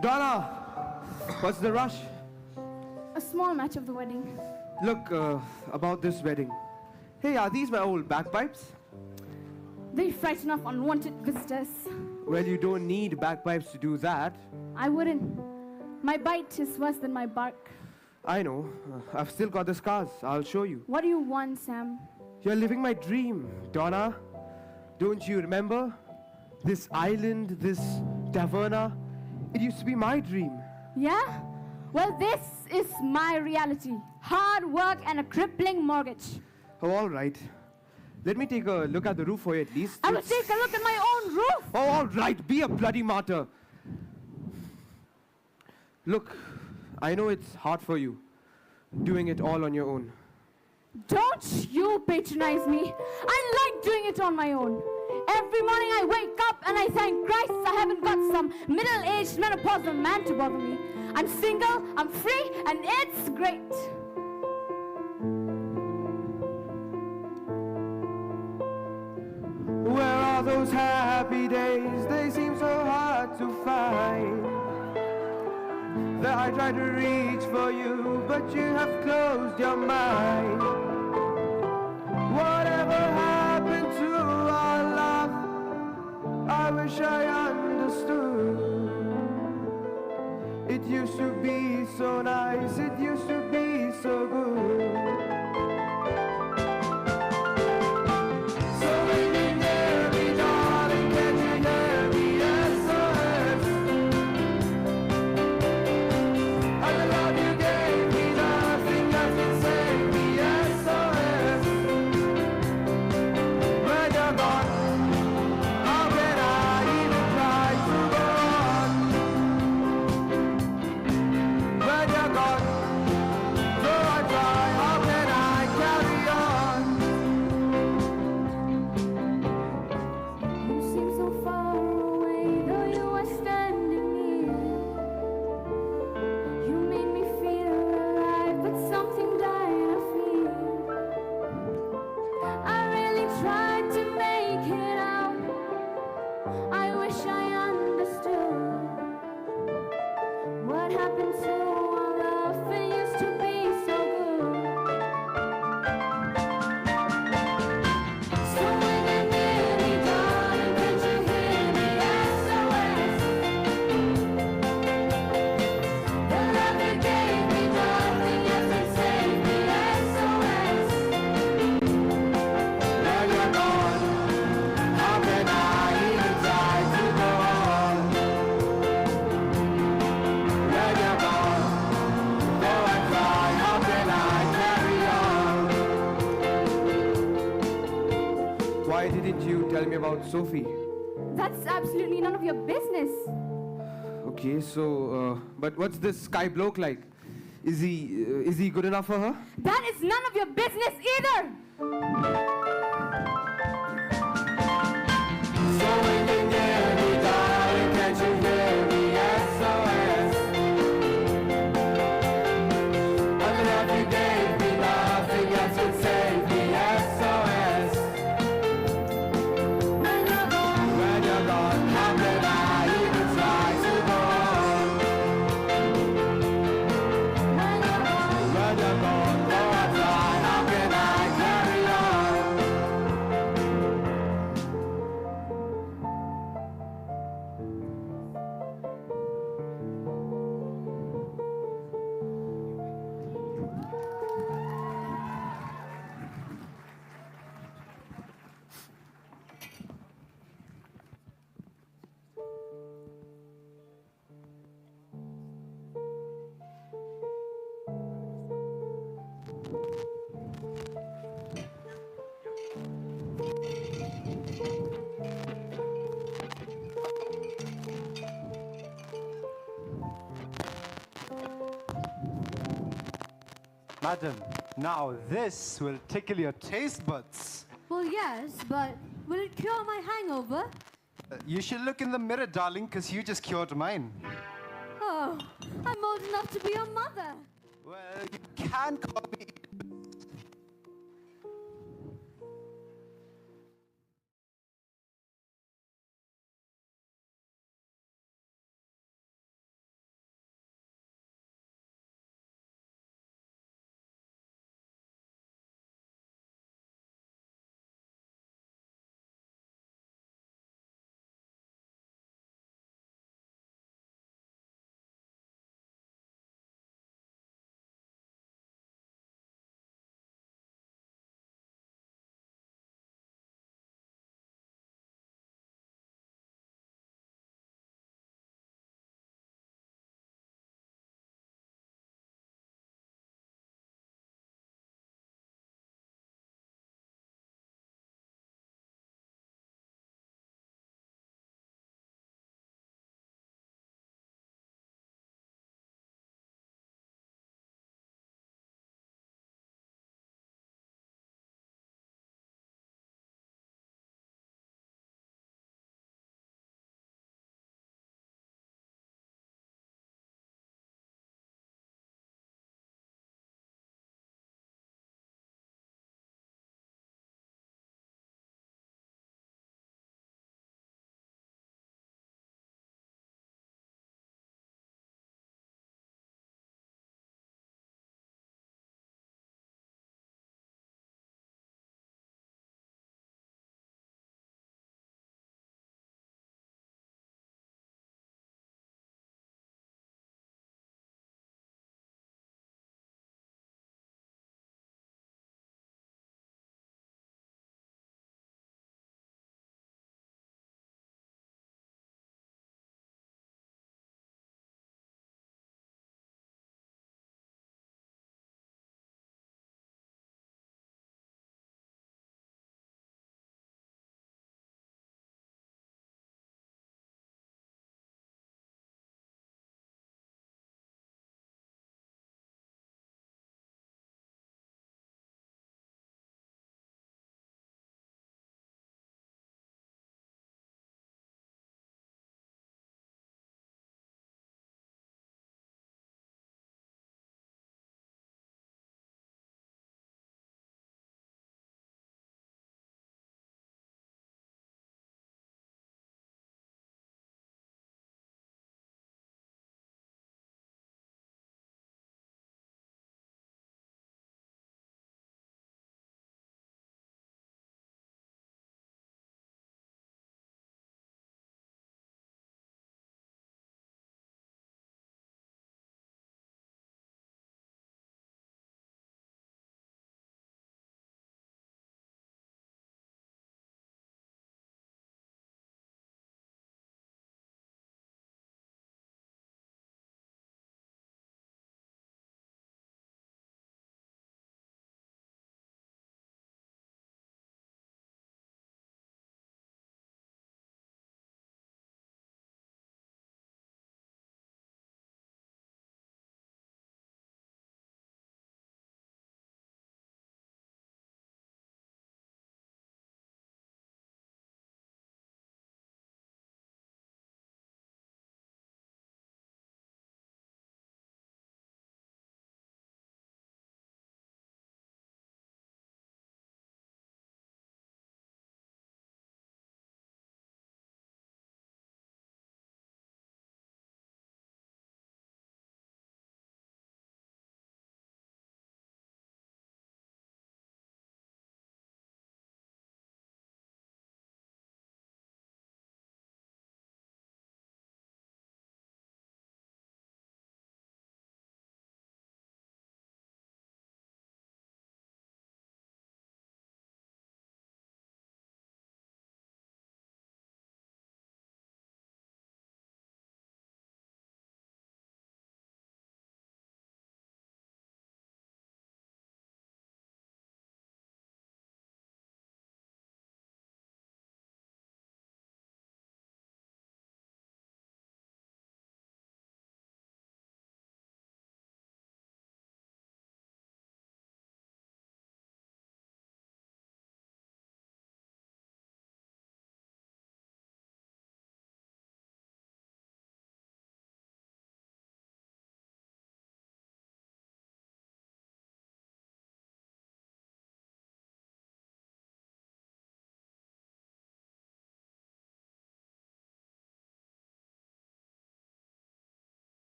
Donna, what's the rush?
A small match of the wedding.
Look, about this wedding. Hey, are these my old bagpipes?
They frighten off unwanted visitors.
Well, you don't need bagpipes to do that.
I wouldn't. My bite is worse than my bark.
I know. I've still got the scars. I'll show you.
What do you want, Sam?
You're living my dream, Donna. Don't you remember? This island, this taverna, it used to be my dream.
Yeah? Well, this is my reality. Hard work and a crippling mortgage.
Oh, all right. Let me take a look at the roof for you at least.
I will take a look at my own roof.
Oh, all right. Be a bloody martyr. Look, I know it's hard for you, doing it all on your own.
Don't you patronize me. I like doing it on my own. Every morning I wake up and I thank Christ I haven't got some middle-aged menopausal man to bother me. I'm single, I'm free, and it's great.
Where are those happy days? They seem so hard to find. That I try to reach for you, but you have closed your mind. Whatever happened to our love? I wish I understood. It used to be so nice, it used to be so good. Why didn't you tell me about Sophie?
That's absolutely none of your business.
Okay, so, but what's this Sky bloke like? Is he good enough for her?
That is none of your business either.
So when you hear me, darling, can't you hear me? SOS. And the love you gave me, nothing else would save me. SOS. When you're gone, how can I even try to go on? When you're gone, oh I try, how can I carry on?
Madam, now this will tickle your taste buds.
Well, yes, but will it cure my hangover?
You should look in the mirror, darling, because you just cured mine.
Oh, I'm old enough to be your mother.
Well, you can call me